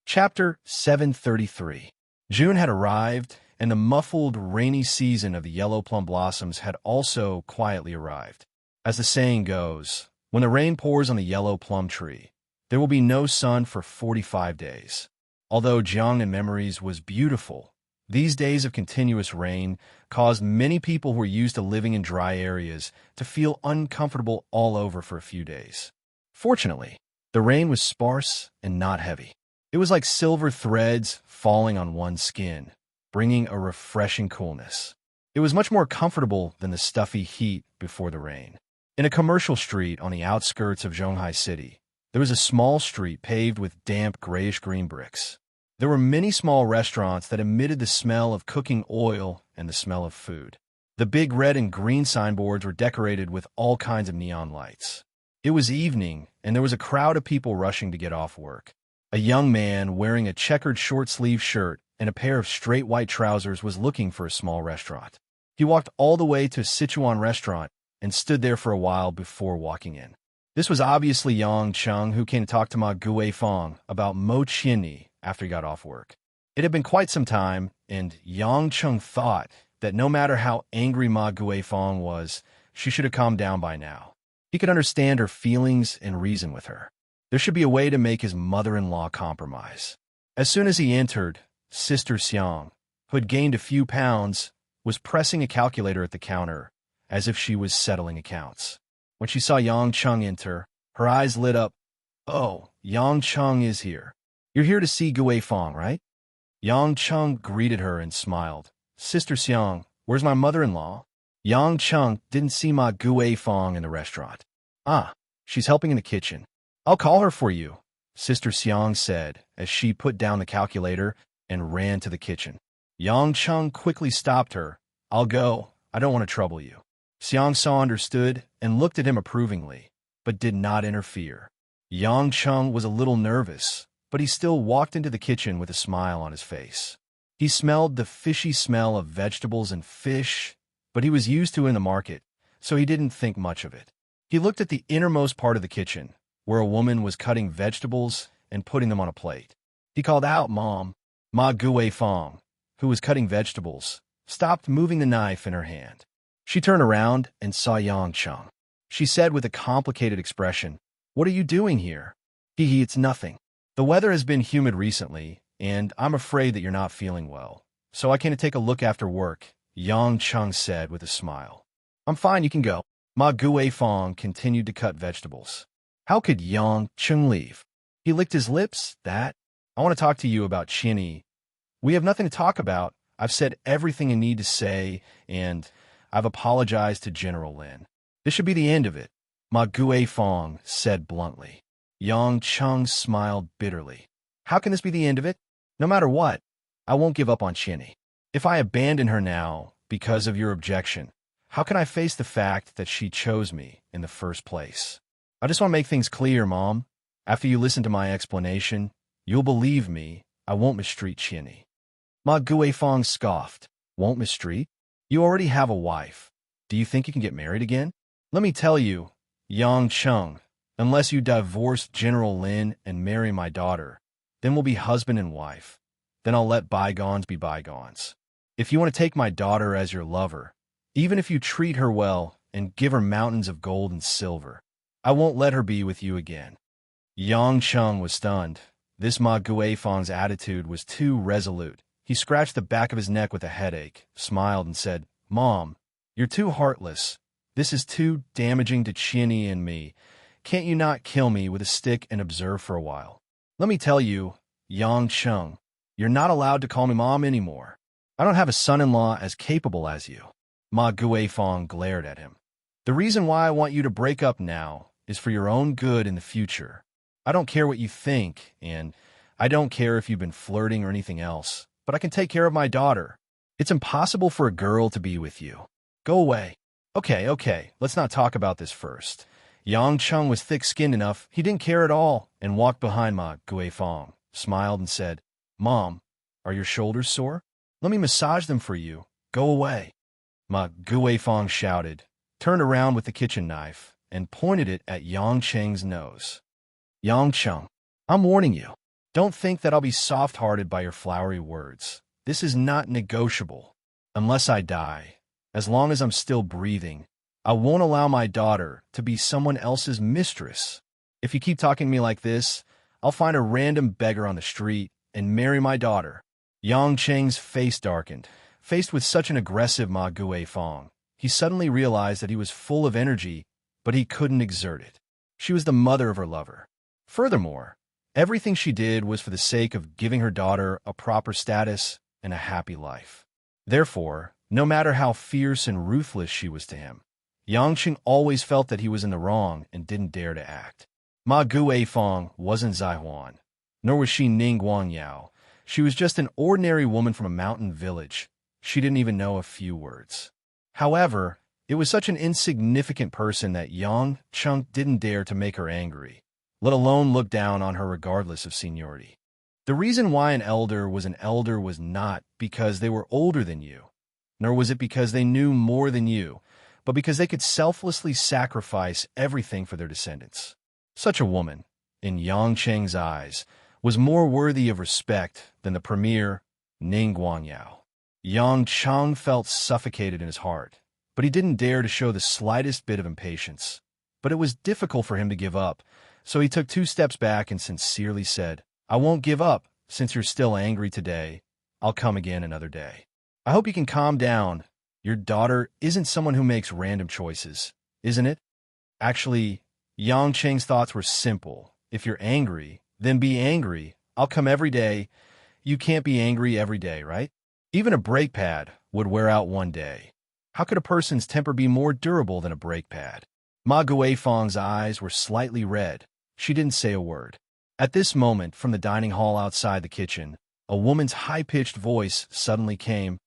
Chapter 733. June had arrived, and the muffled, rainy season of the yellow plum blossoms had also quietly arrived. As the saying goes, when the rain pours on the yellow plum tree, there will be no sun for 45 days. Although Jiang in memories was beautiful, these days of continuous rain caused many people who were used to living in dry areas to feel uncomfortable all over for a few days. Fortunately, the rain was sparse and not heavy. It was like silver threads falling on one's skin, bringing a refreshing coolness. It was much more comfortable than the stuffy heat before the rain. In a commercial street on the outskirts of Zhonghai City, there was a small street paved with damp grayish-green bricks. There were many small restaurants that emitted the smell of cooking oil and the smell of food. The big red and green signboards were decorated with all kinds of neon lights. It was evening, and there was a crowd of people rushing to get off work. A young man wearing a checkered short-sleeved shirt and a pair of straight white trousers was looking for a small restaurant. He walked all the way to a Sichuan restaurant and stood there for a while before walking in. This was obviously Yang Cheng, who came to talk to Ma Guifang about Mo Qianni after he got off work. It had been quite some time, and Yang Cheng thought that no matter how angry Ma Guifang was, she should have calmed down by now. He could understand her feelings and reason with her. There should be a way to make his mother-in-law compromise. As soon as he entered, Sister Xiang, who had gained a few pounds, was pressing a calculator at the counter, as if she was settling accounts. When she saw Yang Cheng enter, her eyes lit up. "Oh, Yang Cheng is here. You're here to see Guifang, right?" Yang Cheng greeted her and smiled. "Sister Xiang, where's my mother-in-law?" Yang Cheng didn't see Ma Guifang in the restaurant. "Ah, she's helping in the kitchen. I'll call her for you," Sister Xiang said as she put down the calculator and ran to the kitchen. Yang Cheng quickly stopped her. "I'll go. I don't want to trouble you." Xiang Sao understood and looked at him approvingly, but did not interfere. Yang Cheng was a little nervous, but he still walked into the kitchen with a smile on his face. He smelled the fishy smell of vegetables and fish, but he was used to it in the market, so he didn't think much of it. He looked at the innermost part of the kitchen, where a woman was cutting vegetables and putting them on a plate. He called out, "Mom." Ma Guifang, who was cutting vegetables, stopped moving the knife in her hand. She turned around and saw Yang Cheng. She said with a complicated expression, "What are you doing here?" "Hee, it's nothing. The weather has been humid recently, and I'm afraid that you're not feeling well. So I came to take a look after work," Yang Cheng said with a smile. "I'm fine, you can go." Ma Guifang continued to cut vegetables. How could Yang Cheng leave? He licked his lips. "I want to talk to you about Qianni. We have nothing to talk about. I've said everything I need to say, and I've apologized to General Lin. This should be the end of it," Ma Guifang said bluntly. Yang Cheng smiled bitterly. "How can this be the end of it? No matter what, I won't give up on Qianni. If I abandon her now because of your objection, how can I face the fact that she chose me in the first place? I just want to make things clear, Mom. After you listen to my explanation, you'll believe me. I won't mistreat Qianni." Ma Guifang scoffed. "Won't mistreat? You already have a wife. Do you think you can get married again? Let me tell you, Yang Cheng, unless you divorce General Lin and marry my daughter, then we'll be husband and wife. Then I'll let bygones be bygones. If you want to take my daughter as your lover, even if you treat her well and give her mountains of gold and silver, I won't let her be with you again." Yang Cheng was stunned. This Ma Guifang's attitude was too resolute. He scratched the back of his neck with a headache, smiled, and said, "Mom, you're too heartless. This is too damaging to Qianni and me. Can't you not kill me with a stick and observe for a while? Let me tell you, Yang Cheng, you're not allowed to call me Mom anymore. I don't have a son-in-law as capable as you." Ma Guifang glared at him. "The reason why I want you to break up now is for your own good in the future. I don't care what you think, and I don't care if you've been flirting or anything else, but I can take care of my daughter. It's impossible for a girl to be with you. Go away." Okay, let's not talk about this first." Yang Cheng was thick-skinned enough, he didn't care at all, and walked behind Ma Guifang, smiled, and said, "Mom, are your shoulders sore? Let me massage them for you. Go away." Ma Guifang shouted, turned around with the kitchen knife, and pointed it at Yang Cheng's nose. "Yang Cheng, I'm warning you. Don't think that I'll be soft-hearted by your flowery words. This is not negotiable. Unless I die, as long as I'm still breathing, I won't allow my daughter to be someone else's mistress. If you keep talking to me like this, I'll find a random beggar on the street and marry my daughter." Yang Cheng's face darkened. Faced with such an aggressive Ma Guifang, he suddenly realized that he was full of energy, but he couldn't exert it. She was the mother of her lover. Furthermore, everything she did was for the sake of giving her daughter a proper status and a happy life. Therefore, no matter how fierce and ruthless she was to him, Yang Cheng always felt that he was in the wrong and didn't dare to act. Ma Guifang wasn't Zai Huan, nor was she Ning Guangyao. She was just an ordinary woman from a mountain village. She didn't even know a few words. However, it was such an insignificant person that Yang Cheng didn't dare to make her angry, let alone look down on her regardless of seniority. The reason why an elder was not because they were older than you, nor was it because they knew more than you, but because they could selflessly sacrifice everything for their descendants. Such a woman, in Yang Cheng's eyes, was more worthy of respect than the premier Ning Guangyao. Yang Cheng felt suffocated in his heart, but he didn't dare to show the slightest bit of impatience. But it was difficult for him to give up, so he took 2 steps back and sincerely said, "I won't give up. Since you're still angry today, I'll come again another day. I hope you can calm down. Your daughter isn't someone who makes random choices, isn't it?" Actually, Yang Cheng's thoughts were simple. If you're angry, then be angry. I'll come every day. You can't be angry every day, right? Even a brake pad would wear out one day. How could a person's temper be more durable than a brake pad? Ma Guifang's eyes were slightly red. She didn't say a word. At this moment, from the dining hall outside the kitchen, a woman's high-pitched voice suddenly came.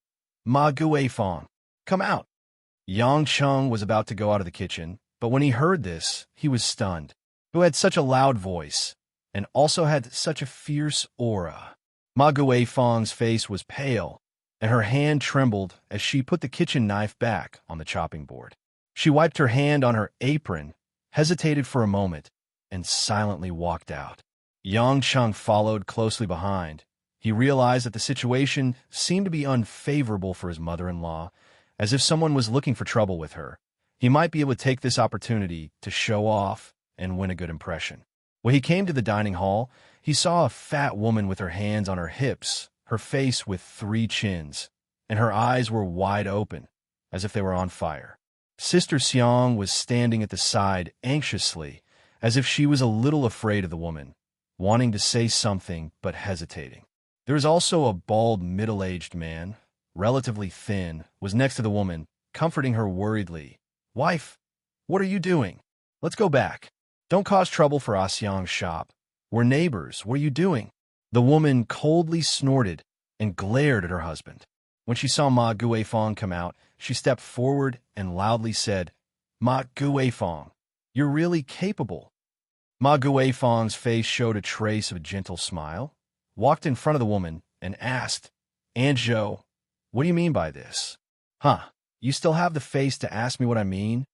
"Ma Guifang, come out." Yang Cheng was about to go out of the kitchen, but when he heard this, he was stunned. Who had such a loud voice, and also had such a fierce aura? Ma Guifang's face was pale, and her hand trembled as she put the kitchen knife back on the chopping board. She wiped her hand on her apron, hesitated for a moment, and silently walked out. Yang Cheng followed closely behind. He realized that the situation seemed to be unfavorable for his mother-in-law, as if someone was looking for trouble with her. He might be able to take this opportunity to show off and win a good impression. When he came to the dining hall, he saw a fat woman with her hands on her hips, her face with 3 chins, and her eyes were wide open, as if they were on fire. Sister Xiang was standing at the side anxiously, as if she was a little afraid of the woman, wanting to say something but hesitating. There was also a bald, middle-aged man, relatively thin, was next to the woman, comforting her worriedly. "Wife, what are you doing? Let's go back. Don't cause trouble for Xiang's shop. We're neighbors. What are you doing?" The woman coldly snorted and glared at her husband. When she saw Ma Guifang come out, she stepped forward and loudly said, "Ma Guifang, you're really capable." Ma Guifang's face showed a trace of a gentle smile, walked in front of the woman, and asked, "Aunt Zhou, what do you mean by this?" "Huh, you still have the face to ask me what I mean?"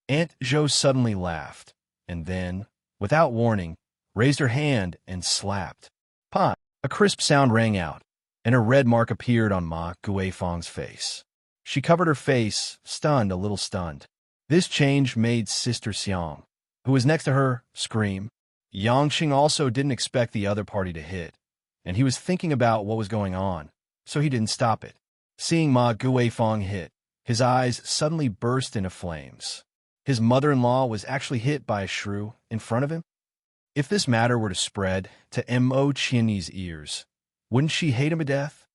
Aunt Zhou suddenly laughed, and then, without warning, raised her hand and slapped. "Pa!" A crisp sound rang out, and a red mark appeared on Ma Guifang's face. She covered her face, stunned, a little stunned. This change made Sister Xiang, who was next to her, scream. Yang Cheng also didn't expect the other party to hit, and he was thinking about what was going on, so he didn't stop it. Seeing Ma Guifang hit, his eyes suddenly burst into flames. His mother-in-law was actually hit by a shrew in front of him? If this matter were to spread to Mo Qianyi's ears, wouldn't she hate him to death?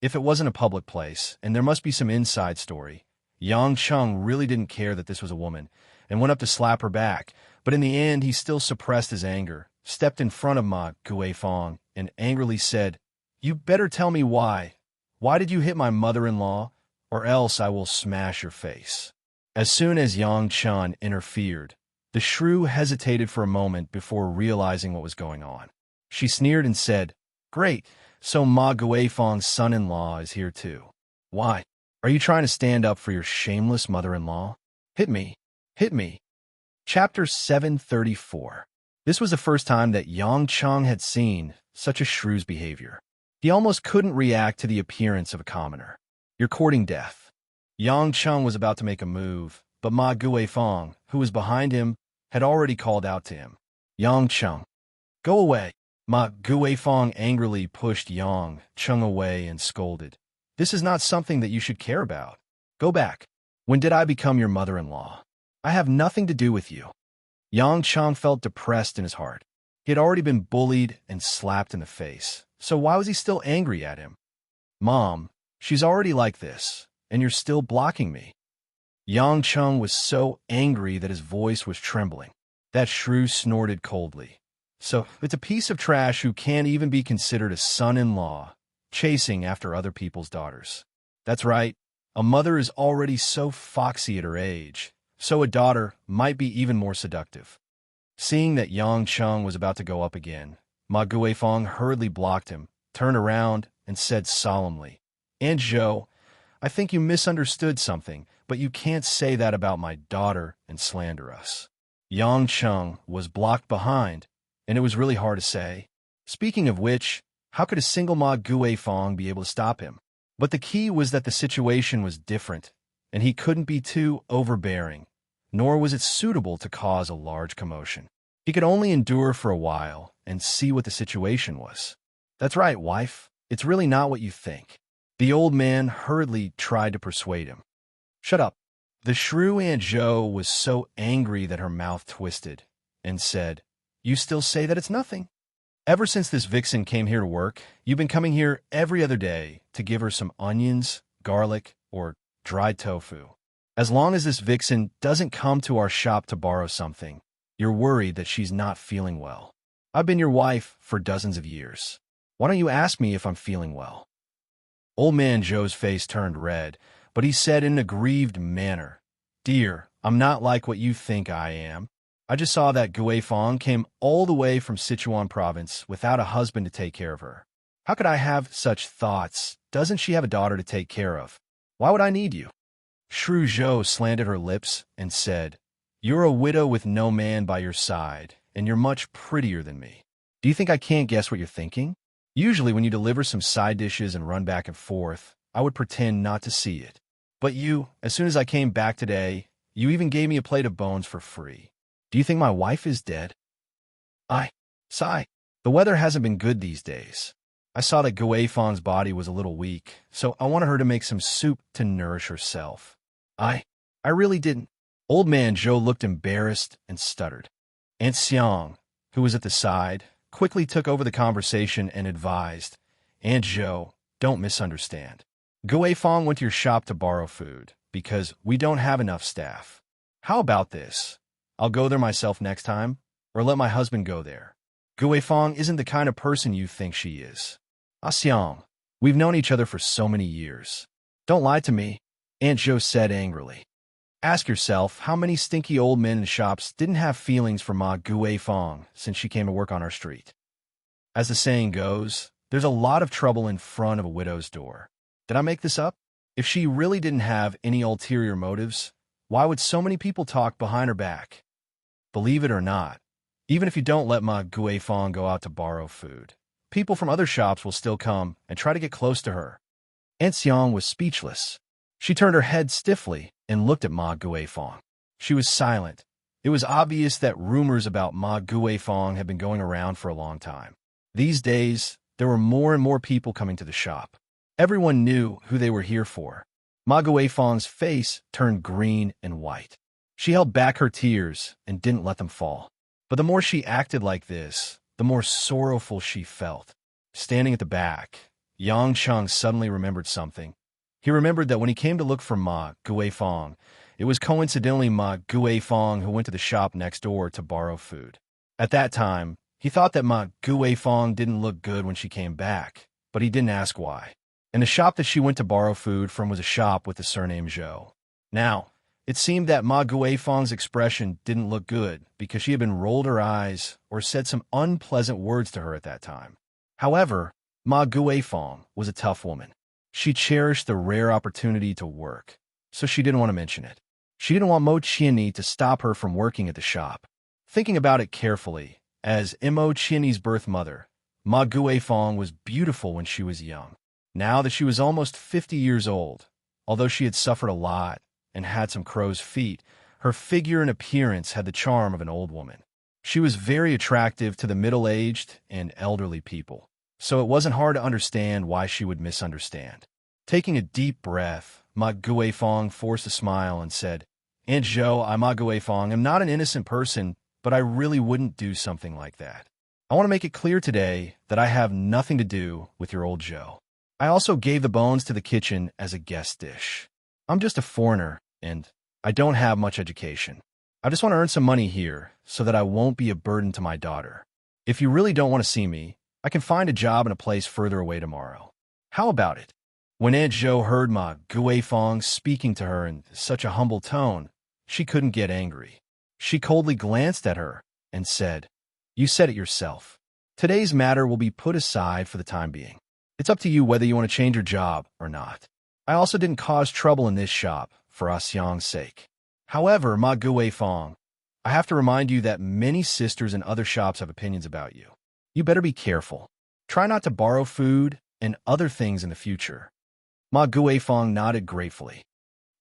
If it wasn't a public place, and there must be some inside story, Yang Cheng really didn't care that this was a woman, and went up to slap her back, but in the end he still suppressed his anger, stepped in front of Ma Guifang, and angrily said, "You better tell me why. Why did you hit my mother-in-law, or else I will smash your face." As soon as Yang Cheng interfered, the shrew hesitated for a moment before realizing what was going on. She sneered and said, "Great, so Ma Guifang's son-in-law is here too. Why? Are you trying to stand up for your shameless mother-in-law? Hit me. Hit me." Chapter 734. This was the first time that Yang Cheng had seen such a shrew's behavior. He almost couldn't react to the appearance of a commoner. "You're courting death." Yang Cheng was about to make a move, but Ma Guifeng, who was behind him, had already called out to him. "Yang Cheng, go away." Ma Guifeng angrily pushed Yang Cheng away and scolded. "This is not something that you should care about. Go back. When did I become your mother-in-law? I have nothing to do with you." Yang Cheng felt depressed in his heart. He had already been bullied and slapped in the face, so why was he still angry at him? "Mom, she's already like this, and you're still blocking me." Yang Cheng was so angry that his voice was trembling. That shrew snorted coldly. "So it's a piece of trash who can't even be considered a son-in-law, chasing after other people's daughters." That's right, a mother is already so foxy at her age, so a daughter might be even more seductive. Seeing that Yang Cheng was about to go up again, Ma Guifeng hurriedly blocked him, turned around, and said solemnly, "Aunt Zhou, I think you misunderstood something, but you can't say that about my daughter and slander us." Yang Cheng was blocked behind, and it was really hard to say. Speaking of which, how could a single Ma Guifeng be able to stop him? But the key was that the situation was different, and he couldn't be too overbearing, nor was it suitable to cause a large commotion. He could only endure for a while and see what the situation was. "That's right, wife. It's really not what you think." The old man hurriedly tried to persuade him. "Shut up." The shrew Aunt Zhou was so angry that her mouth twisted, and said, "You still say that it's nothing? Ever since this vixen came here to work, you've been coming here every other day to give her some onions, garlic, or dried tofu. As long as this vixen doesn't come to our shop to borrow something, you're worried that she's not feeling well. I've been your wife for dozens of years. Why don't you ask me if I'm feeling well?" Old man Zhou's face turned red, but he said in an aggrieved manner, "Dear, I'm not like what you think I am. I just saw that Guifeng came all the way from Sichuan province without a husband to take care of her. How could I have such thoughts? Doesn't she have a daughter to take care of? Why would I need you?" Shrew Zhou slanted her lips and said, "You're a widow with no man by your side, and you're much prettier than me. Do you think I can't guess what you're thinking? Usually when you deliver some side dishes and run back and forth, I would pretend not to see it. But you, as soon as I came back today, you even gave me a plate of bones for free. Do you think my wife is dead?" Sigh. The weather hasn't been good these days. I saw that Guifeng's body was a little weak, so I wanted her to make some soup to nourish herself. I really didn't." Old man Zhou looked embarrassed and stuttered. Aunt Xiang, who was at the side, quickly took over the conversation and advised, "Aunt Zhou, don't misunderstand. Guifeng went to your shop to borrow food, because we don't have enough staff. How about this? I'll go there myself next time, or let my husband go there. Guifeng isn't the kind of person you think she is. Xiang, we've known each other for so many years. Don't lie to me," Aunt Zhou said angrily. "Ask yourself how many stinky old men in shops didn't have feelings for Ma Guifeng since she came to work on our street. As the saying goes, there's a lot of trouble in front of a widow's door. Did I make this up? If she really didn't have any ulterior motives, why would so many people talk behind her back? Believe it or not, even if you don't let Ma Guifeng go out to borrow food, people from other shops will still come and try to get close to her." Aunt Xiang was speechless. She turned her head stiffly and looked at Ma Guifeng. She was silent. It was obvious that rumors about Ma Guifeng had been going around for a long time. These days, there were more and more people coming to the shop. Everyone knew who they were here for. Ma Guifeng's face turned green and white. She held back her tears and didn't let them fall. But the more she acted like this, the more sorrowful she felt. Standing at the back, Yang Cheng suddenly remembered something. He remembered that when he came to look for Ma Guifeng, it was coincidentally Ma Guifeng who went to the shop next door to borrow food. At that time, he thought that Ma Guifeng didn't look good when she came back, but he didn't ask why. And the shop that she went to borrow food from was a shop with the surname Zhou. Now, it seemed that Ma Guifeng's expression didn't look good because she had been rolled her eyes or said some unpleasant words to her at that time. However, Ma Guifeng was a tough woman. She cherished the rare opportunity to work, so she didn't want to mention it. She didn't want Mo Qianni to stop her from working at the shop. Thinking about it carefully, As Mo Chin's birth mother, Ma Guifeng was beautiful when she was young. Now that she was almost 50 years old, although she had suffered a lot and had some crow's feet, her figure and appearance had the charm of an old woman. She was very attractive to the middle-aged and elderly people, so it wasn't hard to understand why she would misunderstand. Taking a deep breath, Ma Guifeng forced a smile and said, "Aunt Zhou, I Ma Guifeng am not an innocent person, but I really wouldn't do something like that. I want to make it clear today that I have nothing to do with your old Zhou. I also gave the bones to the kitchen as a guest dish. I'm just a foreigner, and I don't have much education. I just want to earn some money here so that I won't be a burden to my daughter. If you really don't want to see me, I can find a job in a place further away tomorrow. How about it?" When Aunt Zhou heard Ma Guifeng speaking to her in such a humble tone, she couldn't get angry. She coldly glanced at her and said, "You said it yourself. Today's matter will be put aside for the time being. It's up to you whether you want to change your job or not. I also didn't cause trouble in this shop for Ah Xiang's sake. However, Ma Guifeng, I have to remind you that many sisters in other shops have opinions about you. You better be careful. Try not to borrow food and other things in the future." Ma Guifeng nodded gratefully.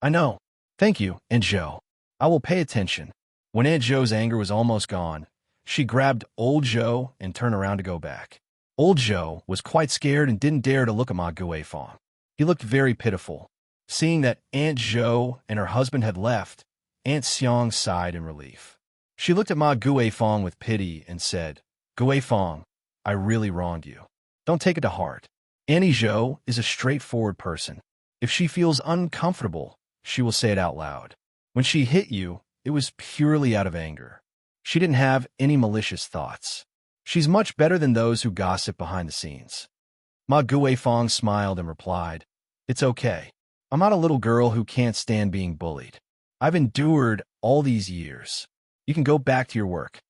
"I know. Thank you, Aunt Zhou. I will pay attention." When Aunt Zhou's anger was almost gone, she grabbed old Zhou and turned around to go back. Old Zhou was quite scared and didn't dare to look at Ma Guifeng. He looked very pitiful. Seeing that Aunt Zhou and her husband had left, Aunt Xiang sighed in relief. She looked at Ma Guifeng with pity and said, "Guifeng, I really wronged you. Don't take it to heart. Auntie Zhou is a straightforward person. If she feels uncomfortable, she will say it out loud. When she hit you, it was purely out of anger. She didn't have any malicious thoughts. She's much better than those who gossip behind the scenes." Ma Guifeng smiled and replied, "It's okay. I'm not a little girl who can't stand being bullied. I've endured all these years. You can go back to your work."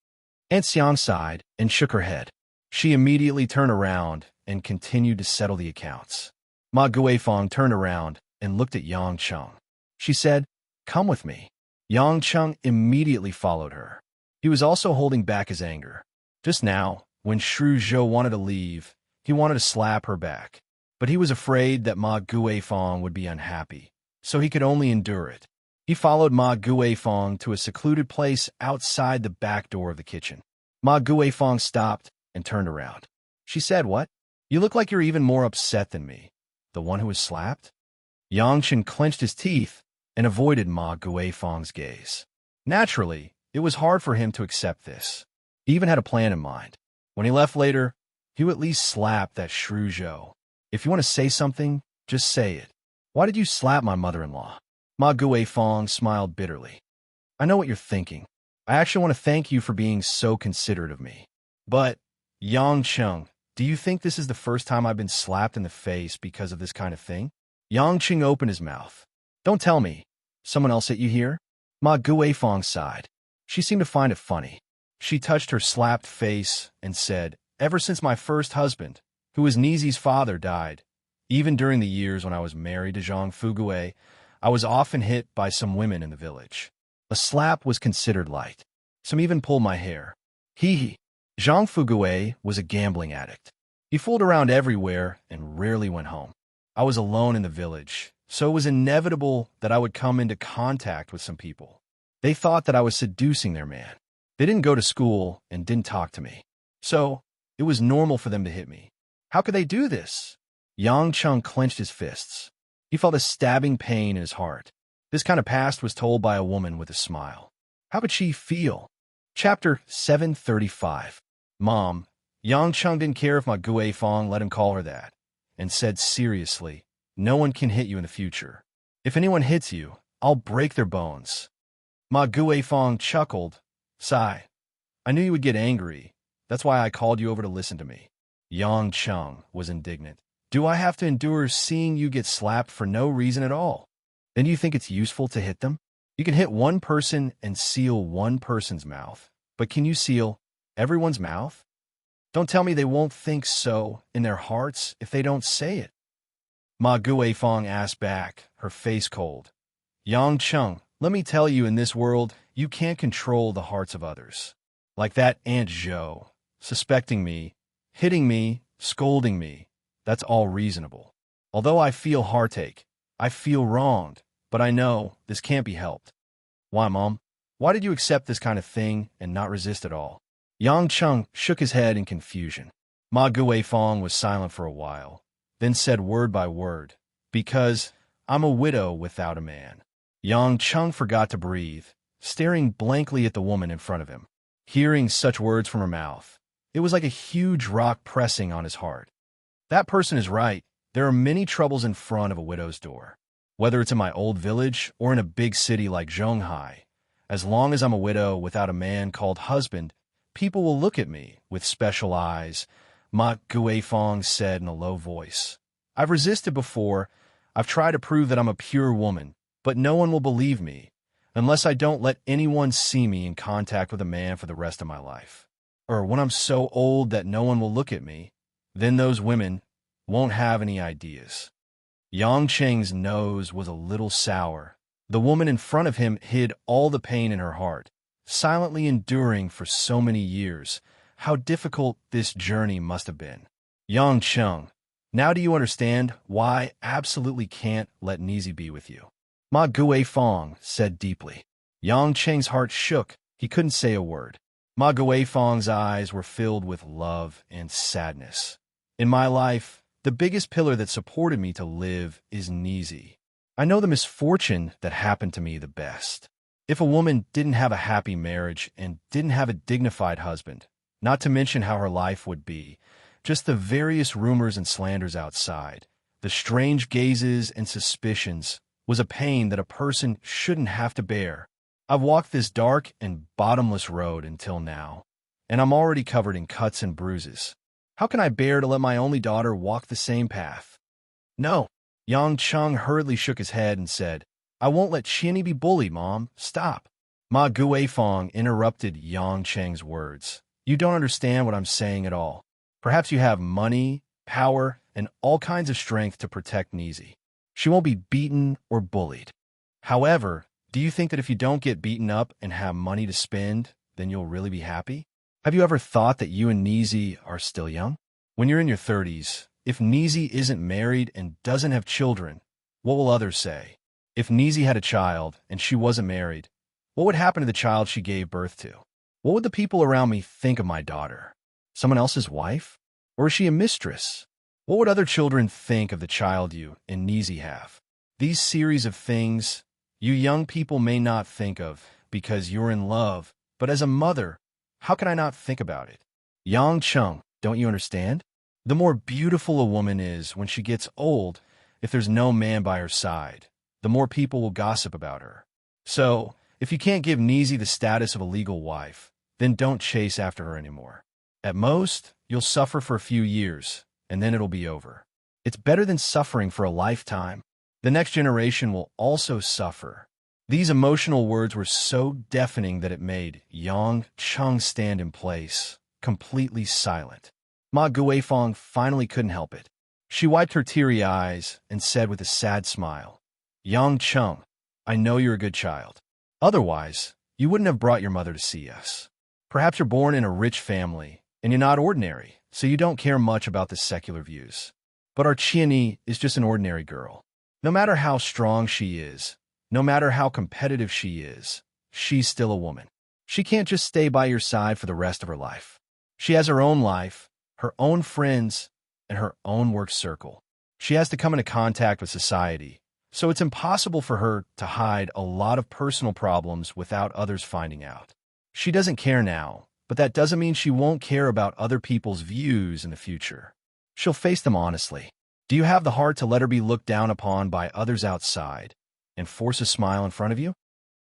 Aunt Xiang sighed and shook her head. She immediately turned around and continued to settle the accounts. Ma Guifeng turned around and looked at Yang Cheng. She said, "Come with me." Yang Cheng immediately followed her. He was also holding back his anger. Just now, when Shru Zhou wanted to leave, he wanted to slap her back. But he was afraid that Ma Guifeng would be unhappy, so he could only endure it. He followed Ma Guifeng to a secluded place outside the back door of the kitchen. Ma Guifeng stopped and turned around. She said, "What? You look like you're even more upset than me. The one who was slapped?" Yang Chen clenched his teeth and avoided Ma Guifeng's gaze. Naturally, it was hard for him to accept this. He even had a plan in mind. When he left later, he would at least slap that Shru Zhou. "If you want to say something, just say it. Why did you slap my mother-in-law?" Ma Guifeng smiled bitterly. "I know what you're thinking. I actually want to thank you for being so considerate of me. But, Yang Cheng, do you think this is the first time I've been slapped in the face because of this kind of thing?" Yang Cheng opened his mouth. "Don't tell me. Someone else hit you here?" Ma Guifeng sighed. She seemed to find it funny. She touched her slapped face and said, "Ever since my first husband, who was Nizi's father, died, even during the years when I was married to Zhang Fugui, I was often hit by some women in the village. A slap was considered light. Some even pulled my hair. Hee. Zhang Fugui was a gambling addict. He fooled around everywhere and rarely went home. I was alone in the village, so it was inevitable that I would come into contact with some people. They thought that I was seducing their man. They didn't go to school and didn't talk to me. So, it was normal for them to hit me. How could they do this?" Yang Cheng clenched his fists. He felt a stabbing pain in his heart. This kind of past was told by a woman with a smile. How could she feel? Chapter 735. Mom, Yang Cheng didn't care if Ma Guifeng let him call her that, and said seriously, "No one can hit you in the future. If anyone hits you, I'll break their bones." Ma Guifeng chuckled. "Sigh. I knew you would get angry. That's why I called you over to listen to me." Yang Cheng was indignant. "Do I have to endure seeing you get slapped for no reason at all? Then you think it's useful to hit them? You can hit one person and seal one person's mouth, but can you seal everyone's mouth? Don't tell me they won't think so in their hearts if they don't say it." Ma Guifeng asked back, her face cold. "Yang Cheng, let me tell you, in this world, you can't control the hearts of others. Like that Aunt Joe, suspecting me, hitting me, scolding me. That's all reasonable. Although I feel heartache, I feel wronged, but I know this can't be helped. Why, Mom? Why did you accept this kind of thing and not resist at all? Yang Cheng shook his head in confusion. Ma Guifeng was silent for a while, then said word by word, "Because I'm a widow without a man." Yang Cheng forgot to breathe, staring blankly at the woman in front of him. Hearing such words from her mouth, it was like a huge rock pressing on his heart. That person is right. There are many troubles in front of a widow's door. Whether it's in my old village or in a big city like Zhonghai, as long as I'm a widow without a man called husband, people will look at me with special eyes, Ma Guifeng said in a low voice. I've resisted before. I've tried to prove that I'm a pure woman, but no one will believe me unless I don't let anyone see me in contact with a man for the rest of my life. Or when I'm so old that no one will look at me, then those women won't have any ideas. Yang Cheng's nose was a little sour. The woman in front of him hid all the pain in her heart, silently enduring for so many years. How difficult this journey must have been. Yang Cheng, now do you understand why I absolutely can't let Nizi be with you? Ma Guifeng said deeply. Yang Cheng's heart shook. He couldn't say a word. Ma Guifeng's eyes were filled with love and sadness. In my life, the biggest pillar that supported me to live is Nizi. I know the misfortune that happened to me the best. If a woman didn't have a happy marriage and didn't have a dignified husband, not to mention how her life would be, just the various rumors and slanders outside, the strange gazes and suspicions, was a pain that a person shouldn't have to bear. I've walked this dark and bottomless road until now, and I'm already covered in cuts and bruises. How can I bear to let my only daughter walk the same path? No. Yang Cheng hurriedly shook his head and said, I won't let Qianni be bullied, Mom. Stop. Ma Guifeng interrupted Yang Cheng's words. You don't understand what I'm saying at all. Perhaps you have money, power, and all kinds of strength to protect Nizi. She won't be beaten or bullied. However, do you think that if you don't get beaten up and have money to spend, then you'll really be happy? Have you ever thought that you and Nizi are still young? When you're in your 30s, if Nizi isn't married and doesn't have children, what will others say? If Nizi had a child and she wasn't married, what would happen to the child she gave birth to? What would the people around me think of my daughter? Someone else's wife? Or is she a mistress? What would other children think of the child you and Nizi have? These series of things you young people may not think of because you're in love, but as a mother, how can I not think about it? Yang Cheng, don't you understand? The more beautiful a woman is when she gets old, if there's no man by her side, the more people will gossip about her. So, if you can't give Nizi the status of a legal wife, then don't chase after her anymore. At most, you'll suffer for a few years, and then it'll be over. It's better than suffering for a lifetime. The next generation will also suffer. These emotional words were so deafening that it made Yang Cheng stand in place, completely silent. Ma Guifeng finally couldn't help it. She wiped her teary eyes and said with a sad smile, Yang Cheng, I know you're a good child. Otherwise, you wouldn't have brought your mother to see us. Perhaps you're born in a rich family, and you're not ordinary, so you don't care much about the secular views. But our Qianni is just an ordinary girl. No matter how strong she is, no matter how competitive she is, she's still a woman. She can't just stay by your side for the rest of her life. She has her own life, her own friends, and her own work circle. She has to come into contact with society, so it's impossible for her to hide a lot of personal problems without others finding out. She doesn't care now, but that doesn't mean she won't care about other people's views in the future. She'll face them honestly. Do you have the heart to let her be looked down upon by others outside and force a smile in front of you?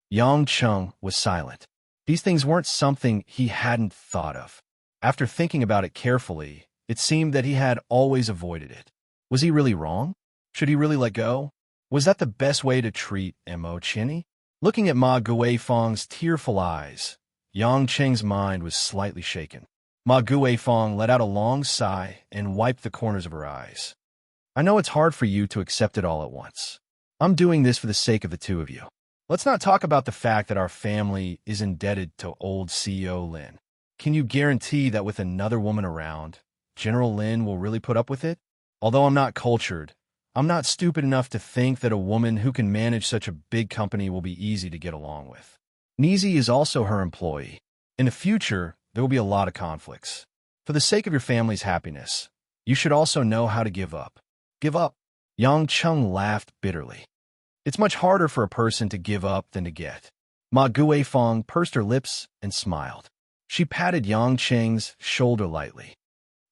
Yang Cheng was silent. These things weren't something he hadn't thought of. After thinking about it carefully, it seemed that he had always avoided it. Was he really wrong? Should he really let go? Was that the best way to treat Mo Qianni? Looking at Ma Guifeng's tearful eyes, Yang Cheng's mind was slightly shaken. Ma Guifeng let out a long sigh and wiped the corners of her eyes. I know it's hard for you to accept it all at once. I'm doing this for the sake of the two of you. Let's not talk about the fact that our family is indebted to old CEO Lin. can you guarantee that with another woman around, General Lin will really put up with it? Although I'm not cultured, I'm not stupid enough to think that a woman who can manage such a big company will be easy to get along with. Nizi is also her employee. In the future, there will be a lot of conflicts. For the sake of your family's happiness, you should also know how to give up. Give up. Yang Cheng laughed bitterly. It's much harder for a person to give up than to get. Ma Guifeng pursed her lips and smiled. She patted Yang Cheng's shoulder lightly.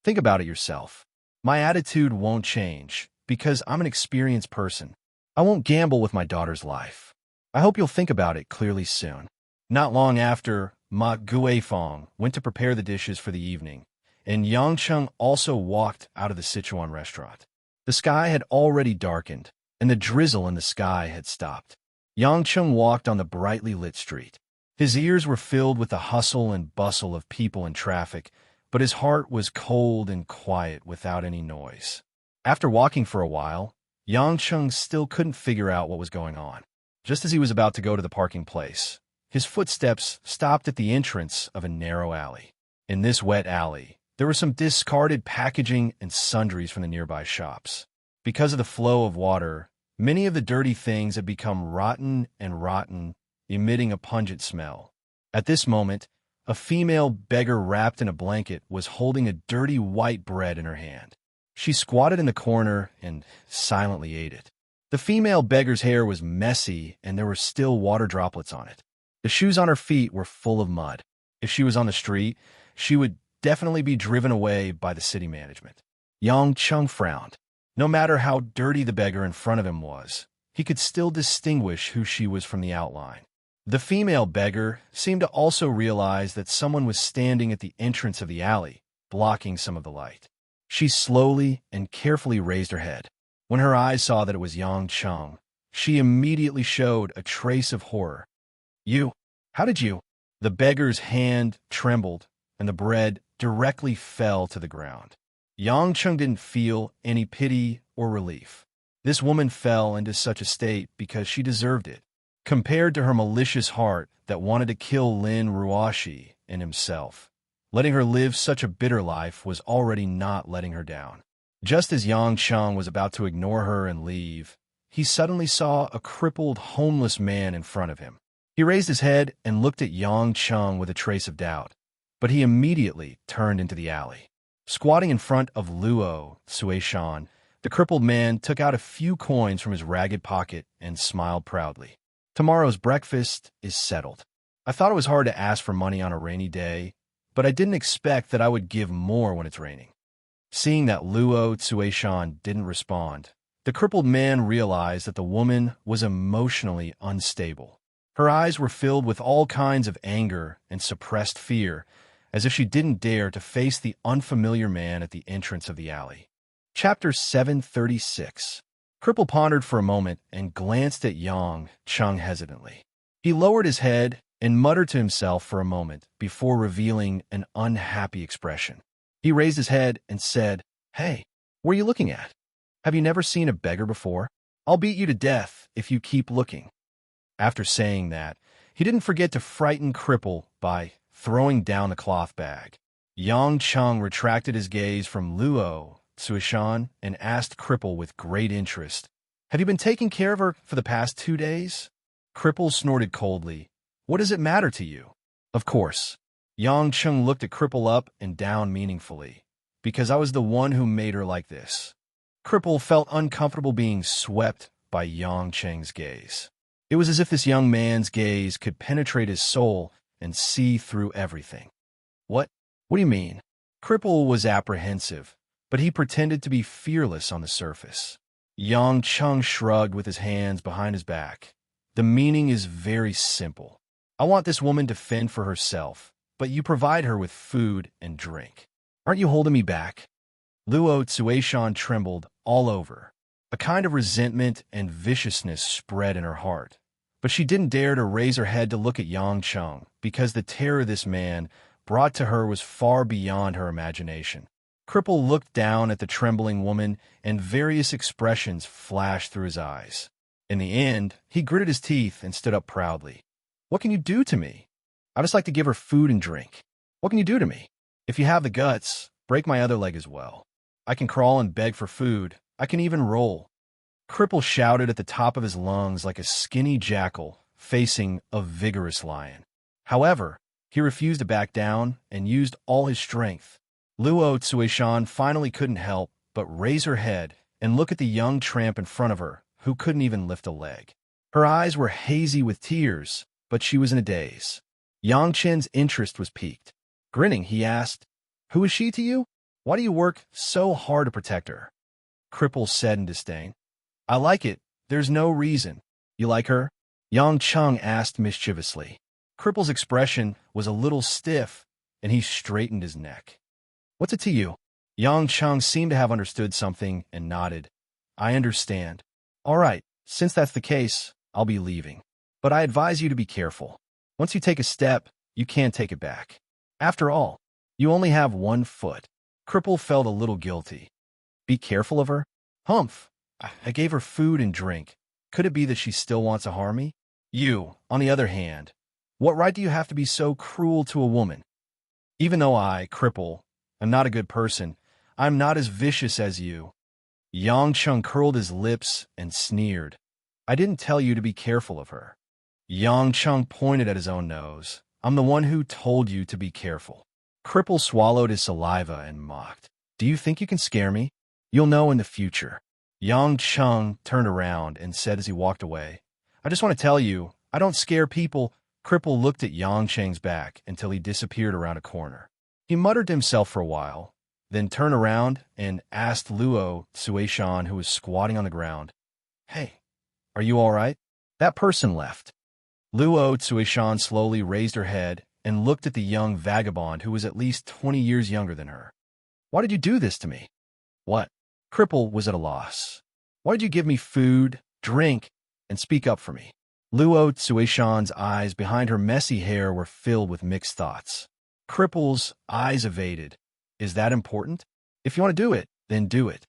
Think about it yourself. My attitude won't change because I'm an experienced person. I won't gamble with my daughter's life. I hope you'll think about it clearly soon. Not long after, Ma Guifeng went to prepare the dishes for the evening, and Yang Cheng also walked out of the Sichuan restaurant. The sky had already darkened, and the drizzle in the sky had stopped. Yang Cheng walked on the brightly lit street. His ears were filled with the hustle and bustle of people and traffic, but his heart was cold and quiet without any noise. After walking for a while, Yang Cheng still couldn't figure out what was going on. Just as he was about to go to the parking place, his footsteps stopped at the entrance of a narrow alley. In this wet alley, there was some discarded packaging and sundries from the nearby shops. Because of the flow of water, many of the dirty things had become rotten, emitting a pungent smell. At this moment, a female beggar wrapped in a blanket was holding a dirty white bread in her hand. She squatted in the corner and silently ate it. The female beggar's hair was messy and there were still water droplets on it. The shoes on her feet were full of mud. If she was on the street, she would definitely be driven away by the city management. Yang Cheng frowned. No matter how dirty the beggar in front of him was, he could still distinguish who she was from the outline. The female beggar seemed to also realize that someone was standing at the entrance of the alley, blocking some of the light. She slowly and carefully raised her head. When her eyes saw that it was Yang Cheng, she immediately showed a trace of horror. You? How did you? The beggar's hand trembled, and the bread directly fell to the ground. Yang Cheng didn't feel any pity or relief. This woman fell into such a state because she deserved it. Compared to her malicious heart that wanted to kill Lin Ruoshi and himself, letting her live such a bitter life was already not letting her down. Just as Yang Cheng was about to ignore her and leave, he suddenly saw a crippled, homeless man in front of him. He raised his head and looked at Yang Cheng with a trace of doubt, but he immediately turned into the alley. Squatting in front of Luo Suishan, the crippled man took out a few coins from his ragged pocket and smiled proudly. Tomorrow's breakfast is settled. I thought it was hard to ask for money on a rainy day, but I didn't expect that I would give more when it's raining. Seeing that Luo Suishan didn't respond, the crippled man realized that the woman was emotionally unstable. Her eyes were filled with all kinds of anger and suppressed fear, as if she didn't dare to face the unfamiliar man at the entrance of the alley. Chapter 736. Cripple pondered for a moment and glanced at Yang Cheng hesitantly. He lowered his head and muttered to himself for a moment before revealing an unhappy expression. He raised his head and said, "Hey, what are you looking at? Have you never seen a beggar before? I'll beat you to death if you keep looking." After saying that, he didn't forget to frighten Cripple by throwing down the cloth bag. Yang Cheng retracted his gaze from Luo Suishan and asked Cripple with great interest, "Have you been taking care of her for the past 2 days?" Cripple snorted coldly. "What does it matter to you?" "Of course." Yang Cheng looked at Cripple up and down meaningfully. "Because I was the one who made her like this." Cripple felt uncomfortable being swept by Yang Cheng's gaze. It was as if this young man's gaze could penetrate his soul and see through everything. What do you mean?" Cripple was apprehensive, but he pretended to be fearless on the surface. Yang Cheng shrugged with his hands behind his back. "The meaning is very simple. I want this woman to fend for herself, but you provide her with food and drink. Aren't you holding me back?" Luo Tsueshan trembled all over. A kind of resentment and viciousness spread in her heart. But she didn't dare to raise her head to look at Yang Cheng because the terror this man brought to her was far beyond her imagination. Cripple looked down at the trembling woman and various expressions flashed through his eyes. In the end, he gritted his teeth and stood up proudly. "What can you do to me? I just like to give her food and drink." What can you do to me? If you have the guts, break my other leg as well. I can crawl and beg for food. I can even roll. Cripple shouted at the top of his lungs like a skinny jackal facing a vigorous lion. However, he refused to back down and used all his strength. Luo Tsuishan finally couldn't help but raise her head and look at the young tramp in front of her, who couldn't even lift a leg. Her eyes were hazy with tears, but she was in a daze. Yang Chen's interest was piqued. Grinning, he asked, "Who is she to you? Why do you work so hard to protect her?" Cripple said in disdain, "I like it. There's no reason." "You like her?" Yang Cheng asked mischievously. Cripple's expression was a little stiff, and he straightened his neck. "What's it to you?" Yang Cheng seemed to have understood something and nodded. "I understand. All right, since that's the case, I'll be leaving. But I advise you to be careful. Once you take a step, you can't take it back. After all, you only have one foot." Cripple felt a little guilty. Be careful of her? Humph. I gave her food and drink. Could it be that she still wants to harm me? You, on the other hand, what right do you have to be so cruel to a woman? Even though I, Cripple, am not a good person, I'm not as vicious as you. Yang Chung curled his lips and sneered. I didn't tell you to be careful of her. Yang Chung pointed at his own nose. I'm the one who told you to be careful. Cripple swallowed his saliva and mocked. Do you think you can scare me? You'll know in the future. Yang Chung turned around and said as he walked away, I just want to tell you, I don't scare people. Cripple looked at Yang Cheng's back until he disappeared around a corner. He muttered to himself for a while, then turned around and asked Luo Suishan, who was squatting on the ground, Hey, are you all right? That person left. Luo Suishan slowly raised her head and looked at the young vagabond who was at least 20 years younger than her. Why did you do this to me? What? Cripple was at a loss. Why did you give me food, drink, and speak up for me? Luo Suishan's eyes behind her messy hair were filled with mixed thoughts. Cripple's eyes evaded. Is that important? If you want to do it, then do it.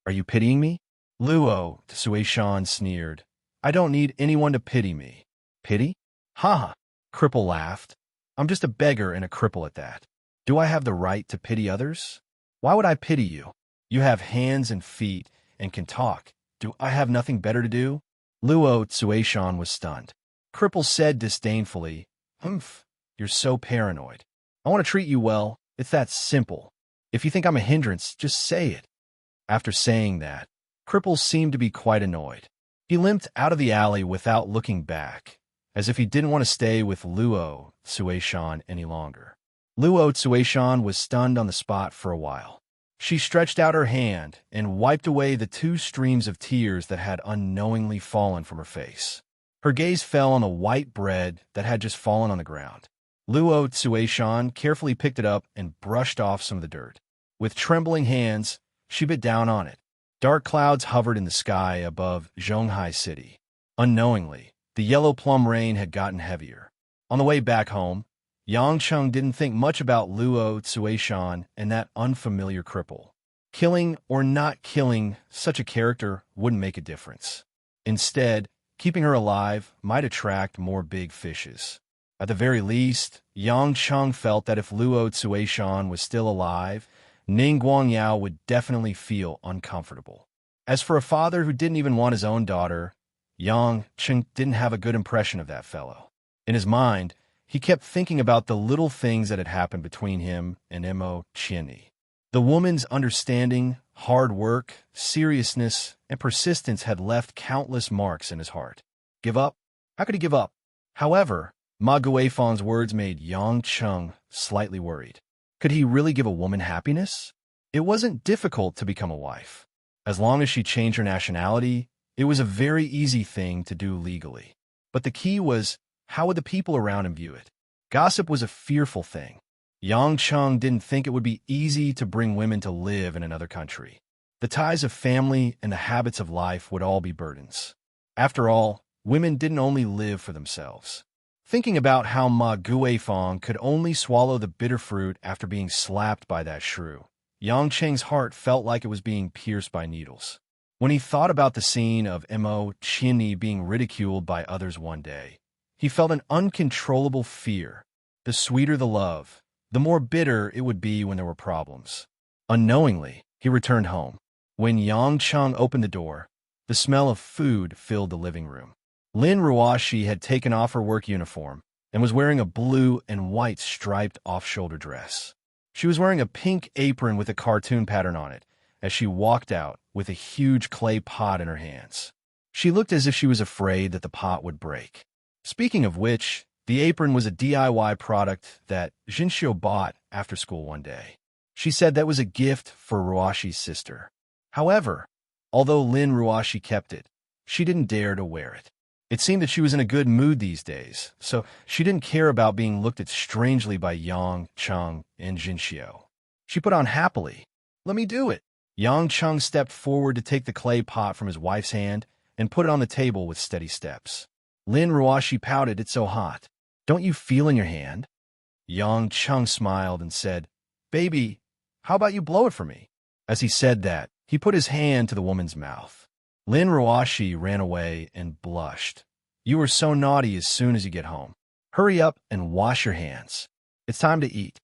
Are you pitying me? Luo Suishan sneered. I don't need anyone to pity me. Pity? Ha ha. Cripple laughed. I'm just a beggar and a cripple at that. Do I have the right to pity others? Why would I pity you? You have hands and feet and can talk. Do I have nothing better to do? Luo Tsuishan was stunned. Cripple said disdainfully, Humph, you're so paranoid. I want to treat you well. It's that simple. If you think I'm a hindrance, just say it. After saying that, Cripple seemed to be quite annoyed. He limped out of the alley without looking back, as if he didn't want to stay with Luo Tsuishan any longer. Luo Tsuishan was stunned on the spot for a while. She stretched out her hand and wiped away the 2 streams of tears that had unknowingly fallen from her face. Her gaze fell on the white bread that had just fallen on the ground. Luo Tsuishan carefully picked it up and brushed off some of the dirt. With trembling hands, she bit down on it. Dark clouds hovered in the sky above Zhonghai City. Unknowingly, the yellow plum rain had gotten heavier. On the way back home, Yang Chung didn't think much about Luo Tsuishan and that unfamiliar cripple. Killing or not killing such a character wouldn't make a difference. Instead, keeping her alive might attract more big fishes. At the very least, Yang Chung felt that if Luo Tsuishan was still alive, Ning Guangyao would definitely feel uncomfortable. As for a father who didn't even want his own daughter, Yang Chung didn't have a good impression of that fellow. In his mind, he kept thinking about the little things that had happened between him and Mo Qianyi. The woman's understanding, hard work, seriousness, and persistence had left countless marks in his heart. Give up? How could he give up? However, Ma Guifang's words made Yang Chung slightly worried. Could he really give a woman happiness? It wasn't difficult to become a wife. As long as she changed her nationality, it was a very easy thing to do legally. But the key was, how would the people around him view it? Gossip was a fearful thing. Yang Chung didn't think it would be easy to bring women to live in another country. The ties of family and the habits of life would all be burdens. After all, women didn't only live for themselves. Thinking about how Ma Guifang could only swallow the bitter fruit after being slapped by that shrew, Yang Cheng's heart felt like it was being pierced by needles. When he thought about the scene of Mo Qianyi being ridiculed by others one day, he felt an uncontrollable fear. The sweeter the love, the more bitter it would be when there were problems. Unknowingly, he returned home. When Yang Cheng opened the door, the smell of food filled the living room. Lin Ruoshi had taken off her work uniform and was wearing a blue and white striped off-shoulder dress. She was wearing a pink apron with a cartoon pattern on it as she walked out with a huge clay pot in her hands. She looked as if she was afraid that the pot would break. Speaking of which, the apron was a DIY product that Jinxiu bought after school one day. She said that was a gift for Ruoshi's sister. However, although Lin Ruoshi kept it, she didn't dare to wear it. It seemed that she was in a good mood these days, so she didn't care about being looked at strangely by Yang Cheng and Jinxiu. She put on happily, "Let me do it." Yang Cheng stepped forward to take the clay pot from his wife's hand and put it on the table with steady steps. Lin Ruoshi pouted, "It's so hot. Don't you feel in your hand?" Yang Cheng smiled and said, "Baby, how about you blow it for me?" As he said that, he put his hand to the woman's mouth. Lin Ruoshi ran away and blushed. "You were so naughty as soon as you get home. Hurry up and wash your hands. It's time to eat."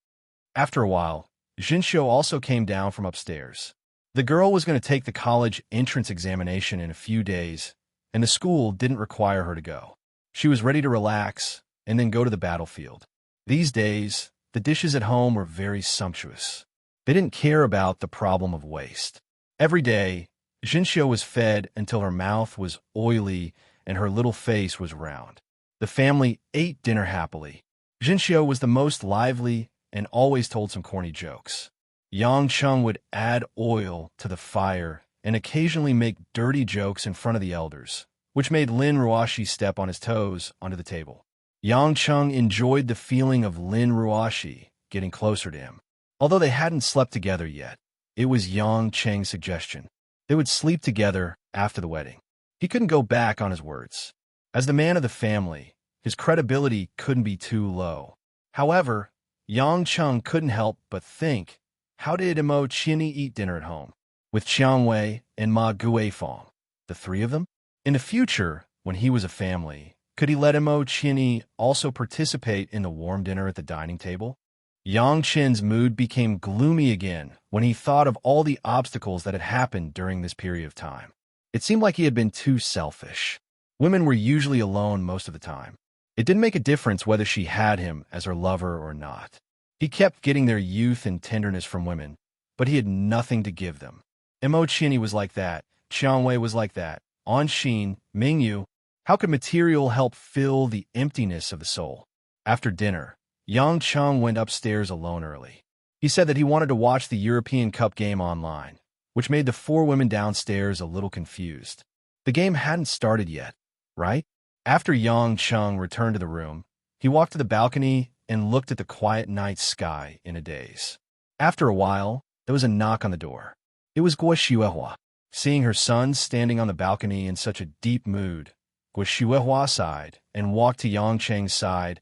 After a while, Jinxiu also came down from upstairs. The girl was going to take the college entrance examination in a few days, and the school didn't require her to go. She was ready to relax and then go to the battlefield. These days, the dishes at home were very sumptuous. They didn't care about the problem of waste. Every day, Jinxiu was fed until her mouth was oily and her little face was round. The family ate dinner happily. Jinxiu was the most lively and always told some corny jokes. Yang Cheng would add oil to the fire and occasionally make dirty jokes in front of the elders, which made Lin Ruoshi step on his toes onto the table. Yang Cheng enjoyed the feeling of Lin Ruoshi getting closer to him. Although they hadn't slept together yet, it was Yang Cheng's suggestion. They would sleep together after the wedding. He couldn't go back on his words. As the man of the family, his credibility couldn't be too low. However, Yang Cheng couldn't help but think, how did Mo Qianni eat dinner at home? With Qiang Wei and Ma Guifeng, the three of them? In the future, when he was a family, could he let Mo Qianni also participate in the warm dinner at the dining table? Yang Chen's mood became gloomy again when he thought of all the obstacles that had happened during this period of time. It seemed like he had been too selfish. Women were usually alone most of the time. It didn't make a difference whether she had him as her lover or not. He kept getting their youth and tenderness from women, but he had nothing to give them. Mo Qianni was like that. Qiang Wei was like that. On Xin, Mingyu. How could material help fill the emptiness of the soul? After dinner, Yang Cheng went upstairs alone early. He said that he wanted to watch the European Cup game online, which made the four women downstairs a little confused. The game hadn't started yet, right? After Yang Cheng returned to the room, he walked to the balcony and looked at the quiet night sky in a daze. After a while, there was a knock on the door. It was Guo Xuehua. Seeing her son standing on the balcony in such a deep mood, Guo Xuehua sighed and walked to Yang Cheng's side.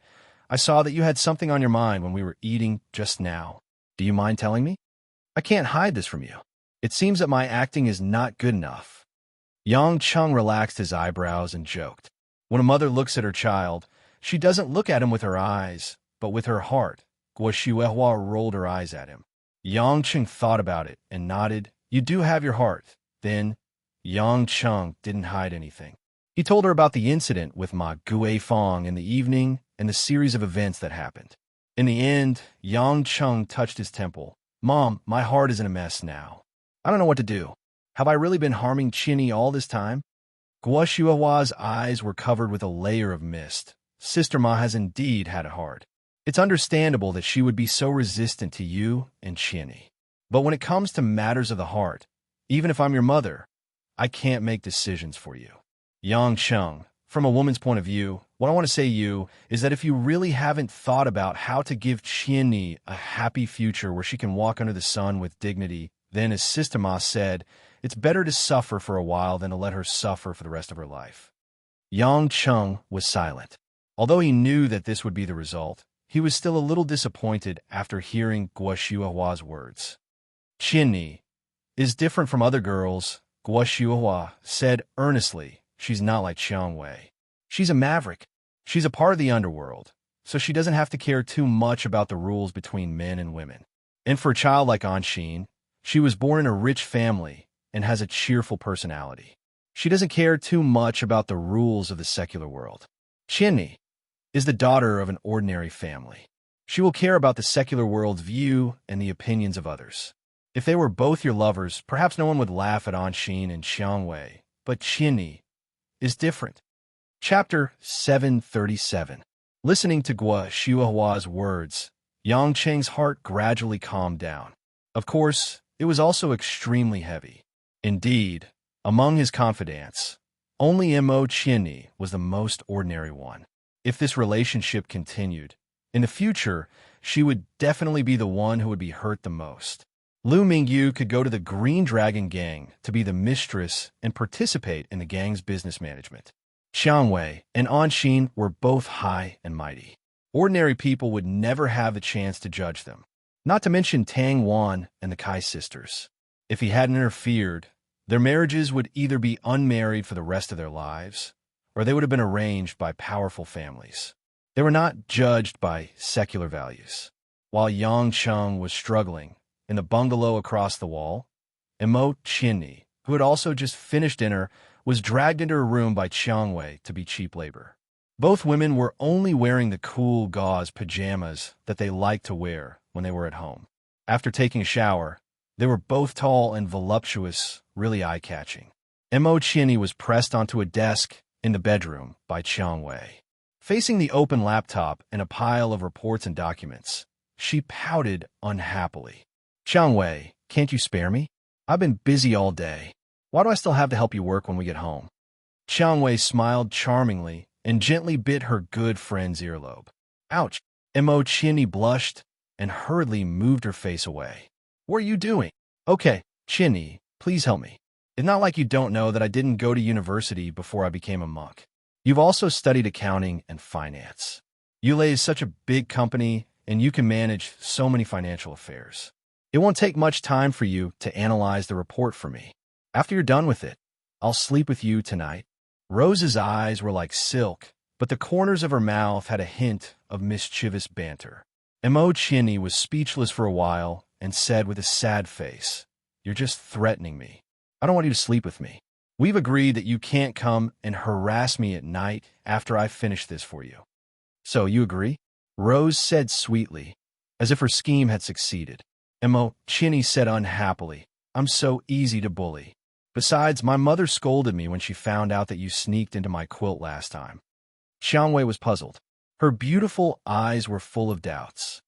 "I saw that you had something on your mind when we were eating just now. Do you mind telling me? I can't hide this from you. It seems that my acting is not good enough." Yang Cheng relaxed his eyebrows and joked. When a mother looks at her child, she doesn't look at him with her eyes, but with her heart. Guo Xuehua rolled her eyes at him. Yang Cheng thought about it and nodded. "You do have your heart." Then, Yang Cheng didn't hide anything. He told her about the incident with Ma Guifeng in the evening and the series of events that happened. In the end, Yang Cheng touched his temple. "Mom, my heart is in a mess now. I don't know what to do. Have I really been harming Qianni all this time?" Guo Xuehua's eyes were covered with a layer of mist. Sister Ma has indeed had it hard. It's understandable that she would be so resistant to you and Qianni. But when it comes to matters of the heart, even if I'm your mother, I can't make decisions for you. Yang Cheng, from a woman's point of view, what I want to say to you is that if you really haven't thought about how to give Qianni a happy future where she can walk under the sun with dignity, then, as Sister Ma said, it's better to suffer for a while than to let her suffer for the rest of her life. Yang Cheng was silent. Although he knew that this would be the result, he was still a little disappointed after hearing Guo Xuehua's words. "Qianni is different from other girls," Guo Xuehua said earnestly. "She's not like Qiang Wei. She's a maverick. She's a part of the underworld. so she doesn't have to care too much about the rules between men and women. And for a child like Anshin, she was born in a rich family and has a cheerful personality. She doesn't care too much about the rules of the secular world. Chinni is the daughter of an ordinary family. She will care about the secular world's view and the opinions of others. If they were both your lovers, perhaps no one would laugh at Anshin and Xiangwei, but Chinni is different. Chapter 737. Listening to Gua Xiuhua's words, Yang Cheng's heart gradually calmed down. Of course, it was also extremely heavy. Indeed, among his confidants, only Mo Chinni was the most ordinary one. If this relationship continued, in the future, she would definitely be the one who would be hurt the most. Lu Mingyu could go to the Green Dragon Gang to be the mistress and participate in the gang's business management. Xiangwei and Anshin were both high and mighty. Ordinary people would never have the chance to judge them. Not to mention Tang Wan and the Kai sisters. If he hadn't interfered, their marriages would either be unmarried for the rest of their lives, or they would have been arranged by powerful families. They were not judged by secular values. While Yang Cheng was struggling in the bungalow across the wall, Mo Chinni, who had also just finished dinner, was dragged into her room by Xiangwei to be cheap labor. Both women were only wearing the cool gauze pajamas that they liked to wear when they were at home. After taking a shower, they were both tall and voluptuous, really eye-catching. Mo Chinni was pressed onto a desk in the bedroom by Xiangwei. Facing the open laptop and a pile of reports and documents, she pouted unhappily. Xiangwei, can't you spare me? I've been busy all day. Why do I still have to help you work when we get home? Xiangwei smiled charmingly and gently bit her good friend's earlobe. Ouch! Mo Chinni blushed and hurriedly moved her face away. What are you doing? Okay, Chinni, please help me. It's not like you don't know that I didn't go to university before I became a monk. You've also studied accounting and finance. Yulei is such a big company, and you can manage so many financial affairs. It won't take much time for you to analyze the report for me. After you're done with it, I'll sleep with you tonight. Rose's eyes were like silk, but the corners of her mouth had a hint of mischievous banter. Mo Chinni was speechless for a while and said with a sad face, "You're just threatening me. I don't want you to sleep with me. We've agreed that you can't come and harass me at night after I finish this for you. So you agree?" Rose said sweetly, as if her scheme had succeeded. Mo Chinni said unhappily, "I'm so easy to bully. Besides, my mother scolded me when she found out that you sneaked into my quilt last time." Xiangwei was puzzled. Her beautiful eyes were full of doubts.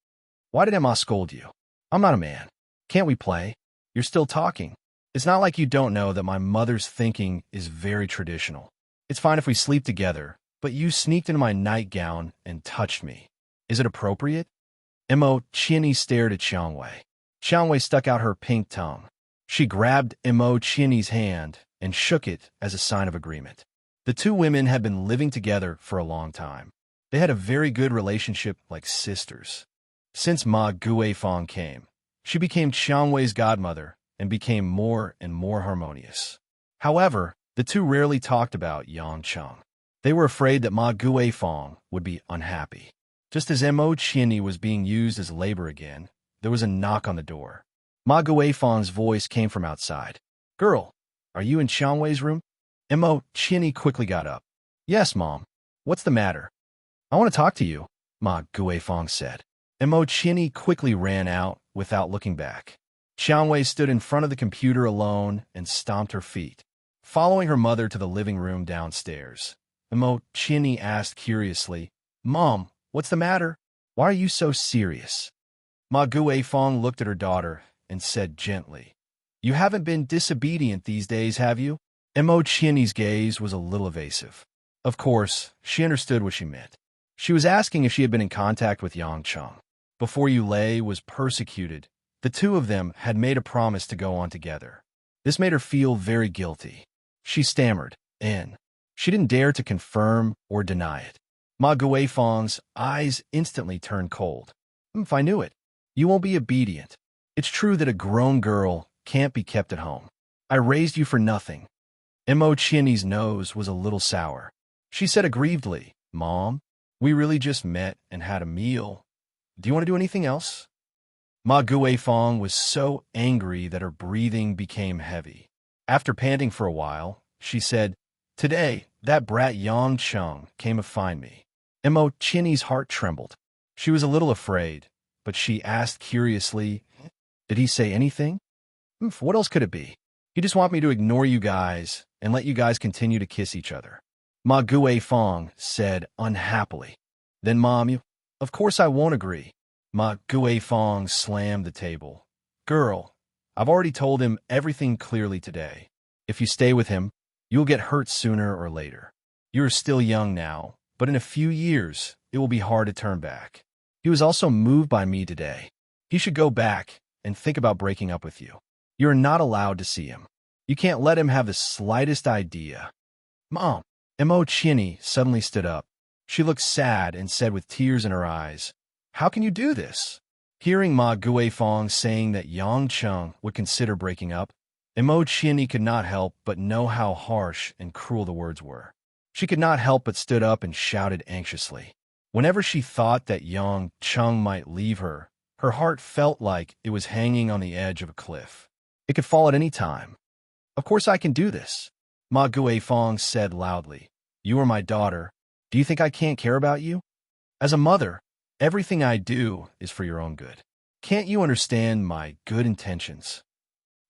"Why did Emma scold you? I'm not a man. Can't we play? You're still talking. It's not like you don't know that my mother's thinking is very traditional. It's fine if we sleep together, but you sneaked into my nightgown and touched me. Is it appropriate?" Mo Chinni stared at Xiangwei. Xiangwei stuck out her pink tongue. She grabbed Mo Chinni's hand and shook it as a sign of agreement. The two women had been living together for a long time. They had a very good relationship like sisters. Since Ma Guifang came, she became Xiangwei's godmother and became more and more harmonious. However, the two rarely talked about Yang Cheng. They were afraid that Ma Guifang would be unhappy. Just as Mo Chinni was being used as labor again, there was a knock on the door. Ma Guifang's voice came from outside. "Girl, are you in Xiangwei's room?" Mo Chinni quickly got up. "Yes, Mom. What's the matter?" "I want to talk to you," Ma Guifang said. Mo Chinni quickly ran out without looking back. Xiangwei stood in front of the computer alone and stomped her feet. Following her mother to the living room downstairs, Mo Chinni asked curiously, "Mom, what's the matter? Why are you so serious?" Ma Guifang looked at her daughter and said gently, "You haven't been disobedient these days, have you?" Mo Chinni's gaze was a little evasive. Of course, she understood what she meant. She was asking if she had been in contact with Yang Cheng. Before Yulei was persecuted, the two of them had made a promise to go on together. This made her feel very guilty. She stammered, and she didn't dare to confirm or deny it. Ma Guifang's eyes instantly turned cold. If I knew it. You won't be obedient. It's true that a grown girl can't be kept at home. I raised you for nothing." Mo Chinni's nose was a little sour. She said aggrievedly, "Mom, We really just met and had a meal. Do you want to do anything else? Ma Guifeng was so angry that her breathing became heavy. After panting for a while, she said, "Today, that brat Yang Cheng came to find me." Mo Chinny's heart trembled. She was a little afraid, but she asked curiously, "Did he say anything? What else could it be? He just want me to ignore you guys and let you guys continue to kiss each other." Ma Guifeng said unhappily. "Then, Mom, of course I won't agree." Ma Guifeng slammed the table. "Girl, I've already told him everything clearly today. If you stay with him, you'll get hurt sooner or later. You're still young now, but in a few years, it will be hard to turn back. He was also moved by me today. He should go back and think about breaking up with you. You're not allowed to see him. You can't let him have the slightest idea." "Mom." Mo Chinny suddenly stood up. She looked sad and said with tears in her eyes, "How can you do this?" Hearing Ma Guifeng saying that Yang Cheng would consider breaking up, Mo Chinny could not help but know how harsh and cruel the words were. She could not help but stood up and shouted anxiously. Whenever she thought that Yang Cheng might leave her, her heart felt like it was hanging on the edge of a cliff. It could fall at any time. "Of course I can do this," Ma Guifeng said loudly. "You are my daughter. Do you think I can't care about you? As a mother, everything I do is for your own good. Can't you understand my good intentions?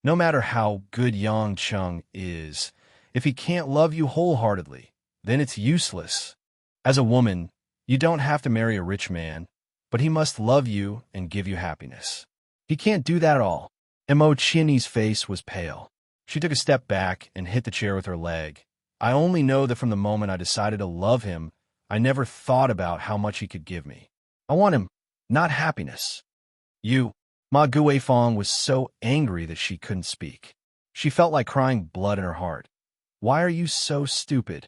No matter how good Yang Cheng is, if he can't love you wholeheartedly, then it's useless. As a woman, you don't have to marry a rich man, but he must love you and give you happiness. He can't do that at all." Mo Chinny's face was pale. She took a step back and hit the chair with her leg. "I only know that from the moment I decided to love him, I never thought about how much he could give me. I want him, not happiness." "You." Ma Guifeng was so angry that she couldn't speak. She felt like crying blood in her heart. "Why are you so stupid?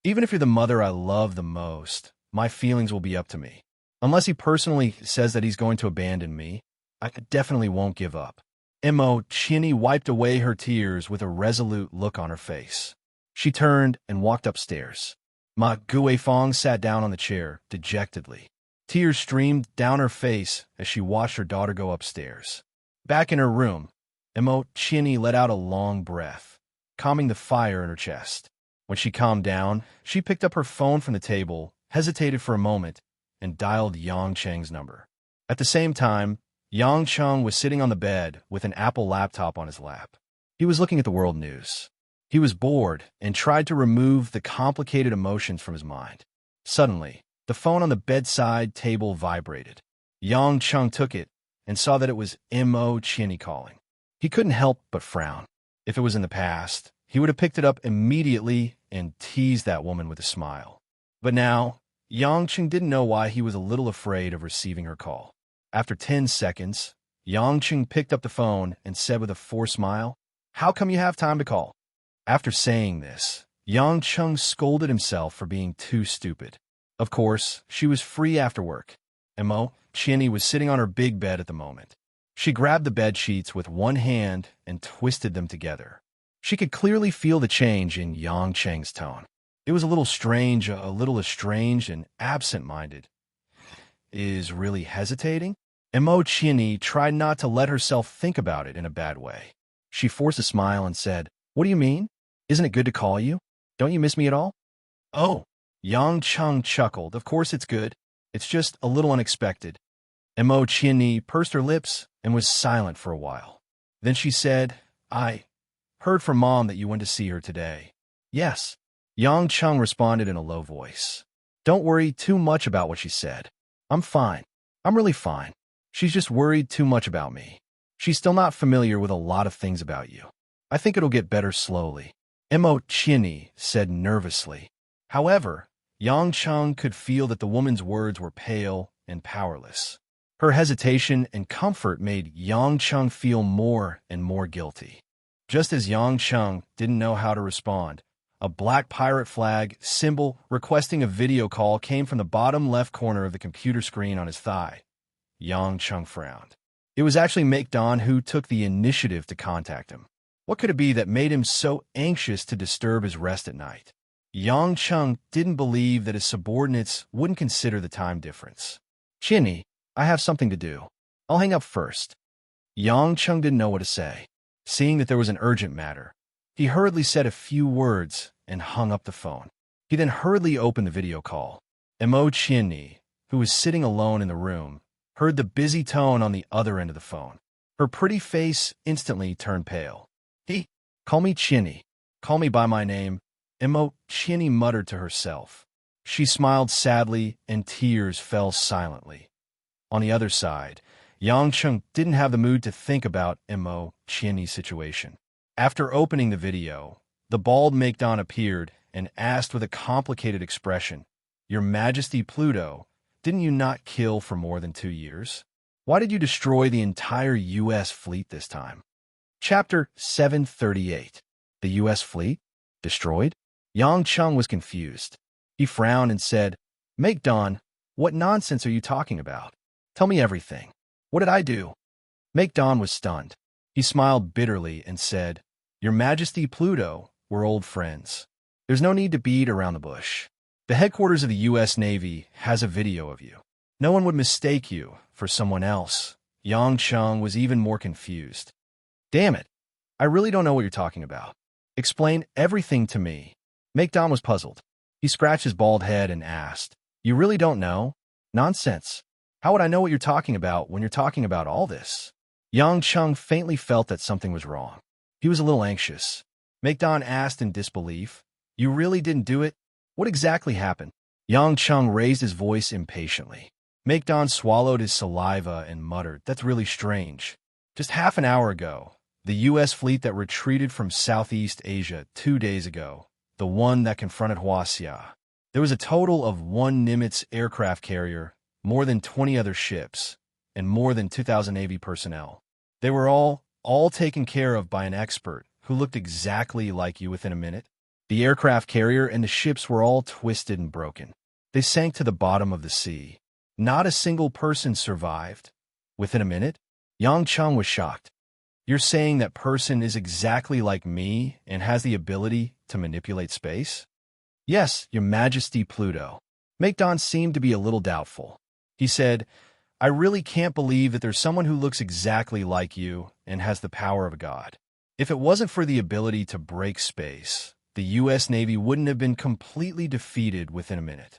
Even if you're the mother I love the most, my feelings will be up to me. Unless he personally says that he's going to abandon me, I definitely won't give up." Mo Chinny wiped away her tears with a resolute look on her face. She turned and walked upstairs. Ma Guifeng sat down on the chair, dejectedly. Tears streamed down her face as she watched her daughter go upstairs. Back in her room, Mo Chinny let out a long breath, calming the fire in her chest. When she calmed down, she picked up her phone from the table, hesitated for a moment, and dialed Yang Cheng's number. At the same time, Yang Cheng was sitting on the bed with an Apple laptop on his lap. He was looking at the world news. He was bored and tried to remove the complicated emotions from his mind. Suddenly, the phone on the bedside table vibrated. Yang Cheng took it and saw that it was Mo Chinny calling. He couldn't help but frown. If it was in the past, he would have picked it up immediately and teased that woman with a smile. But now, Yang Cheng didn't know why he was a little afraid of receiving her call. After 10 seconds, Yang Cheng picked up the phone and said with a forced smile, "How come you have time to call?" After saying this, Yang Cheng scolded himself for being too stupid. Of course, she was free after work. Mo Chinny was sitting on her big bed at the moment. She grabbed the bed sheets with one hand and twisted them together. She could clearly feel the change in Yang Cheng's tone. It was a little strange, a little estranged and absent-minded. Is really hesitating? Mo Chinny tried not to let herself think about it in a bad way. She forced a smile and said, "What do you mean? Isn't it good to call you? Don't you miss me at all?" "Oh." Yang Cheng chuckled. "Of course it's good. It's just a little unexpected." Mo Chinny pursed her lips and was silent for a while. Then she said, "I heard from Mom that you went to see her today." "Yes." Yang Cheng responded in a low voice. "Don't worry too much about what she said. I'm fine. I'm really fine. She's just worried too much about me. She's still not familiar with a lot of things about you. I think it'll get better slowly." Mo Chinny said nervously. However, Yang Cheng could feel that the woman's words were pale and powerless. Her hesitation and comfort made Yang Cheng feel more and more guilty. Just as Yang Cheng didn't know how to respond, a black pirate flag symbol requesting a video call came from the bottom left corner of the computer screen on his thigh. Yang Cheng frowned. It was actually Make Don who took the initiative to contact him. What could it be that made him so anxious to disturb his rest at night? Yang Chung didn't believe that his subordinates wouldn't consider the time difference. Chinny, I have something to do. I'll hang up first. Yang Chung didn't know what to say. Seeing that there was an urgent matter, he hurriedly said a few words and hung up the phone. He then hurriedly opened the video call. Mo Chinny, who was sitting alone in the room, heard the busy tone on the other end of the phone. Her pretty face instantly turned pale. Call me Chinny. Call me by my name. Mo Chinny muttered to herself. She smiled sadly, and tears fell silently. On the other side, Yang Chung didn't have the mood to think about Mo Chinny's situation. After opening the video, the bald Maekdon appeared and asked with a complicated expression, "Your Majesty Pluto, didn't you not kill for more than 2 years? Why did you destroy the entire U.S. fleet this time?" Chapter 738. The U.S. fleet? Destroyed? Yang Chung was confused. He frowned and said, "Maekdon, what nonsense are you talking about? Tell me everything. What did I do?" Maekdon was stunned. He smiled bitterly and said, "Your Majesty Pluto, we're old friends. There's no need to beat around the bush. The headquarters of the U.S. Navy has a video of you. No one would mistake you for someone else." Yang Chung was even more confused. "Damn it. I really don't know what you're talking about. Explain everything to me." Maekdon was puzzled. He scratched his bald head and asked, "You really don't know? Nonsense. How would I know what you're talking about when you're talking about all this?" Yang Chung faintly felt that something was wrong. He was a little anxious. Maekdon asked in disbelief, "You really didn't do it? What exactly happened?" Yang Chung raised his voice impatiently. Maekdon swallowed his saliva and muttered, "That's really strange. Just half an hour ago, the U.S. fleet that retreated from Southeast Asia 2 days ago, the one that confronted Huaxia, there was a total of 1 Nimitz aircraft carrier, more than 20 other ships, and more than 2,000 Navy personnel. They were all taken care of by an expert who looked exactly like you within a minute. The aircraft carrier and the ships were all twisted and broken. They sank to the bottom of the sea. Not a single person survived. Within a minute?" Yang Chung was shocked. "You're saying that person is exactly like me and has the ability to manipulate space?" "Yes, Your Majesty Pluto." Maekdon seemed to be a little doubtful. He said, "I really can't believe that there's someone who looks exactly like you and has the power of a god. If it wasn't for the ability to break space, the U.S. Navy wouldn't have been completely defeated within a minute."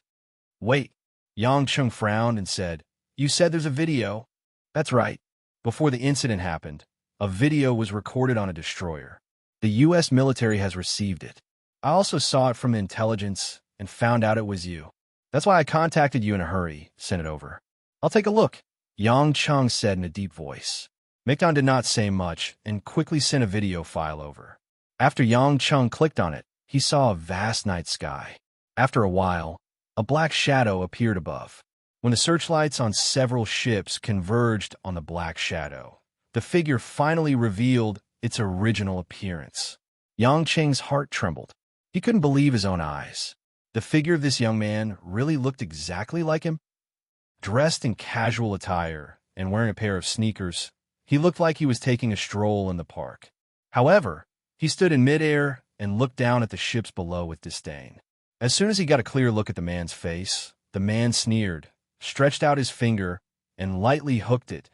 "Wait." Yang Chung frowned and said, "You said there's a video." "That's right. Before the incident happened, a video was recorded on a destroyer. The U.S. military has received it. I also saw it from intelligence and found out it was you. That's why I contacted you in a hurry, sent it over." "I'll take a look," Yang Chung said in a deep voice. Maekdon did not say much and quickly sent a video file over. After Yang Chung clicked on it, he saw a vast night sky. After a while, a black shadow appeared above. When the searchlights on several ships converged on the black shadow, the figure finally revealed its original appearance. Yang Cheng's heart trembled. He couldn't believe his own eyes. The figure of this young man really looked exactly like him. Dressed in casual attire and wearing a pair of sneakers, he looked like he was taking a stroll in the park. However, he stood in midair and looked down at the ships below with disdain. As soon as he got a clear look at the man's face, the man sneered, stretched out his finger, and lightly hooked it.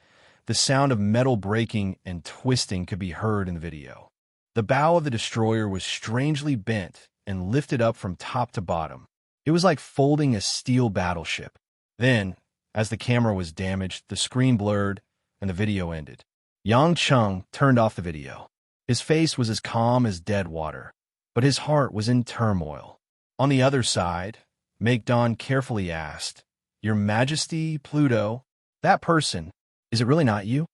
The sound of metal breaking and twisting could be heard in the video. The bow of the destroyer was strangely bent and lifted up from top to bottom. It was like folding a steel battleship. Then, as the camera was damaged, the screen blurred, and the video ended. Yang Chung turned off the video. His face was as calm as dead water, but his heart was in turmoil. On the other side, Maekdon carefully asked, "Your Majesty Pluto, that person, is it really not you?"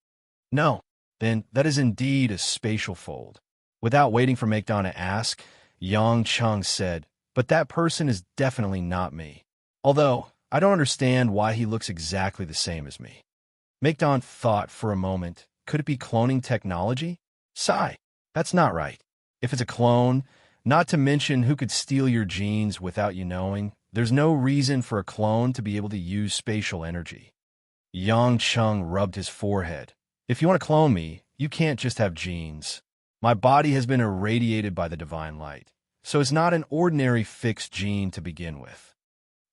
"No." "Then that is indeed a spatial fold." Without waiting for Maekdon to ask, Yang Chung said, "But that person is definitely not me. Although, I don't understand why he looks exactly the same as me." Maekdon thought for a moment, could it be cloning technology? Sigh, that's not right. If it's a clone, not to mention who could steal your genes without you knowing, there's no reason for a clone to be able to use spatial energy. Yang Chung rubbed his forehead. "If you want to clone me, you can't just have genes. My body has been irradiated by the divine light. so it's not an ordinary fixed gene to begin with.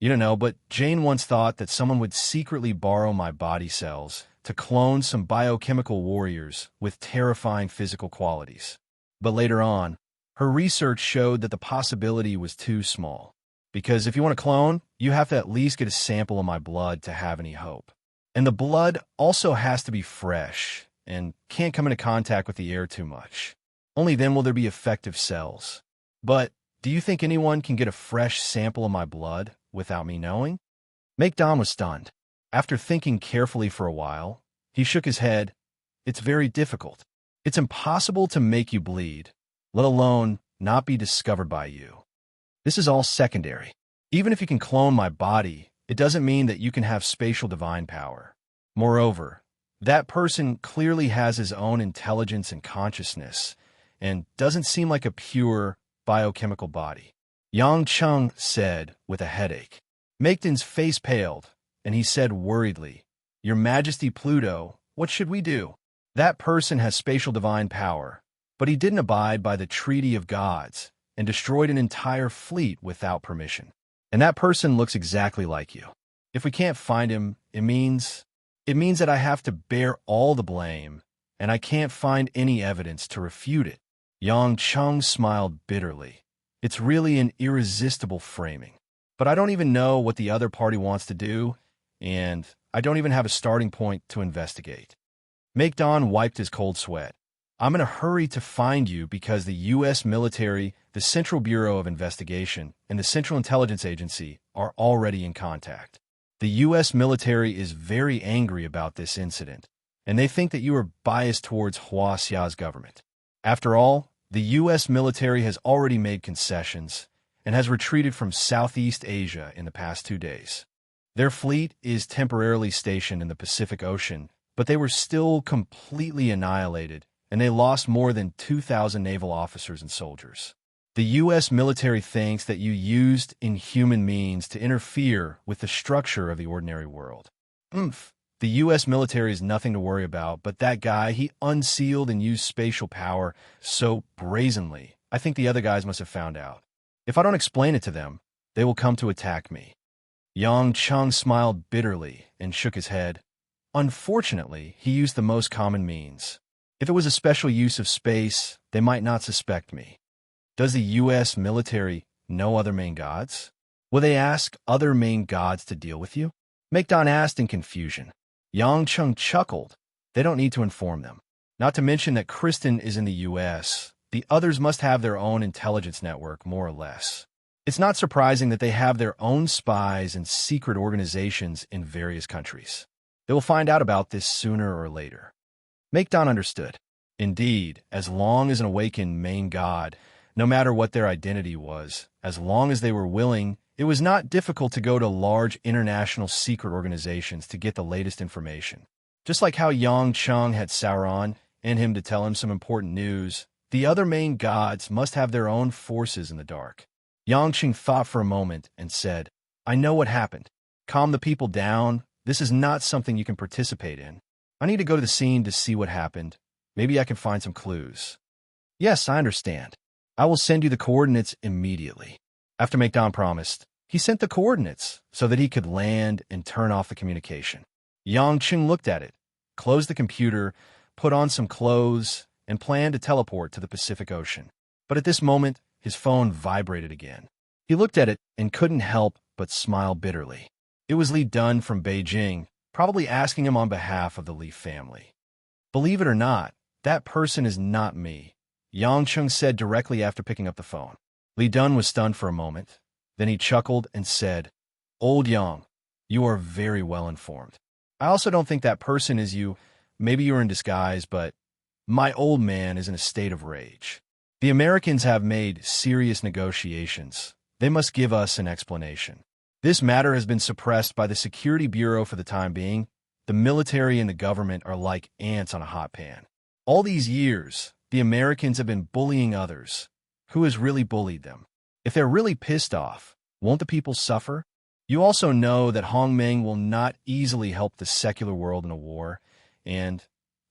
You don't know, but Jane once thought that someone would secretly borrow my body cells to clone some biochemical warriors with terrifying physical qualities. But later on, her research showed that the possibility was too small. Because if you want to clone, you have to at least get a sample of my blood to have any hope. And the blood also has to be fresh and can't come into contact with the air too much. Only then will there be effective cells. But do you think anyone can get a fresh sample of my blood without me knowing? Don was stunned. After thinking carefully for a while, he shook his head. It's very difficult. It's impossible to make you bleed, let alone not be discovered by you. This is all secondary. Even if you can clone my body, it doesn't mean that you can have spatial divine power. Moreover, that person clearly has his own intelligence and consciousness, and doesn't seem like a pure biochemical body. Yang Cheng said with a headache. Don's face paled, and he said worriedly, Your Majesty Pluto, what should we do? That person has spatial divine power, but he didn't abide by the Treaty of Gods and destroyed an entire fleet without permission. And that person looks exactly like you. If we can't find him, it means that I have to bear all the blame, and I can't find any evidence to refute it. Yang Cheng smiled bitterly. It's really an irresistible framing. But I don't even know what the other party wants to do, and I don't even have a starting point to investigate. Don wiped his cold sweat. I'm in a hurry to find you because the U.S. military, the Central Bureau of Investigation, and the Central Intelligence Agency are already in contact. The U.S. military is very angry about this incident, and they think that you are biased towards Hua Xia's government. After all, the U.S. military has already made concessions and has retreated from Southeast Asia in the past 2 days. Their fleet is temporarily stationed in the Pacific Ocean, but they were still completely annihilated, and they lost more than 2,000 naval officers and soldiers. The U.S. military thinks that you used inhuman means to interfere with the structure of the ordinary world. The U.S. military is nothing to worry about, but that guy, he unsealed and used spatial power so brazenly. I think the other guys must have found out. If I don't explain it to them, they will come to attack me. Yang Cheng smiled bitterly and shook his head. Unfortunately, he used the most common means. If it was a special use of space, they might not suspect me. Does the U.S. military know other main gods? Will they ask other main gods to deal with you? Don asked in confusion. Yang Cheng chuckled. They don't need to inform them. Not to mention that Kristen is in the U.S. The others must have their own intelligence network, more or less. It's not surprising that they have their own spies and secret organizations in various countries. They will find out about this sooner or later. Don understood. Indeed, as long as an awakened main god, no matter what their identity was, as long as they were willing, it was not difficult to go to large international secret organizations to get the latest information. Just like how Yang Cheng had Sauron and him to tell him some important news, the other main gods must have their own forces in the dark. Yang Cheng thought for a moment and said, I know what happened. Calm the people down. This is not something you can participate in. I need to go to the scene to see what happened. Maybe I can find some clues. Yes, I understand. I will send you the coordinates immediately. After Don promised, he sent the coordinates so that he could land and turn off the communication. Yang Cheng looked at it, closed the computer, put on some clothes, and planned to teleport to the Pacific Ocean. But at this moment, his phone vibrated again. He looked at it and couldn't help but smile bitterly. It was Li Dun from Beijing, probably asking him on behalf of the Li family. Believe it or not, that person is not me, Yang Cheng said directly after picking up the phone. Li Dun was stunned for a moment. Then he chuckled and said, Old Yang, you are very well informed. I also don't think that person is you. Maybe you're in disguise, but my old man is in a state of rage. The Americans have made serious negotiations. They must give us an explanation. This matter has been suppressed by the Security Bureau for the time being. The military and the government are like ants on a hot pan. All these years, the Americans have been bullying others. Who has really bullied them? If they're really pissed off, won't the people suffer? You also know that Hongmeng will not easily help the secular world in a war, and,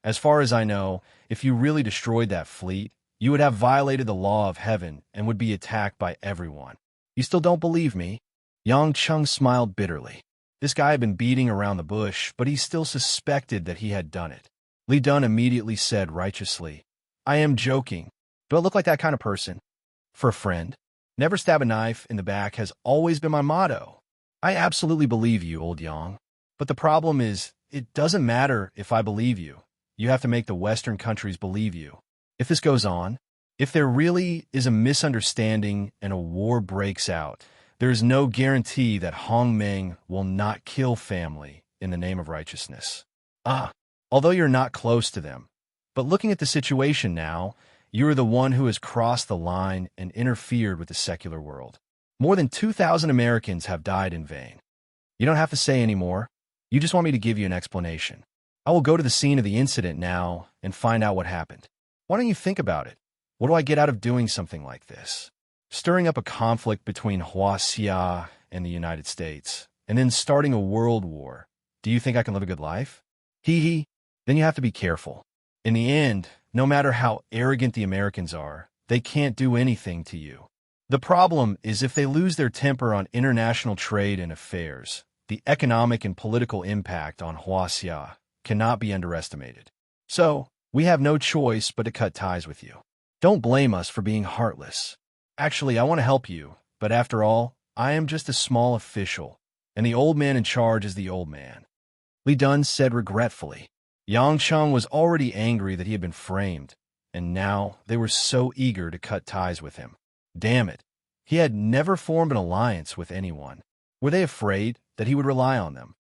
as far as I know, if you really destroyed that fleet, You would have violated the law of heaven and would be attacked by everyone. You still don't believe me? Yang Chung smiled bitterly. This guy had been beating around the bush, but he still suspected that he had done it. Li Dun immediately said righteously, I am joking. Do I look like that kind of person? For a friend? Never stab a knife in the back has always been my motto. I absolutely believe you, old Yang. But the problem is, it doesn't matter if I believe you. You have to make the Western countries believe you. If this goes on, if there really is a misunderstanding and a war breaks out, there is no guarantee that Hongmeng will not kill family in the name of righteousness. Although you're not close to them. But looking at the situation now, you are the one who has crossed the line and interfered with the secular world. More than 2,000 Americans have died in vain. You don't have to say any more. You just want me to give you an explanation. I will go to the scene of the incident now and find out what happened. Why don't you think about it? What do I get out of doing something like this? Stirring up a conflict between Huaxia and the United States, and then starting a world war. Do you think I can live a good life? Hee. Then you have to be careful. In the end, no matter how arrogant the Americans are, they can't do anything to you. The problem is if they lose their temper on international trade and affairs, the economic and political impact on Huaxia cannot be underestimated. So, we have no choice but to cut ties with you. Don't blame us for being heartless. Actually, I want to help you, but after all, I am just a small official, and the old man in charge is the old man. Li Dun said regretfully. Yang Chung was already angry that he had been framed, and now they were so eager to cut ties with him. Damn it. He had never formed an alliance with anyone. Were they afraid that he would rely on them?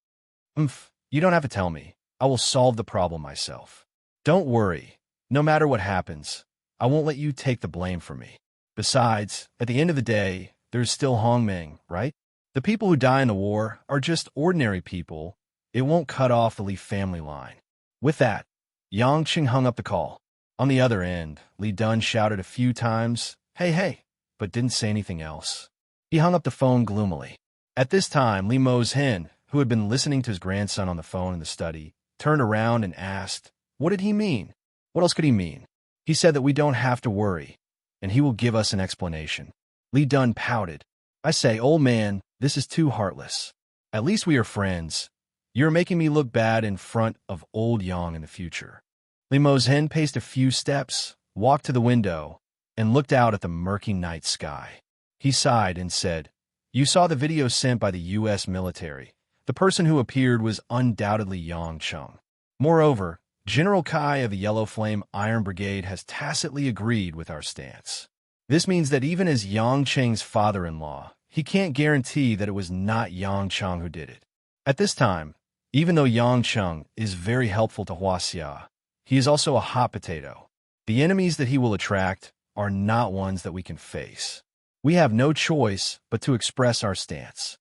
You don't have to tell me. I will solve the problem myself. Don't worry. No matter what happens, I won't let you take the blame for me. Besides, at the end of the day, there's still Hongmeng, right? The people who die in the war are just ordinary people. It won't cut off the Li family line. With that, Yang Qing hung up the call. On the other end, Li Dun shouted a few times, hey, but didn't say anything else. He hung up the phone gloomily. At this time, Li Mo's hen, who had been listening to his grandson on the phone in the study, turned around and asked, what did he mean? What else could he mean? He said that we don't have to worry, and he will give us an explanation. Li Dun pouted. I say, old man, this is too heartless. At least we are friends. You're making me look bad in front of old Yang in the future. Li Mo's hen paced a few steps, walked to the window, and looked out at the murky night sky. He sighed and said, you saw the video sent by the U.S. military. The person who appeared was undoubtedly Yang Chung. Moreover, General Kai of the Yellow Flame Iron Brigade has tacitly agreed with our stance. This means that even as Yang Cheng's father-in-law, he can't guarantee that it was not Yang Chung who did it. At this time, even though Yang Chung is very helpful to Huaxia, he is also a hot potato. The enemies that he will attract are not ones that we can face. We have no choice but to express our stance.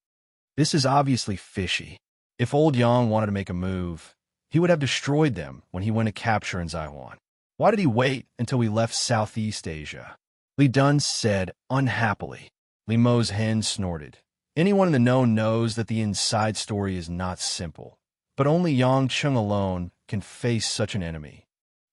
This is obviously fishy. If old Yang wanted to make a move, he would have destroyed them when he went to capture in Zaiwan. Why did he wait until we left Southeast Asia? Li Dun said unhappily. Li Mo's hen snorted. Anyone in the know knows that the inside story is not simple, but only Yang Chung alone can face such an enemy.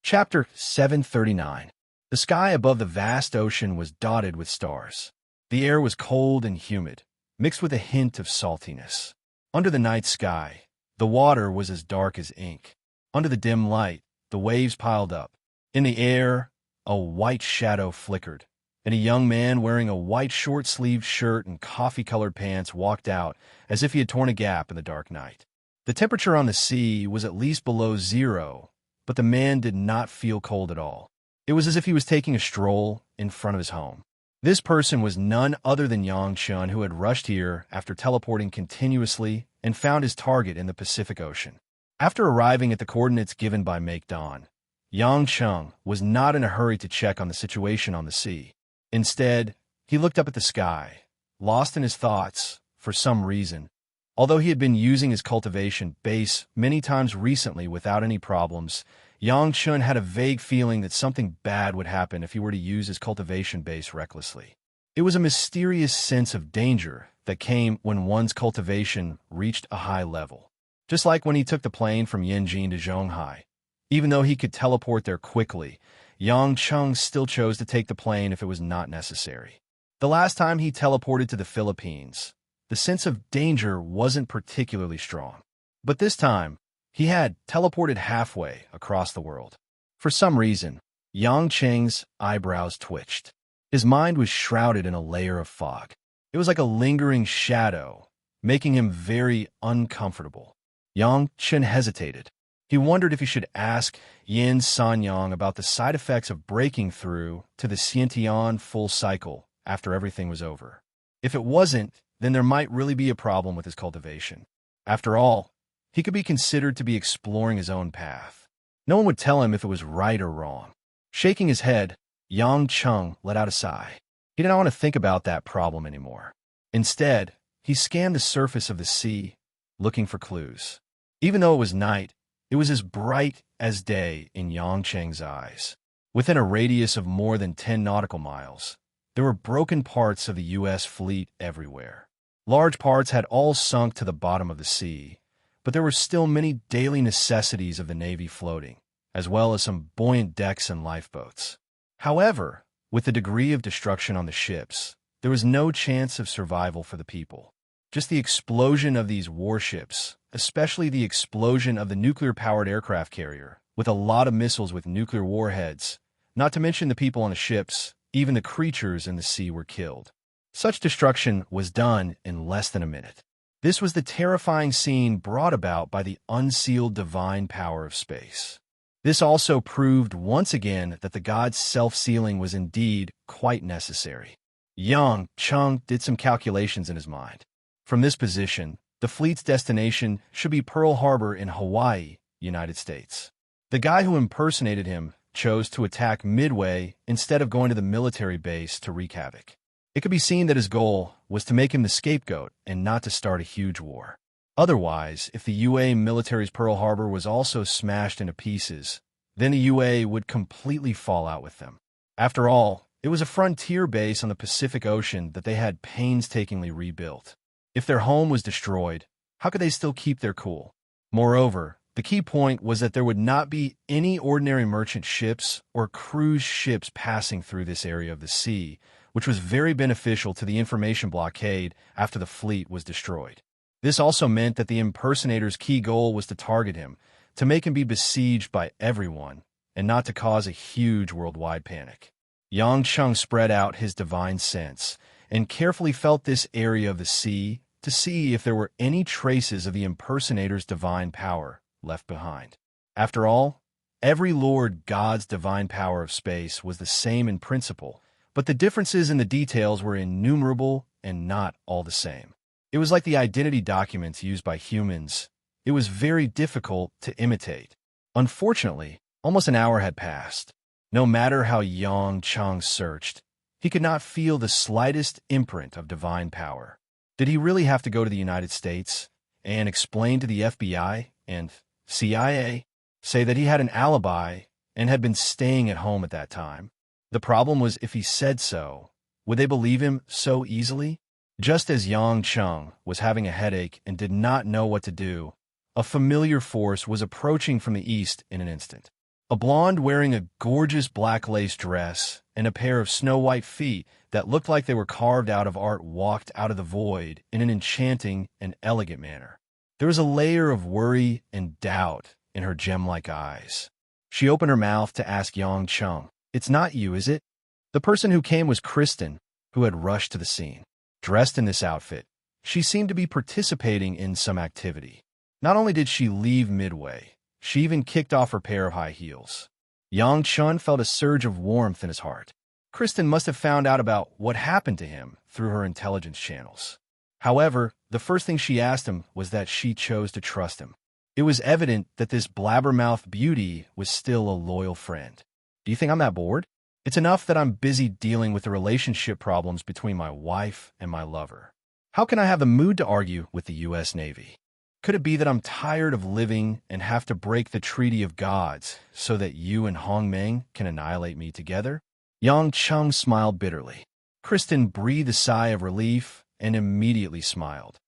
Chapter 739. The sky above the vast ocean was dotted with stars. The air was cold and humid, mixed with a hint of saltiness. Under the night sky, the water was as dark as ink. Under the dim light, the waves piled up. In the air, a white shadow flickered, and a young man wearing a white short-sleeved shirt and coffee-colored pants walked out as if he had torn a gap in the dark night. The temperature on the sea was at least below zero, but the man did not feel cold at all. It was as if he was taking a stroll in front of his home. This person was none other than Yang Chun, who had rushed here after teleporting continuously and found his target in the Pacific Ocean. After arriving at the coordinates given by Make Dawn, Yang Chung was not in a hurry to check on the situation on the sea. Instead, he looked up at the sky, lost in his thoughts for some reason. Although he had been using his cultivation base many times recently without any problems, Yang Chun had a vague feeling that something bad would happen if he were to use his cultivation base recklessly. It was a mysterious sense of danger that came when one's cultivation reached a high level. Just like when he took the plane from Yanjin to Zhonghai. Even though he could teleport there quickly, Yang Chung still chose to take the plane if it was not necessary. The last time he teleported to the Philippines, the sense of danger wasn't particularly strong. But this time, he had teleported halfway across the world. For some reason, Yang Cheng's eyebrows twitched. His mind was shrouded in a layer of fog. It was like a lingering shadow, making him very uncomfortable. Yang Chen hesitated. He wondered if he should ask Yin Sanyang about the side effects of breaking through to the Xiantian full cycle after everything was over. If it wasn't, then there might really be a problem with his cultivation. After all, he could be considered to be exploring his own path. No one would tell him if it was right or wrong. Shaking his head, Yang Chung let out a sigh. He didn't want to think about that problem anymore. Instead, he scanned the surface of the sea, looking for clues. Even though it was night, it was as bright as day in Yang Cheng's eyes. Within a radius of more than 10 nautical miles, there were broken parts of the U.S. fleet everywhere. Large parts had all sunk to the bottom of the sea, but there were still many daily necessities of the Navy floating, as well as some buoyant decks and lifeboats. However, with the degree of destruction on the ships, there was no chance of survival for the people. Just the explosion of these warships, especially the explosion of the nuclear-powered aircraft carrier, with a lot of missiles with nuclear warheads, not to mention the people on the ships, even the creatures in the sea were killed. Such destruction was done in less than a minute. This was the terrifying scene brought about by the unsealed divine power of space. This also proved once again that the god's self-sealing was indeed quite necessary. Yang Chung did some calculations in his mind. From this position, the fleet's destination should be Pearl Harbor in Hawaii, United States. The guy who impersonated him chose to attack Midway instead of going to the military base to wreak havoc. It could be seen that his goal was to make him the scapegoat and not to start a huge war. Otherwise, if the UA military's Pearl Harbor was also smashed into pieces, then the UA would completely fall out with them. After all, it was a frontier base on the Pacific Ocean that they had painstakingly rebuilt. If their home was destroyed, how could they still keep their cool? Moreover, the key point was that there would not be any ordinary merchant ships or cruise ships passing through this area of the sea, which was very beneficial to the information blockade after the fleet was destroyed. This also meant that the impersonator's key goal was to target him, to make him be besieged by everyone, and not to cause a huge worldwide panic. Yang Chung spread out his divine sense and carefully felt this area of the sea to see if there were any traces of the impersonator's divine power left behind. After all, every Lord God's divine power of space was the same in principle, but the differences in the details were innumerable and not all the same. It was like the identity documents used by humans. It was very difficult to imitate. Unfortunately, almost an hour had passed. No matter how Yang Chung searched, he could not feel the slightest imprint of divine power. Did he really have to go to the United States and explain to the FBI and CIA, say that he had an alibi and had been staying at home at that time? The problem was, if he said so, would they believe him so easily? Just as Yang Chung was having a headache and did not know what to do, a familiar force was approaching from the east in an instant. A blonde wearing a gorgeous black lace dress and a pair of snow-white feet that looked like they were carved out of art walked out of the void in an enchanting and elegant manner. There was a layer of worry and doubt in her gem-like eyes. She opened her mouth to ask Yang Chung, "It's not you, is it?" The person who came was Kristen, who had rushed to the scene. Dressed in this outfit, she seemed to be participating in some activity. Not only did she leave Midway, she even kicked off her pair of high heels. Yang Chun felt a surge of warmth in his heart. Kristen must have found out about what happened to him through her intelligence channels. However, the first thing she asked him was that she chose to trust him. It was evident that this blabbermouth beauty was still a loyal friend. "Do you think I'm that bored? It's enough that I'm busy dealing with the relationship problems between my wife and my lover. How can I have the mood to argue with the U.S. Navy? Could it be that I'm tired of living and have to break the Treaty of Gods so that you and Hong Meng can annihilate me together?" Yang Chung smiled bitterly. Kristen breathed a sigh of relief and immediately smiled.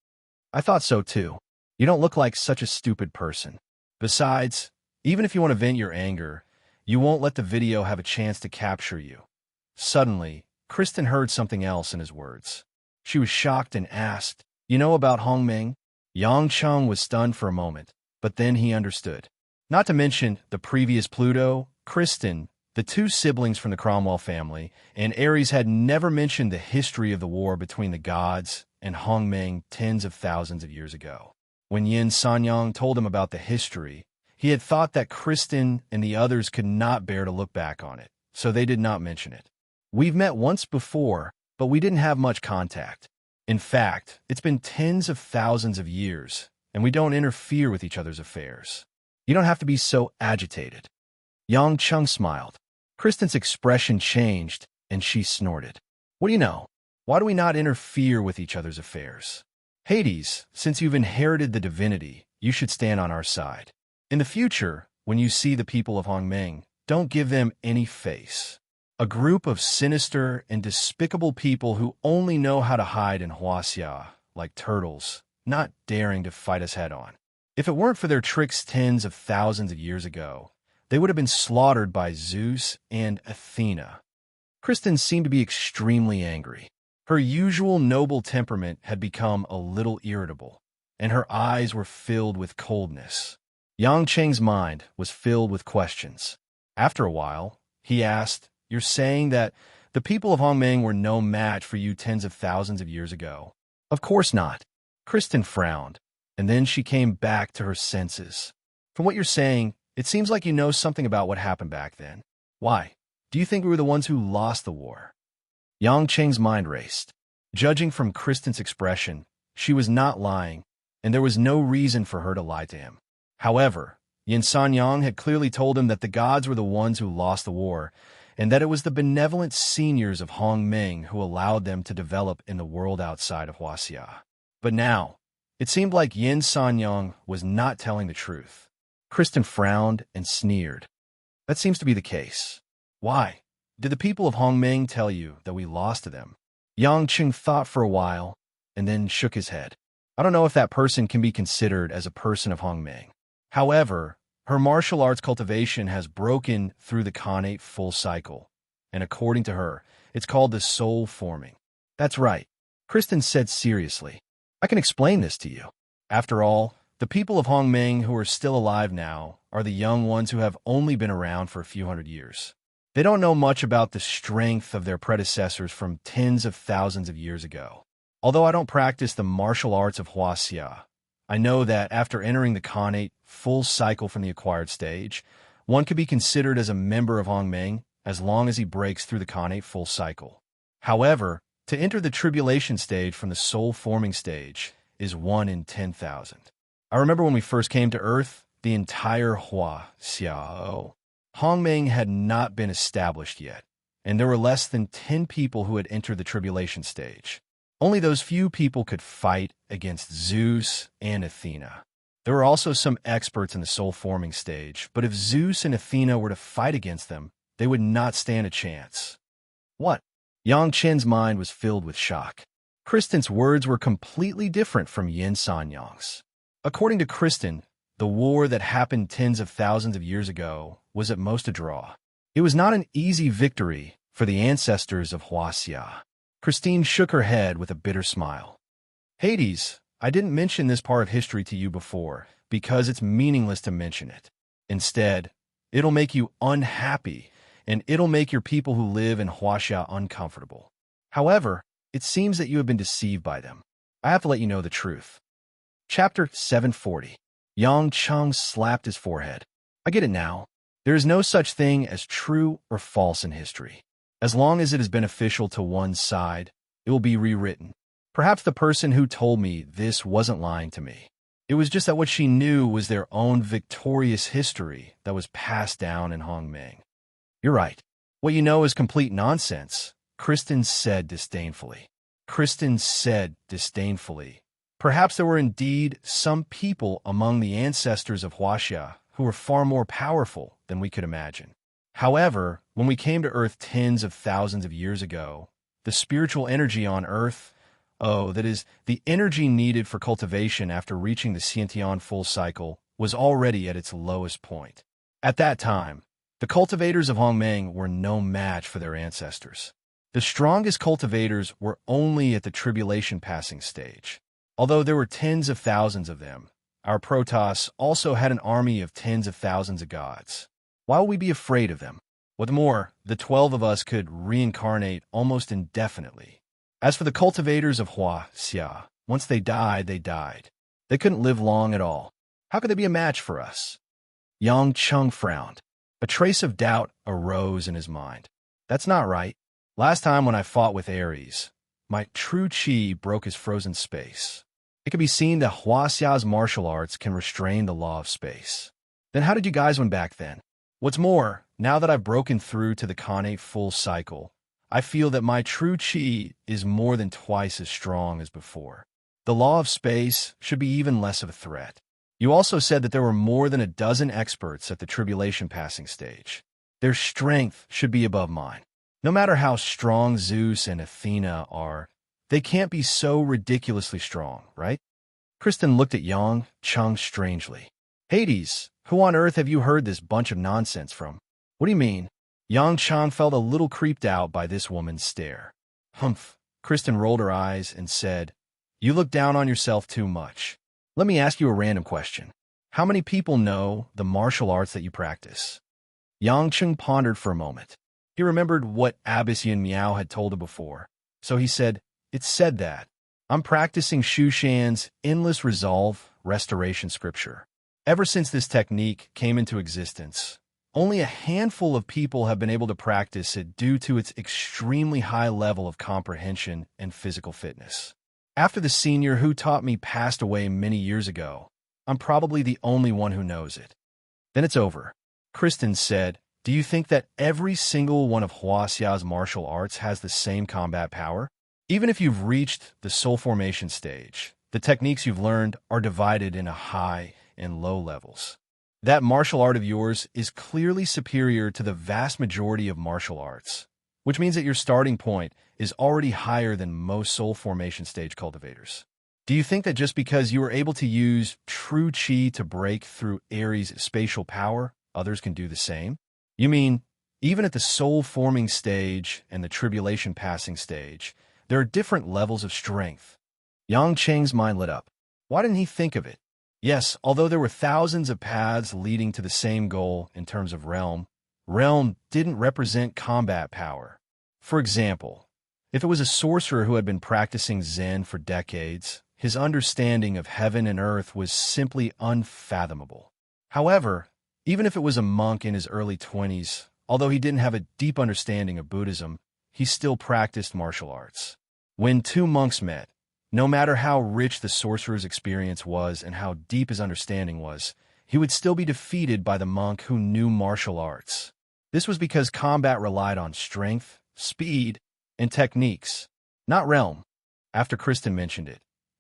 "I thought so too. You don't look like such a stupid person. Besides, even if you want to vent your anger, You won't let the video have a chance to capture you. Suddenly, Kristen heard something else in his words. She was shocked and asked, "You know about Hongming?" Yang Cheng was stunned for a moment, but then he understood. Not to mention the previous Pluto, Kristen, the two siblings from the Cromwell family, and Ares had never mentioned the history of the war between the gods and Hongming tens of thousands of years ago. When Yin Sanyang told him about the history, he had thought that Kristen and the others could not bear to look back on it, so they did not mention it. "We've met once before, but we didn't have much contact. In fact, it's been tens of thousands of years, and we don't interfere with each other's affairs. You don't have to be so agitated." Yang Cheng smiled. Kristen's expression changed, and she snorted. "What do you know? Why do we not interfere with each other's affairs? Hades, since you've inherited the divinity, you should stand on our side. In the future, when you see the people of Hongming, don't give them any face. A group of sinister and despicable people who only know how to hide in Huaxia, like turtles, not daring to fight us head-on. If it weren't for their tricks tens of thousands of years ago, they would have been slaughtered by Zeus and Athena." Kristen seemed to be extremely angry. Her usual noble temperament had become a little irritable, and her eyes were filled with coldness. Yang Cheng's mind was filled with questions. After a while, he asked, "You're saying that the people of Hongming were no match for you tens of thousands of years ago?" "Of course not." Kristen frowned, and then she came back to her senses. "From what you're saying, it seems like you know something about what happened back then. Why? Do you think we were the ones who lost the war?" Yang Cheng's mind raced. Judging from Kristen's expression, she was not lying, and there was no reason for her to lie to him. However, Yin Sanyang had clearly told him that the gods were the ones who lost the war, and that it was the benevolent seniors of Hongming who allowed them to develop in the world outside of Huaxia. But now, it seemed like Yin Sanyang was not telling the truth. Kristen frowned and sneered. "That seems to be the case. Why? Did the people of Hongming tell you that we lost to them?" Yang Cheng thought for a while, and then shook his head. "I don't know if that person can be considered as a person of Hongming. However, her martial arts cultivation has broken through the Khanate full cycle, and according to her, it's called the soul forming." "That's right," Kristen said seriously. "I can explain this to you. After all, the people of Hongming who are still alive now are the young ones who have only been around for a few hundred years. They don't know much about the strength of their predecessors from tens of thousands of years ago. Although I don't practice the martial arts of Huaxia, I know that after entering the Khanate full cycle from the acquired stage, one could be considered as a member of Hongming as long as he breaks through the Khanate full cycle. However, to enter the tribulation stage from the soul-forming stage is 1 in 10,000. I remember when we first came to Earth, the entire Huaxiao Hongming had not been established yet, and there were less than 10 people who had entered the tribulation stage. Only those few people could fight against Zeus and Athena. There were also some experts in the soul-forming stage, but if Zeus and Athena were to fight against them, they would not stand a chance." "What?" Yang Chen's mind was filled with shock. Kristen's words were completely different from Yin Sanyang's. According to Kristen, the war that happened tens of thousands of years ago was at most a draw. It was not an easy victory for the ancestors of Huaxia. Christine shook her head with a bitter smile. "Hades, I didn't mention this part of history to you before because it's meaningless to mention it. Instead, it'll make you unhappy, and it'll make your people who live in Huaxia uncomfortable. However, it seems that you have been deceived by them. I have to let you know the truth." Chapter 740. Yang Cheng slapped his forehead. "I get it now. There is no such thing as true or false in history. As long as it is beneficial to one side, it will be rewritten. Perhaps the person who told me this wasn't lying to me. It was just that what she knew was their own victorious history that was passed down in Hongming." "You're right. What you know is complete nonsense," Kristen said disdainfully. Perhaps there were indeed some people among the ancestors of Huaxia who were far more powerful than we could imagine. However, when we came to Earth tens of thousands of years ago, the spiritual energy on Earth, that is, the energy needed for cultivation after reaching the Xiantian full cycle, was already at its lowest point. At that time, The cultivators of Hongmeng were no match for their ancestors. The strongest cultivators were only at the tribulation passing stage. Although there were tens of thousands of them, our Protoss also had an army of tens of thousands of gods. Why would we be afraid of them? What's more, the 12 of us could reincarnate almost indefinitely. As for the cultivators of Huaxia, once they died, they died. They couldn't live long at all. How could they be a match for us? Yang Chung frowned. A trace of doubt arose in his mind. That's not right. Last time when I fought with Ares, my true chi broke his frozen space. It could be seen that Huaxia's martial arts can restrain the law of space. Then how did you guys win back then? What's more, now that I've broken through to the Khanate full cycle, I feel that my true chi is more than twice as strong as before. The law of space should be even less of a threat. You also said that there were more than a dozen experts at the tribulation passing stage. Their strength should be above mine. No matter how strong Zeus and Athena are, they can't be so ridiculously strong, right? Kristen looked at Yang Chung strangely. Hades, who on earth have you heard this bunch of nonsense from? What do you mean? Yang Chung felt a little creeped out by this woman's stare. Humph. Kristen rolled her eyes and said, You look down on yourself too much. Let me ask you a random question. How many people know the martial arts that you practice? Yang Chung pondered for a moment. He remembered what Abyssian Miao had told him before, so he said, It's said that. I'm practicing Xu Shan's endless resolve restoration scripture. Ever since this technique came into existence, only a handful of people have been able to practice it due to its extremely high level of comprehension and physical fitness. After the senior who taught me passed away many years ago, I'm probably the only one who knows it. Then it's over. Kristen said, Do you think that every single one of Huaxia's martial arts has the same combat power? Even if you've reached the soul formation stage, the techniques you've learned are divided into high and low levels. That martial art of yours is clearly superior to the vast majority of martial arts, which means that your starting point is already higher than most soul formation stage cultivators. Do you think that just because you were able to use true chi to break through Ares' spatial power, others can do the same? You mean, even at the soul forming stage and the tribulation passing stage, there are different levels of strength? Yang Cheng's mind lit up. Why didn't he think of it? Yes, although there were thousands of paths leading to the same goal in terms of realm didn't represent combat power. For example, if it was a sorcerer who had been practicing Zen for decades, his understanding of heaven and earth was simply unfathomable. However, even if it was a monk in his early 20s, although he didn't have a deep understanding of Buddhism, he still practiced martial arts. When two monks met, no matter how rich the sorcerer's experience was and how deep his understanding was, he would still be defeated by the monk who knew martial arts. This was because combat relied on strength, speed, and techniques, not realm. After Kristen mentioned it,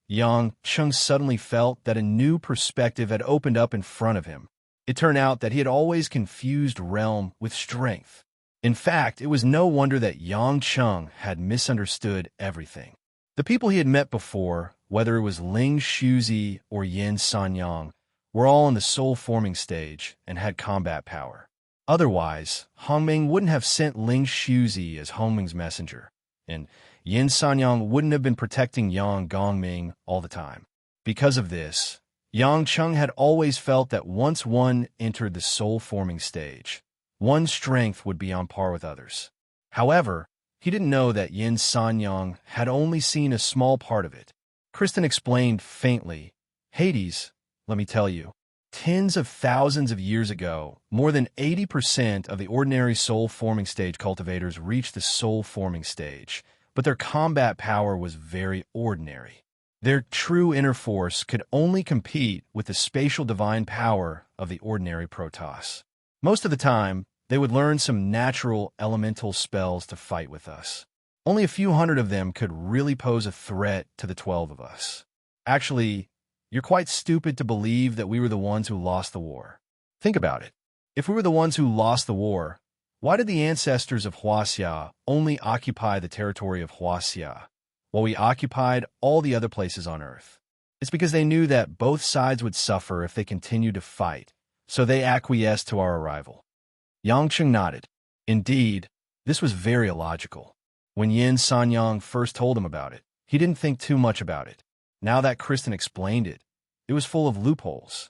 Yang Chung suddenly felt that a new perspective had opened up in front of him. It turned out that he had always confused realm with strength. In fact, it was no wonder that Yang Chung had misunderstood everything. The people he had met before, whether it was Ling Shuzi or Yin Sanyang, were all in the soul-forming stage and had combat power. Otherwise, Hongmeng wouldn't have sent Ling Shuzi as Hongmeng's messenger, and Yin Sanyang wouldn't have been protecting Yang Gongming all the time. Because of this, Yang Chung had always felt that once one entered the soul-forming stage, one's strength would be on par with others. However, he didn't know that Yin Sanyang had only seen a small part of it. Kristen explained faintly, Hades, let me tell you, tens of thousands of years ago, more than 80% of the ordinary soul-forming stage cultivators reached the soul-forming stage, but their combat power was very ordinary. Their true inner force could only compete with the spatial divine power of the ordinary Protoss. Most of the time, they would learn some natural elemental spells to fight with us. Only a few hundred of them could really pose a threat to the 12 of us. Actually, you're quite stupid to believe that we were the ones who lost the war. Think about it. If we were the ones who lost the war, why did the ancestors of Huaxia only occupy the territory of Huaxia, while we occupied all the other places on Earth? It's because they knew that both sides would suffer if they continued to fight, so they acquiesced to our arrival. Yang Cheng nodded. Indeed, this was very illogical. When Yin Sanyang first told him about it, he didn't think too much about it. Now that Kristen explained it, it was full of loopholes.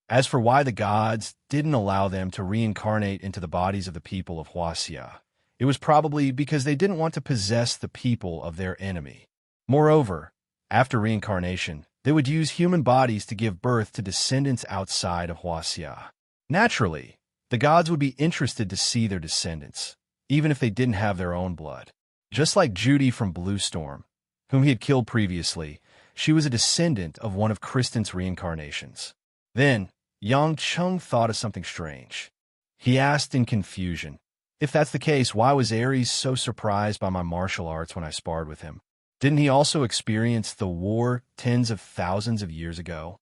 As for why the gods didn't allow them to reincarnate into the bodies of the people of Huaxia, it was probably because they didn't want to possess the people of their enemy. Moreover, after reincarnation, they would use human bodies to give birth to descendants outside of Huaxia. Naturally, the gods would be interested to see their descendants, even if they didn't have their own blood. Just like Judy from Blue Storm, whom he had killed previously, she was a descendant of one of Kristen's reincarnations. Then, Yang Cheng thought of something strange. He asked in confusion, if that's the case, why was Ares so surprised by my martial arts when I sparred with him? Didn't he also experience the war tens of thousands of years ago?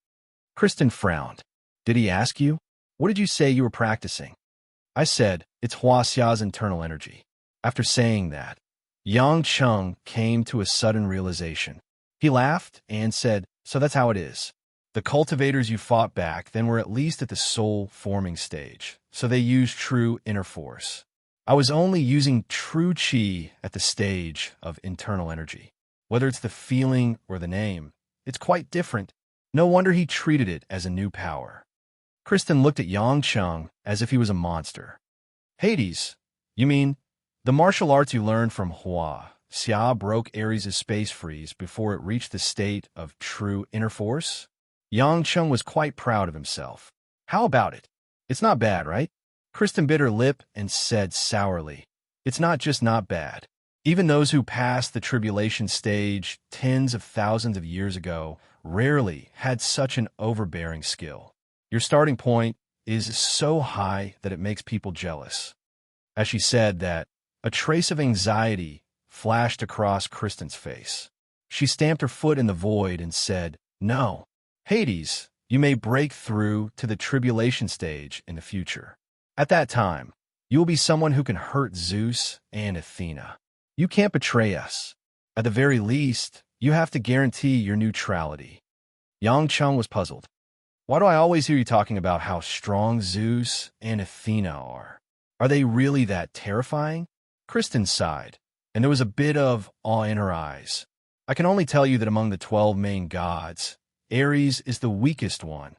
Kristen frowned. Did he ask you? What did you say you were practicing? I said, it's Huaxia's internal energy. After saying that, Yang Cheng came to a sudden realization. He laughed and said, so that's how it is. The cultivators you fought back then were at least at the soul-forming stage, so they used true inner force. I was only using true qi at the stage of internal energy. Whether it's the feeling or the name, it's quite different. No wonder he treated it as a new power. Kristen looked at Yang Cheng as if he was a monster. Hades, you mean the martial arts you learned from Xia broke Ares' space freeze before it reached the state of true inner force? Yang Cheng was quite proud of himself. How about it? It's not bad, right? Kristen bit her lip and said sourly, it's not just not bad. Even those who passed the tribulation stage tens of thousands of years ago rarely had such an overbearing skill. Your starting point is so high that it makes people jealous. As she said that, a trace of anxiety flashed across Kristen's face. She stamped her foot in the void and said, no, Hades, you may break through to the tribulation stage in the future. At that time, you will be someone who can hurt Zeus and Athena. You can't betray us. At the very least, you have to guarantee your neutrality. Yang Cheng was puzzled. Why do I always hear you talking about how strong Zeus and Athena are? Are they really that terrifying? Kristen sighed, and there was a bit of awe in her eyes. I can only tell you that among the 12 main gods, Ares is the weakest one,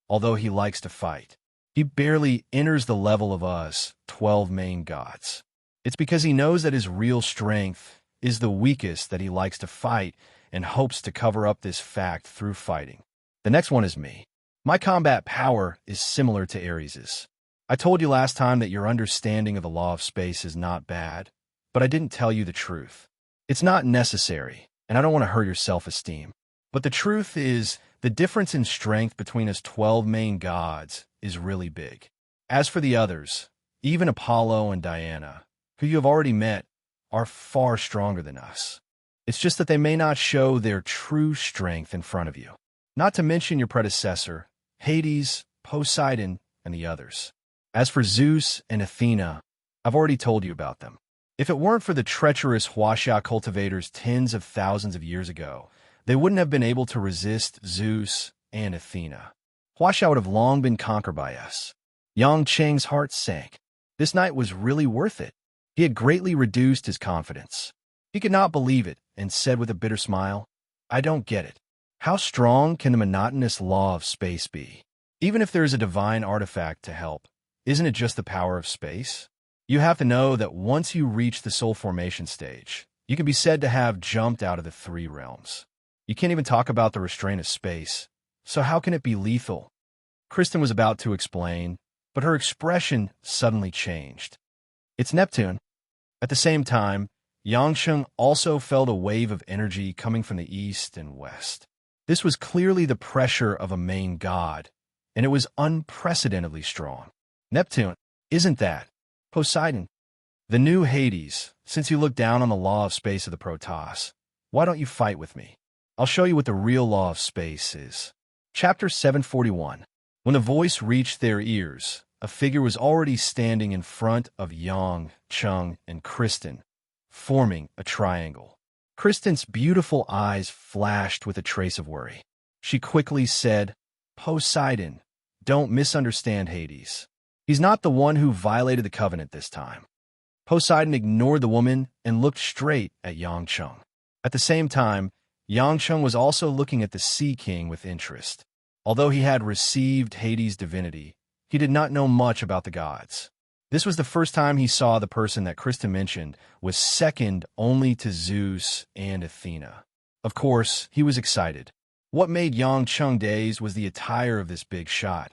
although he likes to fight. He barely enters the level of us 12 main gods. It's because he knows that his real strength is the weakest that he likes to fight and hopes to cover up this fact through fighting. The next one is me. My combat power is similar to Ares's. I told you last time that your understanding of the law of space is not bad, but I didn't tell you the truth. It's not necessary, and I don't want to hurt your self-esteem. But the truth is, the difference in strength between us 12 main gods is really big. As for the others, even Apollo and Diana, who you have already met, are far stronger than us. It's just that they may not show their true strength in front of you. Not to mention your predecessor, Hades, Poseidon, and the others. As for Zeus and Athena, I've already told you about them. If it weren't for the treacherous Huaxia cultivators tens of thousands of years ago, they wouldn't have been able to resist Zeus and Athena. Huaxia would have long been conquered by us. Yang Cheng's heart sank. This night was really worth it. He had greatly reduced his confidence. He could not believe it and said with a bitter smile, I don't get it. How strong can the monotonous law of space be? Even if there is a divine artifact to help, isn't it just the power of space? You have to know that once you reach the soul formation stage, you can be said to have jumped out of the three realms. You can't even talk about the restraint of space, so how can it be lethal? Kristen was about to explain, but her expression suddenly changed. It's Neptune. At the same time, Yang Cheng also felt a wave of energy coming from the east and west. This was clearly the pressure of a main god, and it was unprecedentedly strong. Neptune, isn't that Poseidon? The new Hades, since you look down on the law of space of the Protoss, why don't you fight with me? I'll show you what the real law of space is. Chapter 741. When the voice reached their ears, a figure was already standing in front of Yang, Cheng, and Kristen, forming a triangle. Kristen's beautiful eyes flashed with a trace of worry. She quickly said, Poseidon, don't misunderstand Hades. He's not the one who violated the covenant this time. Poseidon ignored the woman and looked straight at Yang Chung. At the same time, Yang Chung was also looking at the Sea King with interest. Although he had received Hades' divinity, he did not know much about the gods. This was the first time he saw the person that Krista mentioned was second only to Zeus and Athena. Of course, he was excited. What made Yang Chung daze was the attire of this big shot.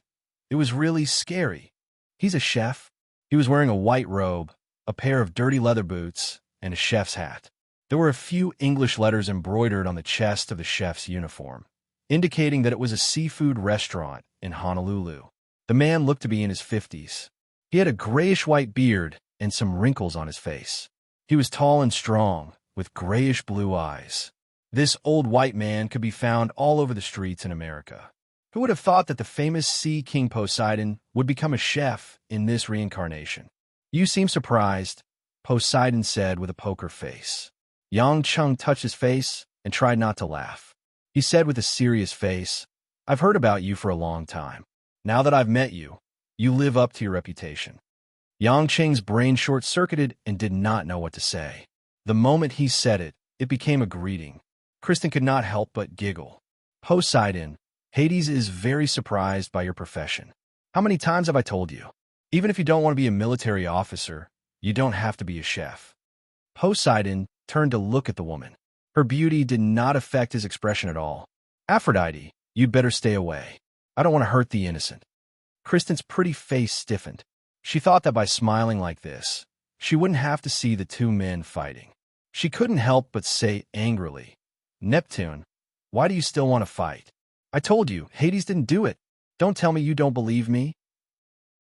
It was really scary. He's a chef. He was wearing a white robe, a pair of dirty leather boots, and a chef's hat. There were a few English letters embroidered on the chest of the chef's uniform, indicating that it was a seafood restaurant in Honolulu. The man looked to be in his 50s. He had a grayish-white beard and some wrinkles on his face. He was tall and strong, with grayish-blue eyes. This old white man could be found all over the streets in America. Who would have thought that the famous Sea King Poseidon would become a chef in this reincarnation? You seem surprised, Poseidon said with a poker face. Yang Chung touched his face and tried not to laugh. He said with a serious face, I've heard about you for a long time. Now that I've met you, you live up to your reputation. Yang Cheng's brain short-circuited and did not know what to say. The moment he said it, it became a greeting. Kristen could not help but giggle. Poseidon, Hades is very surprised by your profession. How many times have I told you? Even if you don't want to be a military officer, you don't have to be a chef. Poseidon turned to look at the woman. Her beauty did not affect his expression at all. Aphrodite, you'd better stay away. I don't want to hurt the innocent. Kristen's pretty face stiffened. She thought that by smiling like this, she wouldn't have to see the two men fighting. She couldn't help but say angrily, Neptune, why do you still want to fight? I told you, Hades didn't do it. Don't tell me you don't believe me.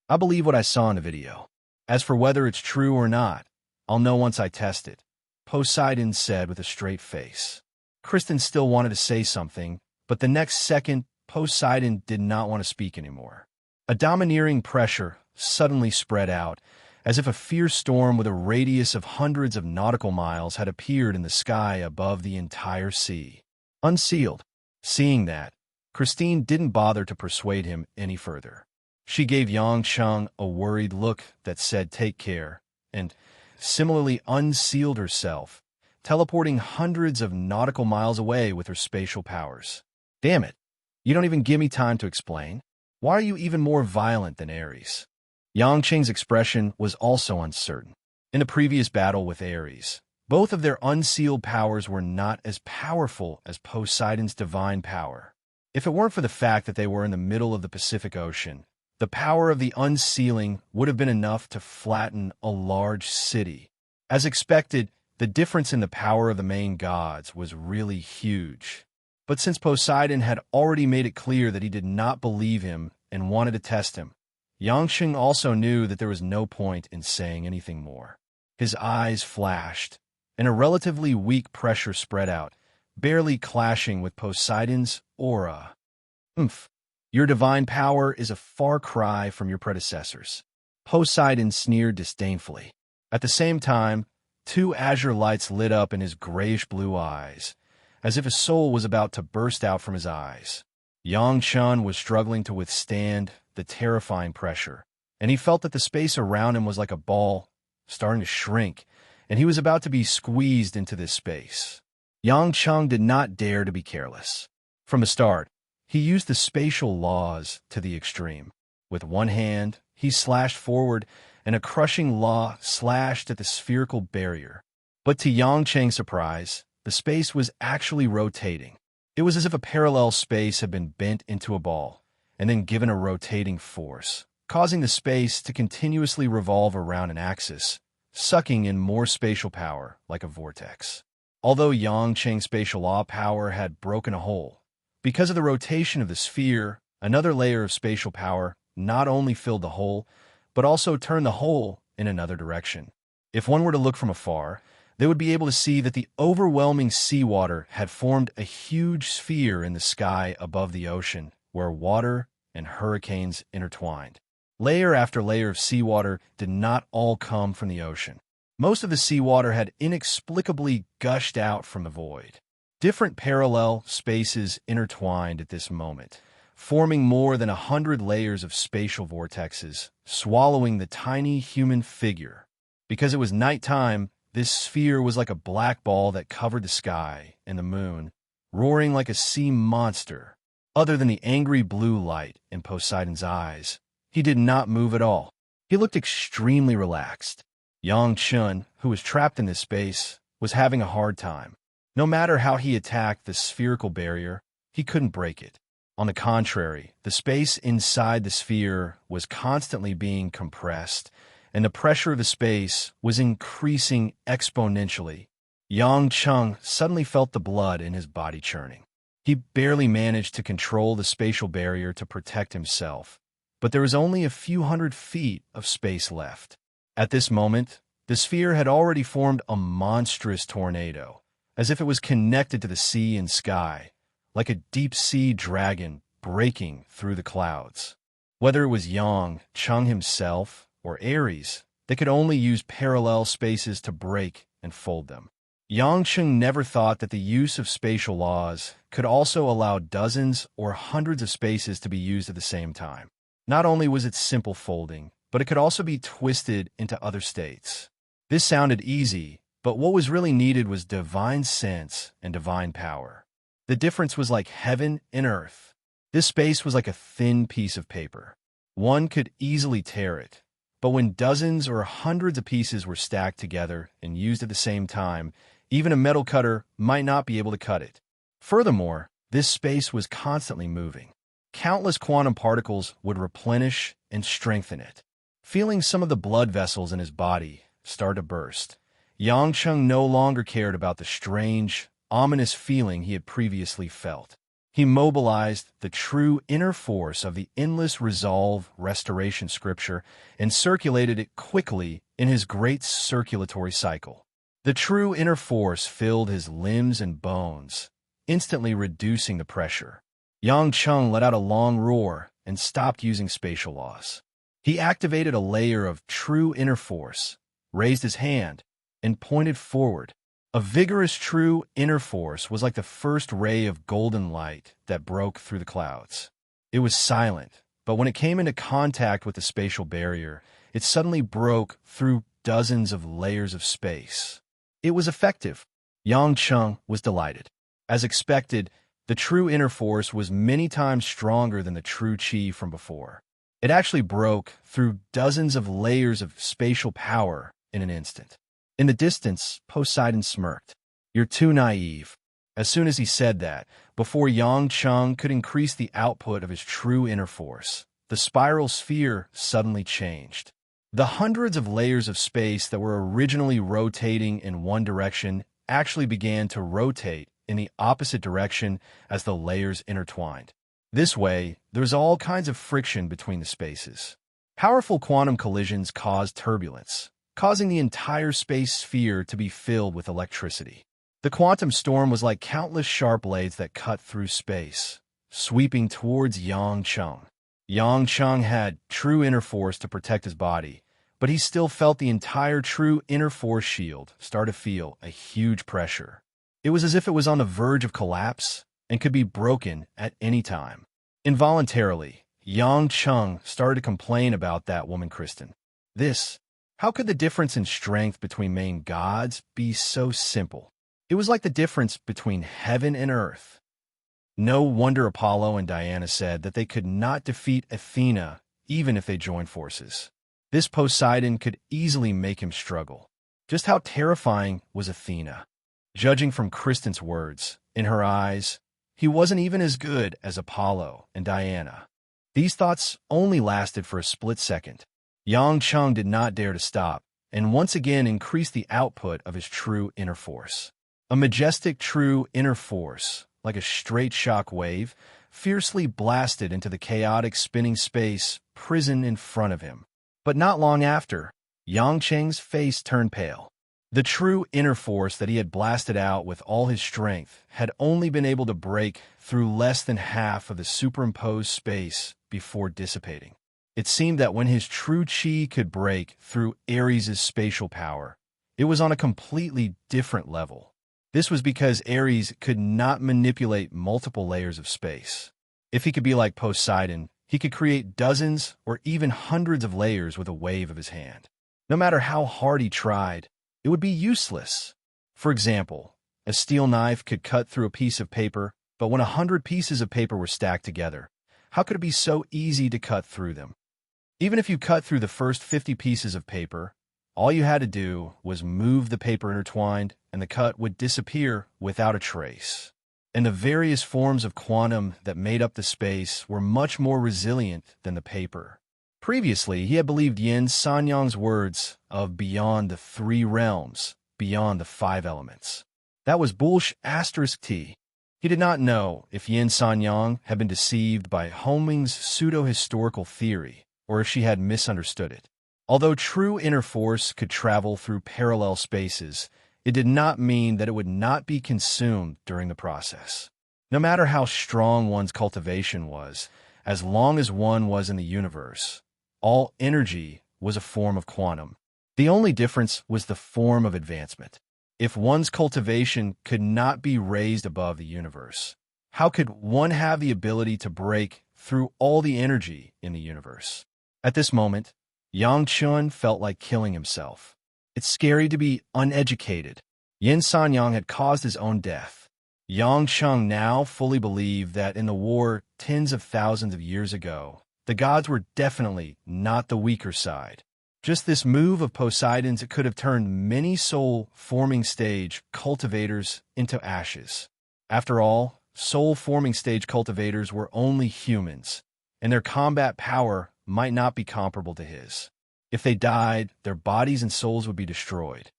I believe what I saw in the video. As for whether it's true or not, I'll know once I test it, Poseidon said with a straight face. Kristen still wanted to say something, but the next second, Poseidon did not want to speak anymore. A domineering pressure suddenly spread out, as if a fierce storm with a radius of hundreds of nautical miles had appeared in the sky above the entire sea. Unsealed. Seeing that, Christine didn't bother to persuade him any further. She gave Yang Chung a worried look that said take care, and similarly unsealed herself, teleporting hundreds of nautical miles away with her spatial powers. Damn it, you don't even give me time to explain. Why are you even more violent than Ares? Yang Cheng's expression was also uncertain. In the previous battle with Ares, both of their unsealed powers were not as powerful as Poseidon's divine power. If it weren't for the fact that they were in the middle of the Pacific Ocean, the power of the unsealing would have been enough to flatten a large city. As expected, the difference in the power of the main gods was really huge. But since Poseidon had already made it clear that he did not believe him and wanted to test him, Yang Cheng also knew that there was no point in saying anything more. His eyes flashed, and a relatively weak pressure spread out, barely clashing with Poseidon's aura. Your divine power is a far cry from your predecessors. Poseidon sneered disdainfully. At the same time, two azure lights lit up in his grayish-blue eyes, as if a soul was about to burst out from his eyes. Yang Chun was struggling to withstand the terrifying pressure, and he felt that the space around him was like a ball, starting to shrink, and he was about to be squeezed into this space. Yang Chung did not dare to be careless. From the start, he used the spatial laws to the extreme. With one hand, he slashed forward, and a crushing law slashed at the spherical barrier. But to Yang Cheng's surprise, the space was actually rotating. It was as if a parallel space had been bent into a ball, and then given a rotating force, causing the space to continuously revolve around an axis, sucking in more spatial power like a vortex. Although Yang Cheng's spatial law power had broken a hole, because of the rotation of the sphere, another layer of spatial power not only filled the hole, but also turned the hole in another direction. If one were to look from afar, they would be able to see that the overwhelming seawater had formed a huge sphere in the sky above the ocean, where water and hurricanes intertwined. Layer after layer of seawater did not all come from the ocean. Most of the seawater had inexplicably gushed out from the void. Different parallel spaces intertwined at this moment, forming more than 100 layers of spatial vortexes, swallowing the tiny human figure. Because it was nighttime, this sphere was like a black ball that covered the sky and the moon, roaring like a sea monster. Other than the angry blue light in Poseidon's eyes, he did not move at all. He looked extremely relaxed. Yang Chun, who was trapped in this space, was having a hard time. No matter how he attacked the spherical barrier, he couldn't break it. On the contrary, the space inside the sphere was constantly being compressed, and the pressure of the space was increasing exponentially. Yang Chung suddenly felt the blood in his body churning. He barely managed to control the spatial barrier to protect himself, but there was only a few hundred feet of space left. At this moment, the sphere had already formed a monstrous tornado, as if it was connected to the sea and sky, like a deep-sea dragon breaking through the clouds. Whether it was Yang Chung himself or Ares, they could only use parallel spaces to break and fold them. Yang Chung never thought that the use of spatial laws could also allow dozens or hundreds of spaces to be used at the same time. Not only was it simple folding, but it could also be twisted into other states. This sounded easy, but what was really needed was divine sense and divine power. The difference was like heaven and earth. This space was like a thin piece of paper. One could easily tear it, but when dozens or hundreds of pieces were stacked together and used at the same time, even a metal cutter might not be able to cut it. Furthermore, this space was constantly moving. Countless quantum particles would replenish and strengthen it. Feeling some of the blood vessels in his body start to burst, Yang Chung no longer cared about the strange, ominous feeling he had previously felt. He mobilized the true inner force of the endless resolve restoration scripture and circulated it quickly in his great circulatory cycle. The true inner force filled his limbs and bones, instantly reducing the pressure. Yang Chung let out a long roar and stopped using spatial laws. He activated a layer of true inner force, raised his hand, and pointed forward. A vigorous true inner force was like the first ray of golden light that broke through the clouds. It was silent, but when it came into contact with the spatial barrier, it suddenly broke through dozens of layers of space. It was effective. Yang Chung was delighted. As expected, the true inner force was many times stronger than the true chi from before. It actually broke through dozens of layers of spatial power in an instant. In the distance, Poseidon smirked. "You're too naive." As soon as he said that, before Yang Chung could increase the output of his true inner force, the spiral sphere suddenly changed. The hundreds of layers of space that were originally rotating in one direction actually began to rotate in the opposite direction as the layers intertwined. This way, there was all kinds of friction between the spaces. Powerful quantum collisions caused turbulence, causing the entire space sphere to be filled with electricity. The quantum storm was like countless sharp blades that cut through space, sweeping towards Yang Chung. Yang Chung had true inner force to protect his body, but he still felt the entire true inner force shield start to feel a huge pressure. It was as if it was on the verge of collapse and could be broken at any time. Involuntarily, Yang Chung started to complain about that woman Kristen. How could the difference in strength between main gods be so simple? It was like the difference between heaven and earth. No wonder Apollo and Diana said that they could not defeat Athena even if they joined forces. This Poseidon could easily make him struggle. Just how terrifying was Athena? Judging from Kristen's words, in her eyes, he wasn't even as good as Apollo and Diana. These thoughts only lasted for a split second. Yang Chung did not dare to stop, and once again increased the output of his true inner force. A majestic true inner force, like a straight shock wave, fiercely blasted into the chaotic spinning space prison in front of him. But not long after, Yang Cheng's face turned pale. The true inner force that he had blasted out with all his strength had only been able to break through less than half of the superimposed space before dissipating. It seemed that when his true chi could break through Ares' spatial power, it was on a completely different level. This was because Ares could not manipulate multiple layers of space. If he could be like Poseidon, he could create dozens or even hundreds of layers with a wave of his hand. No matter how hard he tried, it would be useless. For example, a steel knife could cut through a piece of paper, but when 100 pieces of paper were stacked together, how could it be so easy to cut through them? Even if you cut through the first 50 pieces of paper, all you had to do was move the paper intertwined, and the cut would disappear without a trace. And the various forms of quantum that made up the space were much more resilient than the paper. Previously, he had believed Yin Sanyang's words of beyond the 3 realms, beyond the 5 elements. That was T. He did not know if Yin Sanyang had been deceived by Homing's pseudo-historical theory, or if she had misunderstood it. Although true inner force could travel through parallel spaces, it did not mean that it would not be consumed during the process. No matter how strong one's cultivation was, as long as one was in the universe, all energy was a form of quantum. The only difference was the form of advancement. If one's cultivation could not be raised above the universe, how could one have the ability to break through all the energy in the universe? At this moment, Yang Chun felt like killing himself. It's scary to be uneducated. Yin Sanyang had caused his own death. Yang Cheng now fully believed that in the war tens of thousands of years ago, the gods were definitely not the weaker side. Just this move of Poseidon's could have turned many soul-forming stage cultivators into ashes. After all, soul-forming stage cultivators were only humans, and their combat power might not be comparable to his. If they died, their bodies and souls would be destroyed.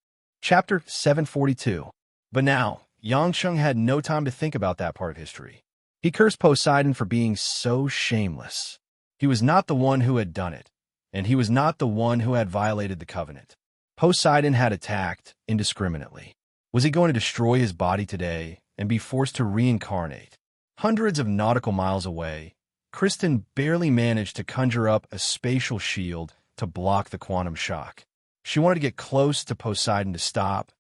Chapter 742. But now, Yang Cheng had no time to think about that part of history. He cursed Poseidon for being so shameless. He was not the one who had done it, and he was not the one who had violated the covenant. Poseidon had attacked indiscriminately. Was he going to destroy his body today and be forced to reincarnate? Hundreds of nautical miles away, Kristen barely managed to conjure up a spatial shield to block the quantum shock. She wanted to get close to Poseidon to stop,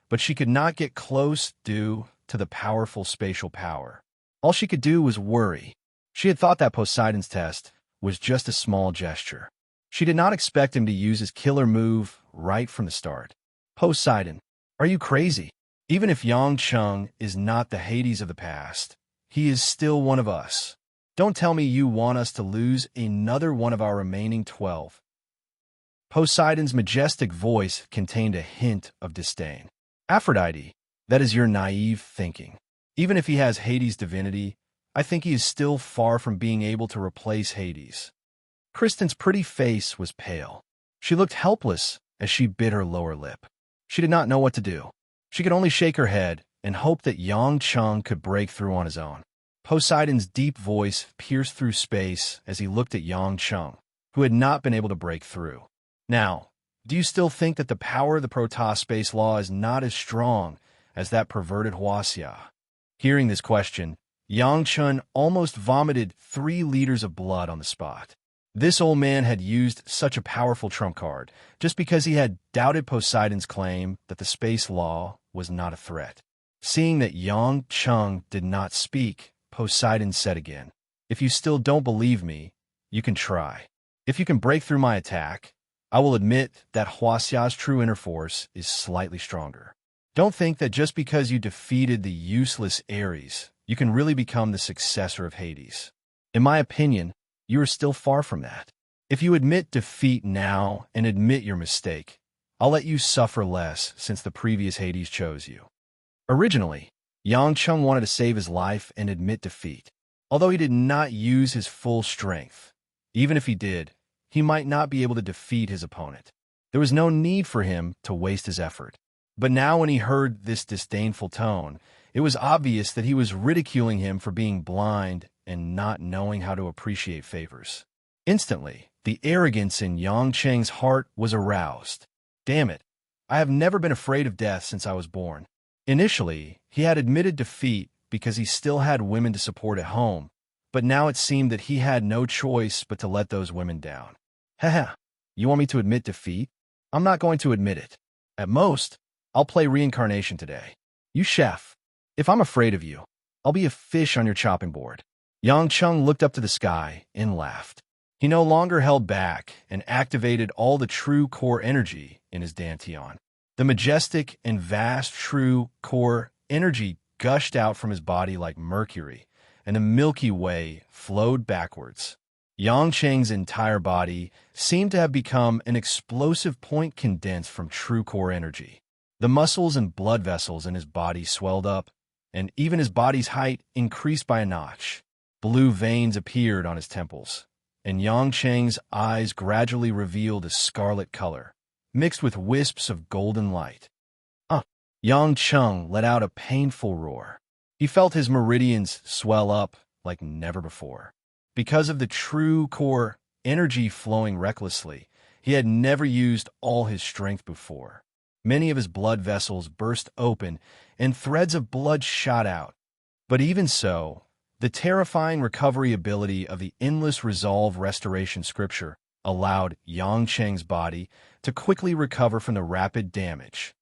but she could not get close due to the powerful spatial power. All she could do was worry. She had thought that Poseidon's test was just a small gesture. She did not expect him to use his killer move right from the start. Poseidon, are you crazy? Even if Yang Cheng is not the Hades of the past, he is still one of us. Don't tell me you want us to lose another one of our remaining 12. Poseidon's majestic voice contained a hint of disdain. Aphrodite, that is your naive thinking. Even if he has Hades' divinity, I think he is still far from being able to replace Hades. Kristen's pretty face was pale. She looked helpless as she bit her lower lip. She did not know what to do. She could only shake her head and hope that Yang Cheng could break through on his own. Poseidon's deep voice pierced through space as he looked at Yang Cheng, who had not been able to break through. Now, do you still think that the power of the Protoss space law is not as strong as that perverted Huaxia? Hearing this question, Yang Chun almost vomited 3 liters of blood on the spot. This old man had used such a powerful trump card just because he had doubted Poseidon's claim that the space law was not a threat. Seeing that Yang Cheng did not speak, Poseidon said again, "If you still don't believe me, you can try. If you can break through my attack, I will admit that Huaxia's true inner force is slightly stronger. Don't think that just because you defeated the useless Ares, you can really become the successor of Hades. In my opinion, you are still far from that. If you admit defeat now and admit your mistake, I'll let you suffer less since the previous Hades chose you." Originally, Yang Cheng wanted to save his life and admit defeat. Although he did not use his full strength, even if he did, he might not be able to defeat his opponent. There was no need for him to waste his effort. But now when he heard this disdainful tone, it was obvious that he was ridiculing him for being blind and not knowing how to appreciate favors. Instantly, the arrogance in Yang Cheng's heart was aroused. Damn it, I have never been afraid of death since I was born. Initially, he had admitted defeat because he still had women to support at home, but now it seemed that he had no choice but to let those women down. Haha, you want me to admit defeat? I'm not going to admit it. At most, I'll play reincarnation today. You chef, if I'm afraid of you, I'll be a fish on your chopping board. Yang Cheng looked up to the sky and laughed. He no longer held back and activated all the true core energy in his dantian. The majestic and vast true core energy gushed out from his body like mercury, and the Milky Way flowed backwards. Yang Cheng's entire body seemed to have become an explosive point condensed from true core energy. The muscles and blood vessels in his body swelled up, and even his body's height increased by a notch. Blue veins appeared on his temples, and Yang Cheng's eyes gradually revealed a scarlet color, mixed with wisps of golden light. Yang Cheng let out a painful roar. He felt his meridians swell up like never before. Because of the true core energy flowing recklessly, he had never used all his strength before. Many of his blood vessels burst open, and threads of blood shot out. But even so, the terrifying recovery ability of the Endless Resolve Restoration Scripture allowed Yang Cheng's body to quickly recover from the rapid damage.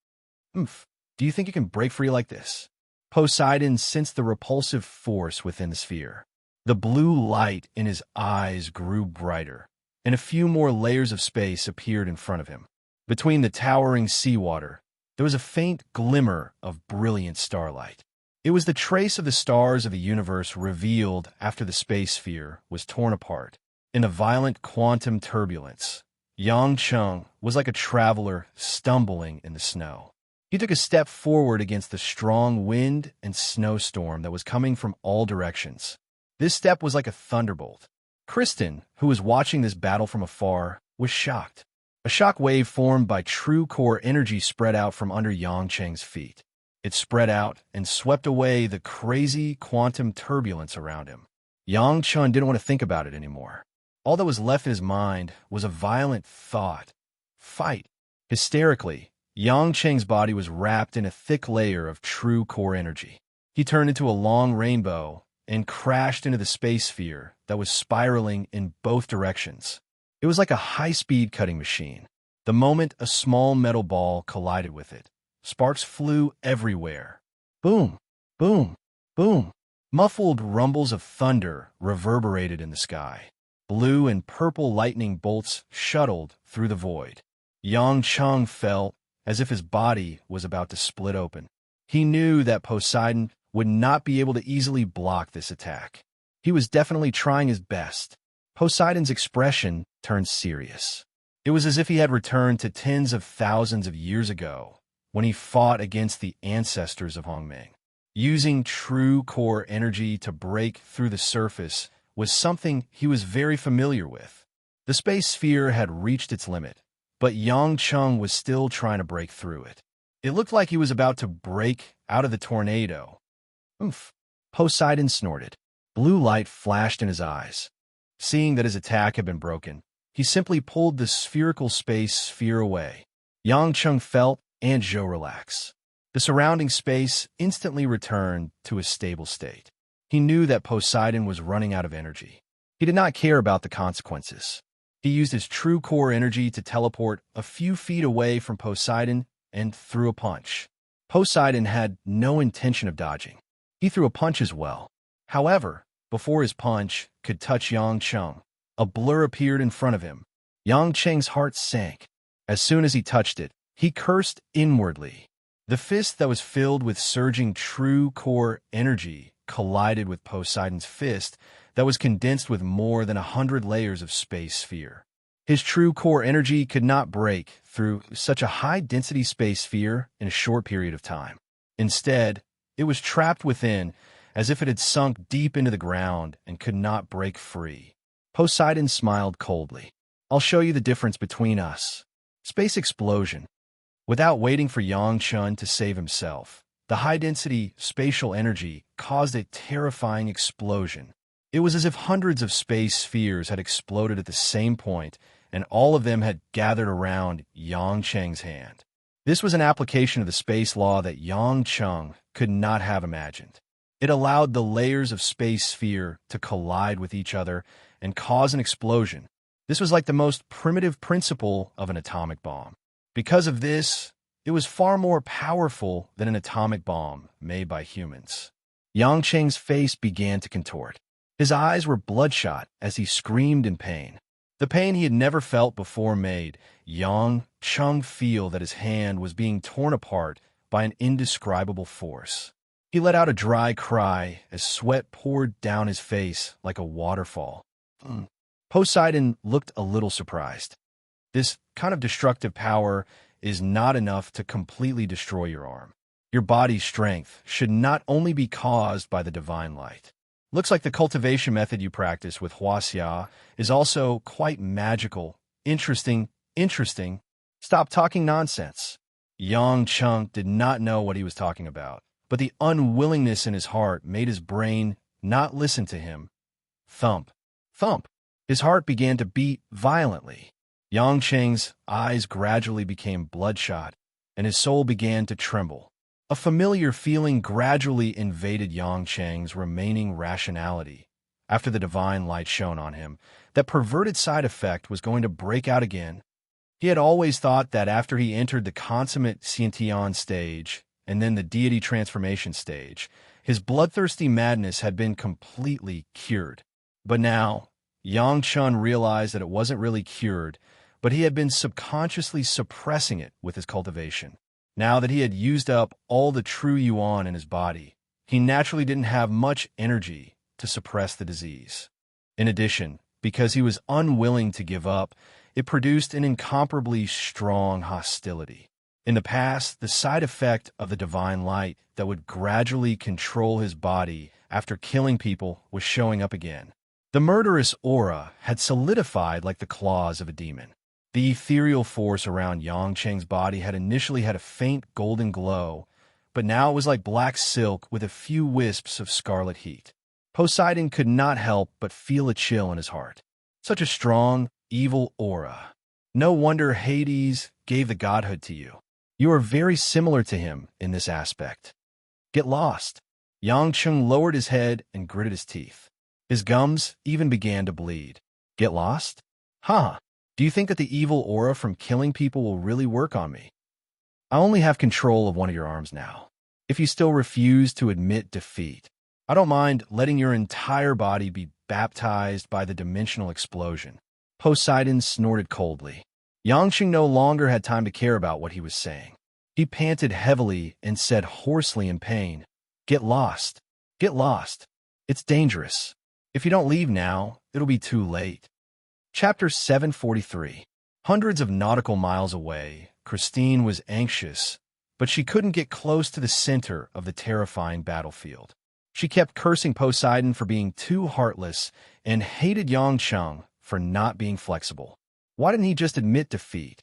Do you think you can break free like this? Poseidon sensed the repulsive force within the sphere. The blue light in his eyes grew brighter, and a few more layers of space appeared in front of him. Between the towering seawater, there was a faint glimmer of brilliant starlight. It was the trace of the stars of the universe revealed after the space sphere was torn apart. In a violent quantum turbulence, Yang Cheng was like a traveler stumbling in the snow. He took a step forward against the strong wind and snowstorm that was coming from all directions. This step was like a thunderbolt. Kristen, who was watching this battle from afar, was shocked. A shock wave formed by true core energy spread out from under Yang Cheng's feet. It spread out and swept away the crazy quantum turbulence around him. Yang Cheng didn't want to think about it anymore. All that was left in his mind was a violent thought. Fight. Hysterically, Yang Cheng's body was wrapped in a thick layer of true core energy. He turned into a long rainbow and crashed into the space sphere that was spiraling in both directions. It was like a high-speed cutting machine. The moment a small metal ball collided with it, sparks flew everywhere. Boom, boom, boom. Muffled rumbles of thunder reverberated in the sky. Blue and purple lightning bolts shuttled through the void. Yang Cheng felt as if his body was about to split open. He knew that Poseidon would not be able to easily block this attack. He was definitely trying his best. Poseidon's expression turned serious. It was as if he had returned to tens of thousands of years ago, when he fought against the ancestors of Hongming. Using true core energy to break through the surface was something he was very familiar with. The space sphere had reached its limit, but Yang Cheng was still trying to break through it. It looked like he was about to break out of the tornado. Oof! Poseidon snorted. Blue light flashed in his eyes. Seeing that his attack had been broken, he simply pulled the spherical space sphere away. Yang Cheng felt and Zhou relaxed. The surrounding space instantly returned to a stable state. He knew that Poseidon was running out of energy. He did not care about the consequences. He used his true core energy to teleport a few feet away from Poseidon and threw a punch. Poseidon had no intention of dodging. He threw a punch as well. However, before his punch could touch Yang Cheng, a blur appeared in front of him. Yang Cheng's heart sank. As soon as he touched it, he cursed inwardly. The fist that was filled with surging true core energy collided with Poseidon's fist that was condensed with more than 100 layers of space sphere. His true core energy could not break through such a high-density space sphere in a short period of time. Instead, it was trapped within, as if it had sunk deep into the ground and could not break free. Poseidon smiled coldly. I'll show you the difference between us. Space explosion. Without waiting for Yang Cheng to save himself, the high-density spatial energy caused a terrifying explosion. It was as if hundreds of space spheres had exploded at the same point, and all of them had gathered around Yang Cheng's hand. This was an application of the space law that Yang Cheng could not have imagined. It allowed the layers of space sphere to collide with each other and cause an explosion. This was like the most primitive principle of an atomic bomb. Because of this, it was far more powerful than an atomic bomb made by humans. Yang Cheng's face began to contort. His eyes were bloodshot as he screamed in pain. The pain he had never felt before made Yang Chung feel that his hand was being torn apart by an indescribable force. He let out a dry cry as sweat poured down his face like a waterfall. Poseidon looked a little surprised. This kind of destructive power is not enough to completely destroy your arm. Your body's strength should not only be caused by the divine light. Looks like the cultivation method you practice with Huaxia is also quite magical. Interesting. Stop talking nonsense. Yang Chung did not know what he was talking about, but the unwillingness in his heart made his brain not listen to him. Thump. Thump. His heart began to beat violently. Yang Cheng's eyes gradually became bloodshot, and his soul began to tremble. A familiar feeling gradually invaded Yang Cheng's remaining rationality. After the divine light shone on him, that perverted side effect was going to break out again. He had always thought that after he entered the consummate Xiantian stage and then the deity transformation stage, his bloodthirsty madness had been completely cured. But now, Yang Chun realized that it wasn't really cured, but he had been subconsciously suppressing it with his cultivation. Now that he had used up all the true yuan in his body, he naturally didn't have much energy to suppress the disease. In addition, because he was unwilling to give up, it produced an incomparably strong hostility. In the past, the side effect of the divine light that would gradually control his body after killing people was showing up again. The murderous aura had solidified like the claws of a demon. The ethereal force around Yang Cheng's body had initially had a faint golden glow, but now it was like black silk with a few wisps of scarlet heat. Poseidon could not help but feel a chill in his heart. Such a strong, evil aura. No wonder Hades gave the godhood to you. You are very similar to him in this aspect. Get lost. Yang Cheng lowered his head and gritted his teeth. His gums even began to bleed. Get lost? Huh. Do you think that the evil aura from killing people will really work on me? I only have control of one of your arms now. If you still refuse to admit defeat, I don't mind letting your entire body be baptized by the dimensional explosion. Poseidon snorted coldly. Yangqing no longer had time to care about what he was saying. He panted heavily and said hoarsely in pain, Get lost. Get lost. It's dangerous. If you don't leave now, it'll be too late. Chapter 743. Hundreds of nautical miles away, Christine was anxious, but she couldn't get close to the center of the terrifying battlefield. She kept cursing Poseidon for being too heartless and hated Yangcheng for not being flexible. Why didn't he just admit defeat?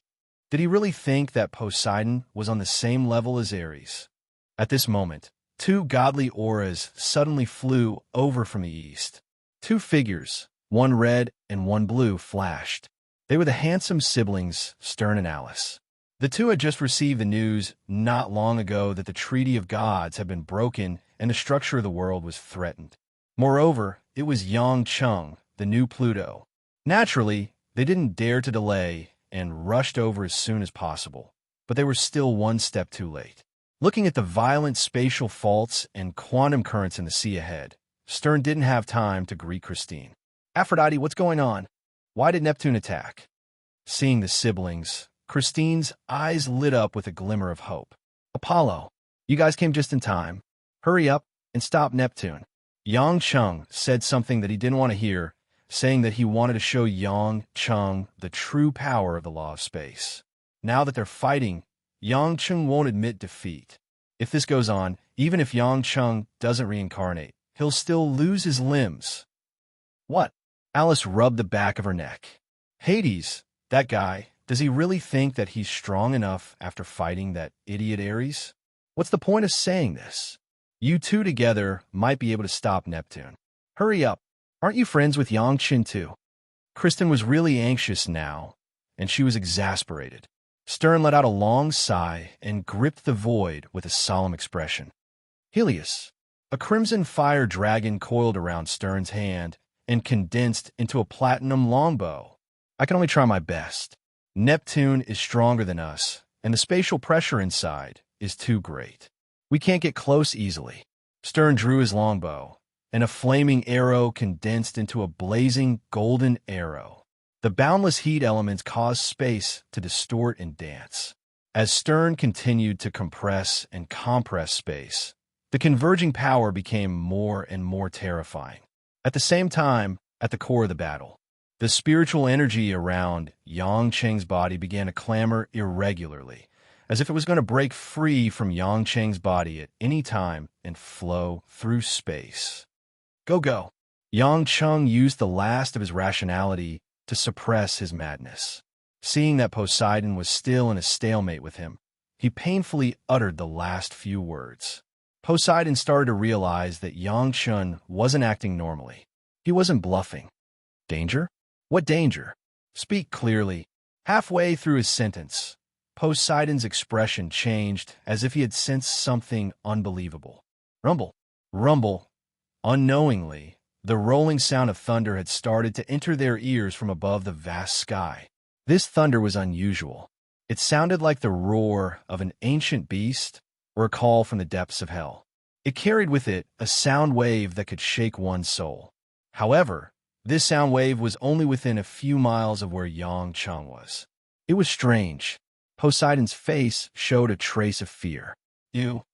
Did he really think that Poseidon was on the same level as Ares? At this moment, two godly auras suddenly flew over from the east. Two figures, one red and one blue, flashed. They were the handsome siblings, Stern and Alice. The two had just received the news not long ago that the Treaty of Gods had been broken and the structure of the world was threatened. Moreover, it was Yang Chung, the new Pluto. Naturally, they didn't dare to delay and rushed over as soon as possible, but they were still one step too late. Looking at the violent spatial faults and quantum currents in the sea ahead, Stern didn't have time to greet Christine. Aphrodite, what's going on? Why did Neptune attack? Seeing the siblings, Christine's eyes lit up with a glimmer of hope. Apollo, you guys came just in time. Hurry up and stop Neptune. Yang Chung said something that he didn't want to hear, saying that he wanted to show Yang Chung the true power of the law of space. Now that they're fighting, Yang Chung won't admit defeat. If this goes on, even if Yang Chung doesn't reincarnate, he'll still lose his limbs. What? Alice rubbed the back of her neck. Hades, that guy, does he really think that he's strong enough after fighting that idiot Ares? What's the point of saying this? You two together might be able to stop Neptune. Hurry up. Aren't you friends with Yangqin too? Kristen was really anxious now, and she was exasperated. Stern let out a long sigh and gripped the void with a solemn expression. Helios. A crimson fire dragon coiled around Stern's hand and condensed into a platinum longbow. I can only try my best. Neptune is stronger than us, and the spatial pressure inside is too great. We can't get close easily. Stern drew his longbow, and a flaming arrow condensed into a blazing golden arrow. The boundless heat elements caused space to distort and dance. As Stern continued to compress and compress space, the converging power became more and more terrifying. At the same time, at the core of the battle, the spiritual energy around Yang Cheng's body began to clamor irregularly, as if it was going to break free from Yang Cheng's body at any time and flow through space. Go, go! Yang Cheng used the last of his rationality to suppress his madness. Seeing that Poseidon was still in a stalemate with him, he painfully uttered the last few words. Poseidon started to realize that Yang Chun wasn't acting normally. He wasn't bluffing. Danger? What danger? Speak clearly. Halfway through his sentence, Poseidon's expression changed as if he had sensed something unbelievable. Rumble. Rumble. Unknowingly, the rolling sound of thunder had started to enter their ears from above the vast sky. This thunder was unusual. It sounded like the roar of an ancient beast or a call from the depths of hell. It carried with it a sound wave that could shake one's soul. However, this sound wave was only within a few miles of where Yang Cheng was. It was strange. Poseidon's face showed a trace of fear. You.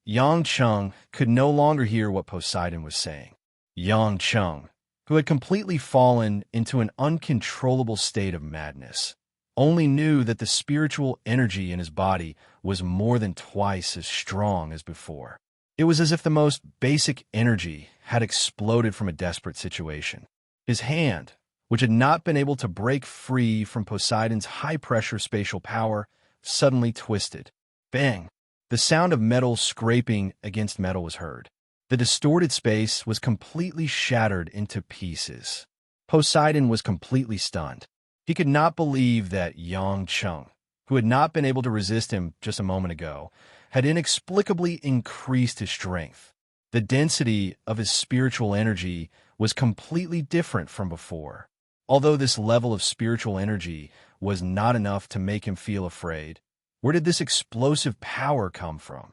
Yang Cheng could no longer hear what Poseidon was saying. Yang Cheng, who had completely fallen into an uncontrollable state of madness, only knew that the spiritual energy in his body was more than twice as strong as before. It was as if the most basic energy had exploded from a desperate situation. His hand, which had not been able to break free from Poseidon's high-pressure spatial power, suddenly twisted. Bang! The sound of metal scraping against metal was heard. The distorted space was completely shattered into pieces. Poseidon was completely stunned. He could not believe that Yang Cheng, who had not been able to resist him just a moment ago, had inexplicably increased his strength. The density of his spiritual energy was completely different from before. Although this level of spiritual energy was not enough to make him feel afraid, where did this explosive power come from?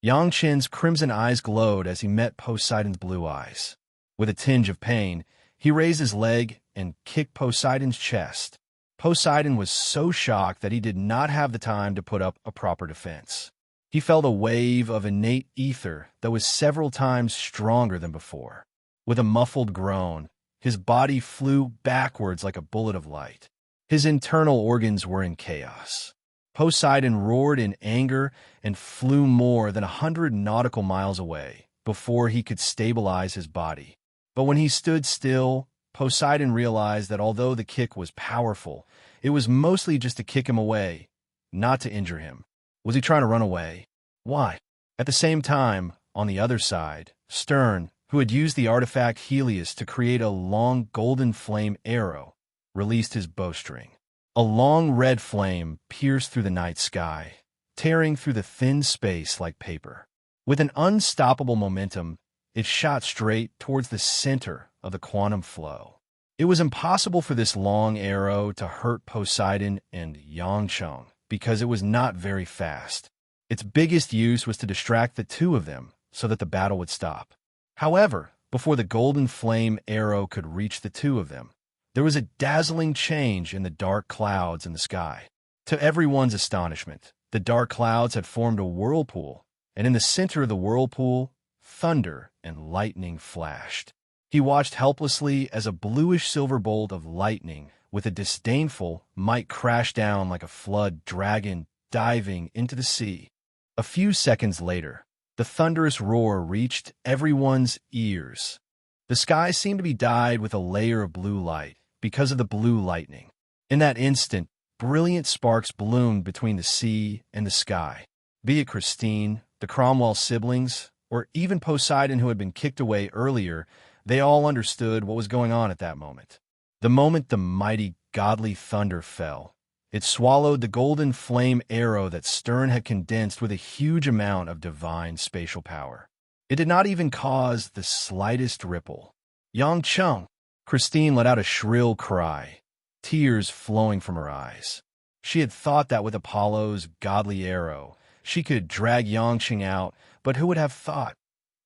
Yang Chen's crimson eyes glowed as he met Poseidon's blue eyes. With a tinge of pain, he raised his leg and kicked Poseidon's chest. Poseidon was so shocked that he did not have the time to put up a proper defense. He felt a wave of innate ether that was several times stronger than before. With a muffled groan, his body flew backwards like a bullet of light. His internal organs were in chaos. Poseidon roared in anger and flew more than 100 nautical miles away before he could stabilize his body. But when he stood still, Poseidon realized that although the kick was powerful, it was mostly just to kick him away, not to injure him. Was he trying to run away? Why? At the same time, on the other side, Stern, who had used the artifact Helios to create a long golden flame arrow, released his bowstring. A long red flame pierced through the night sky, tearing through the thin space like paper. With an unstoppable momentum, it shot straight towards the center of the quantum flow. It was impossible for this long arrow to hurt Poseidon and Yang Cheng because it was not very fast. Its biggest use was to distract the two of them so that the battle would stop. However, before the golden flame arrow could reach the two of them, there was a dazzling change in the dark clouds in the sky. To everyone's astonishment, the dark clouds had formed a whirlpool, and in the center of the whirlpool, thunder and lightning flashed. He watched helplessly as a bluish-silver bolt of lightning with a disdainful might crash down like a flood dragon diving into the sea. A few seconds later, the thunderous roar reached everyone's ears. The sky seemed to be dyed with a layer of blue light because of the blue lightning. In that instant, brilliant sparks bloomed between the sea and the sky. Be it Christine, the Cromwell siblings, or even Poseidon who had been kicked away earlier, they all understood what was going on at that moment. The moment the mighty godly thunder fell, it swallowed the golden flame arrow that Stern had condensed with a huge amount of divine spatial power. It did not even cause the slightest ripple. Yang Cheng! Christine let out a shrill cry, tears flowing from her eyes. She had thought that with Apollo's godly arrow, she could drag Yang Cheng out, but who would have thought?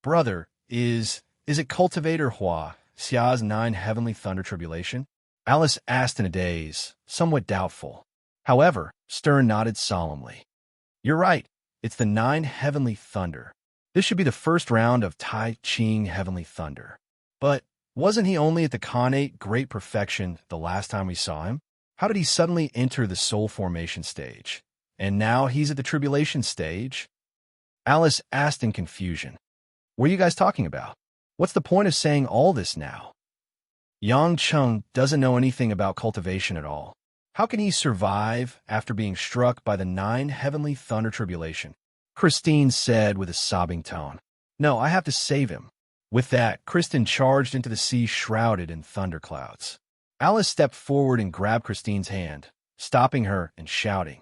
Brother, is Is it Cultivator Hua, Xia's 9 heavenly thunder tribulation? Alice asked in a daze, somewhat doubtful. However, Stern nodded solemnly. You're right. It's the 9 heavenly thunder. This should be the first round of Tai Ching heavenly thunder. But wasn't he only at the Khanate great perfection the last time we saw him? How did he suddenly enter the soul formation stage? And now he's at the tribulation stage? Alice asked in confusion. What are you guys talking about? What's the point of saying all this now? Yang Cheng doesn't know anything about cultivation at all. How can he survive after being struck by the 9 heavenly thunder tribulation? Christine said with a sobbing tone. No, I have to save him. With that, Kristen charged into the sea shrouded in thunderclouds. Alice stepped forward and grabbed Christine's hand, stopping her and shouting,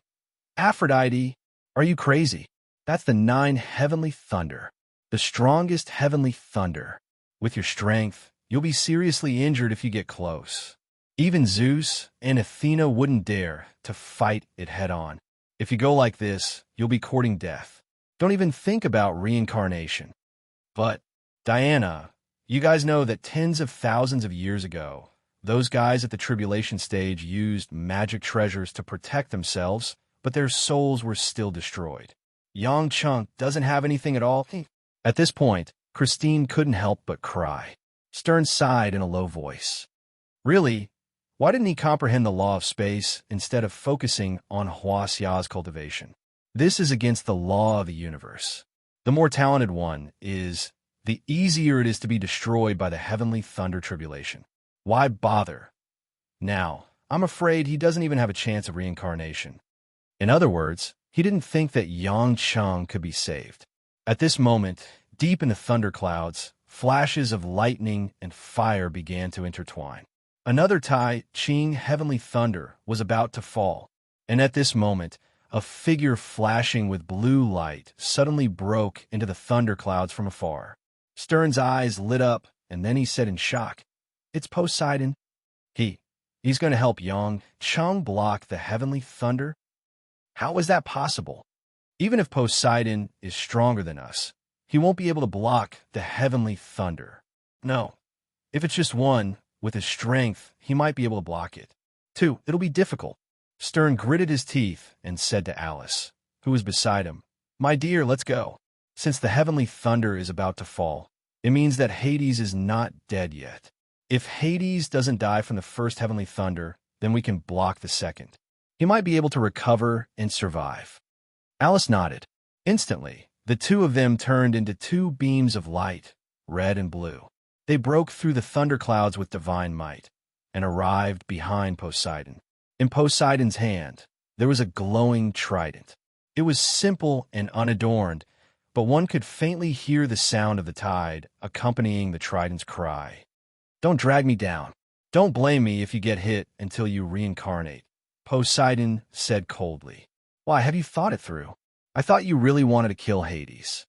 Aphrodite, are you crazy? That's the 9 heavenly thunder, the strongest heavenly thunder. With your strength, you'll be seriously injured if you get close. Even Zeus and Athena wouldn't dare to fight it head-on. If you go like this, you'll be courting death. Don't even think about reincarnation. But, Diana, you guys know that tens of thousands of years ago, those guys at the tribulation stage used magic treasures to protect themselves, but their souls were still destroyed. Yang Cheng doesn't have anything at all. At this point, Christine couldn't help but cry. Stern sighed in a low voice. Really? Why didn't he comprehend the law of space instead of focusing on Hua Xia's cultivation? This is against the law of the universe. The more talented one is, the easier it is to be destroyed by the heavenly thunder tribulation. Why bother? Now, I'm afraid he doesn't even have a chance of reincarnation. In other words, he didn't think that Yang Cheng could be saved. At this moment, deep in the thunderclouds, flashes of lightning and fire began to intertwine. Another Tai Ching heavenly thunder was about to fall, and at this moment, a figure flashing with blue light suddenly broke into the thunderclouds from afar. Stern's eyes lit up, and then he said in shock, It's Poseidon. He's going to help Yang Cheng block the heavenly thunder? How is that possible? Even if Poseidon is stronger than us, he won't be able to block the heavenly thunder. No, if it's just one, with his strength, he might be able to block it. 2, it'll be difficult. Stern gritted his teeth and said to Alice, who was beside him, My dear, let's go. Since the heavenly thunder is about to fall, it means that Hades is not dead yet. If Hades doesn't die from the first heavenly thunder, then we can block the second. He might be able to recover and survive. Alice nodded. Instantly, the two of them turned into 2 beams of light, red and blue. They broke through the thunderclouds with divine might and arrived behind Poseidon. In Poseidon's hand, there was a glowing trident. It was simple and unadorned, but one could faintly hear the sound of the tide accompanying the trident's cry. Don't drag me down. Don't blame me if you get hit until you reincarnate, Poseidon said coldly. Why, have you thought it through? I thought you really wanted to kill Hades.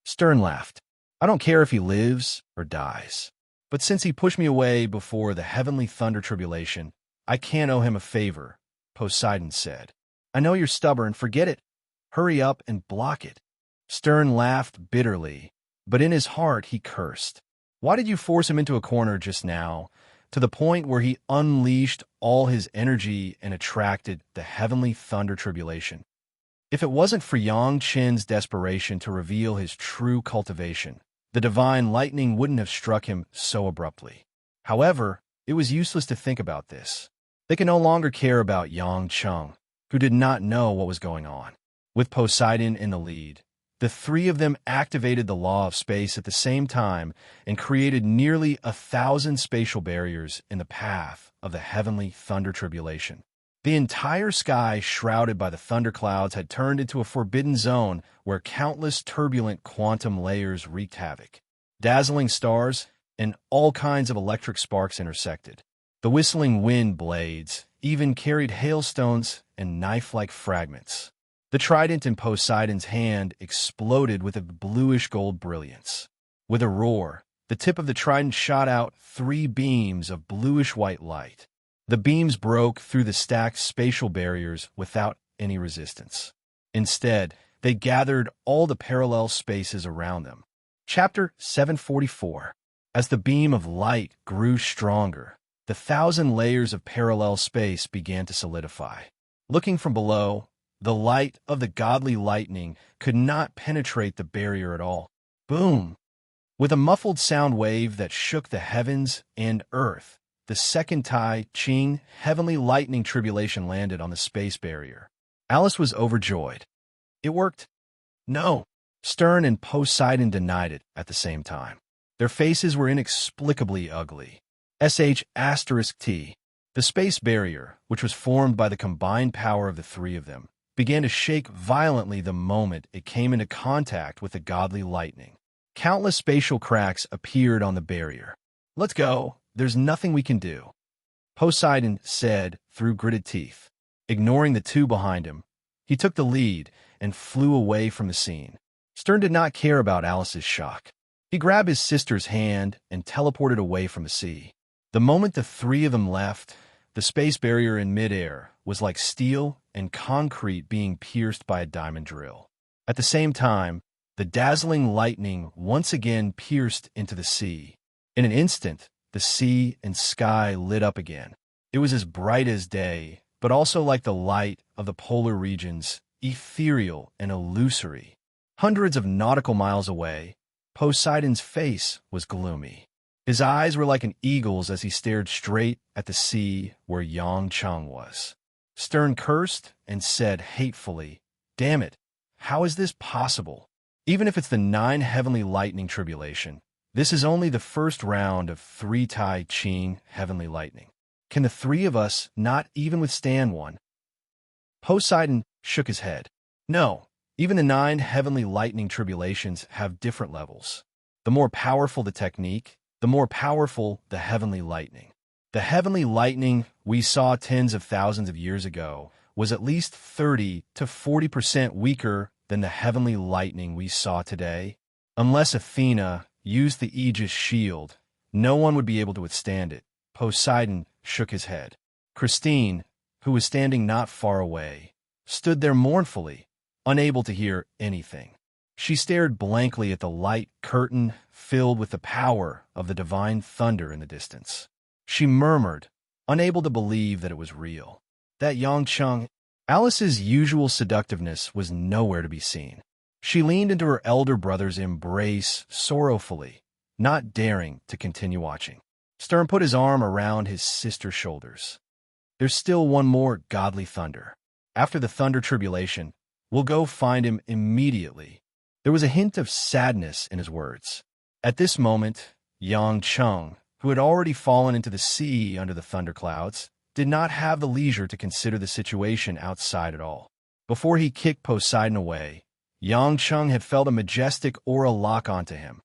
Stern laughed. I don't care if he lives or dies. But since he pushed me away before the heavenly thunder tribulation, I can't owe him a favor, Poseidon said. I know you're stubborn, forget it. Hurry up and block it. Stern laughed bitterly, but in his heart he cursed. Why did you force him into a corner just now, to the point where he unleashed all his energy and attracted the heavenly thunder tribulation? If it wasn't for Yang Chen's desperation to reveal his true cultivation, the divine lightning wouldn't have struck him so abruptly. However, it was useless to think about this. They could no longer care about Yang Cheng, who did not know what was going on. With Poseidon in the lead, the 3 of them activated the law of space at the same time and created nearly 1,000 spatial barriers in the path of the heavenly thunder tribulation. The entire sky, shrouded by the thunderclouds, had turned into a forbidden zone where countless turbulent quantum layers wreaked havoc. Dazzling stars and all kinds of electric sparks intersected. The whistling wind blades even carried hailstones and knife-like fragments. The trident in Poseidon's hand exploded with a bluish-gold brilliance. With a roar, the tip of the trident shot out 3 beams of bluish-white light. The beams broke through the stacked spatial barriers without any resistance. Instead, they gathered all the parallel spaces around them. Chapter 744. As the beam of light grew stronger, the 1,000 layers of parallel space began to solidify. Looking from below, the light of the godly lightning could not penetrate the barrier at all. Boom! With a muffled sound wave that shook the heavens and earth, the second Tai Ching heavenly lightning tribulation landed on the space barrier. Alice was overjoyed. It worked. No. Stern and Poseidon denied it at the same time. Their faces were inexplicably ugly. *T. The space barrier, which was formed by the combined power of the three of them, began to shake violently the moment it came into contact with the godly lightning. Countless spatial cracks appeared on the barrier. "Let's go. There's nothing we can do," Poseidon said through gritted teeth. Ignoring the two behind him, he took the lead and flew away from the scene. Stern did not care about Alice's shock. He grabbed his sister's hand and teleported away from the sea. The moment the three of them left, the space barrier in midair was like steel and concrete being pierced by a diamond drill. At the same time, the dazzling lightning once again pierced into the sea. In an instant, the sea and sky lit up again. It was as bright as day, but also like the light of the polar regions, ethereal and illusory. Hundreds of nautical miles away, Poseidon's face was gloomy. His eyes were like an eagle's as he stared straight at the sea where Yang Cheng was. Stern cursed and said hatefully, "Damn it, how is this possible? Even if it's the 9 heavenly lightning tribulation, this is only the first round of 3 Tai Ching heavenly lightning. Can the three of us not even withstand one?" Poseidon shook his head. "No, even the 9 heavenly lightning tribulations have different levels. The more powerful the technique, the more powerful the heavenly lightning. The heavenly lightning we saw tens of thousands of years ago was at least 30 to 40% weaker than the heavenly lightning we saw today. Unless Athena used the Aegis shield, no one would be able to withstand it." Poseidon shook his head. Christine, who was standing not far away, stood there mournfully, unable to hear anything. She stared blankly at the light curtain filled with the power of the divine thunder in the distance. She murmured, unable to believe that it was real. That Yang Cheng. Alice's usual seductiveness was nowhere to be seen. She leaned into her elder brother's embrace sorrowfully, not daring to continue watching. Stern put his arm around his sister's shoulders. "There's still one more godly thunder. After the thunder tribulation, we'll go find him immediately." There was a hint of sadness in his words. At this moment, Yang Cheng, who had already fallen into the sea under the thunderclouds, did not have the leisure to consider the situation outside at all. Before he kicked Poseidon away, Yang Cheng had felt a majestic aura lock onto him.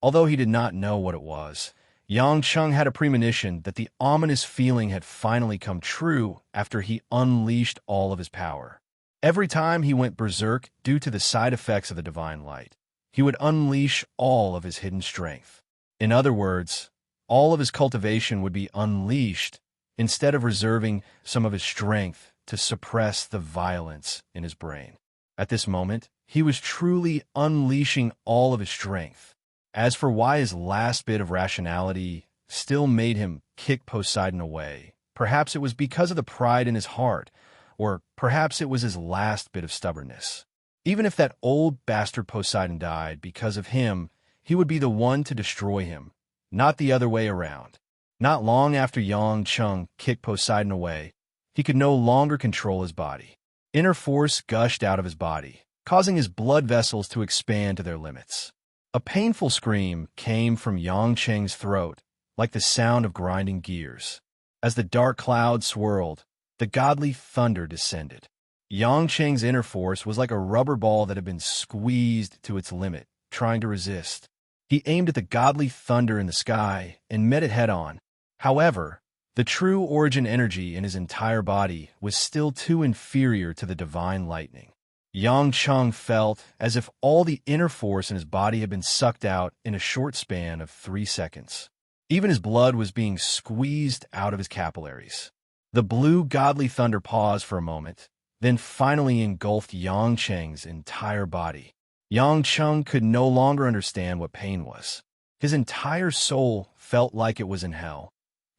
Although he did not know what it was, Yang Cheng had a premonition that the ominous feeling had finally come true after he unleashed all of his power. Every time he went berserk due to the side effects of the divine light, he would unleash all of his hidden strength. In other words, all of his cultivation would be unleashed instead of reserving some of his strength to suppress the violence in his brain. At this moment, he was truly unleashing all of his strength. As for why his last bit of rationality still made him kick Poseidon away, perhaps it was because of the pride in his heart, or perhaps it was his last bit of stubbornness. Even if that old bastard Poseidon died because of him, he would be the one to destroy him, not the other way around. Not long after Yang Cheng kicked Poseidon away, he could no longer control his body. Inner force gushed out of his body, causing his blood vessels to expand to their limits. A painful scream came from Yang Cheng's throat, like the sound of grinding gears. As the dark cloud swirled, the godly thunder descended. Yang Cheng's inner force was like a rubber ball that had been squeezed to its limit, trying to resist. He aimed at the godly thunder in the sky and met it head-on. However, the true origin energy in his entire body was still too inferior to the divine lightning. Yang Cheng felt as if all the inner force in his body had been sucked out in a short span of 3 seconds. Even his blood was being squeezed out of his capillaries. The blue godly thunder paused for a moment, then finally engulfed Yang Cheng's entire body. Yang Cheng could no longer understand what pain was. His entire soul felt like it was in hell,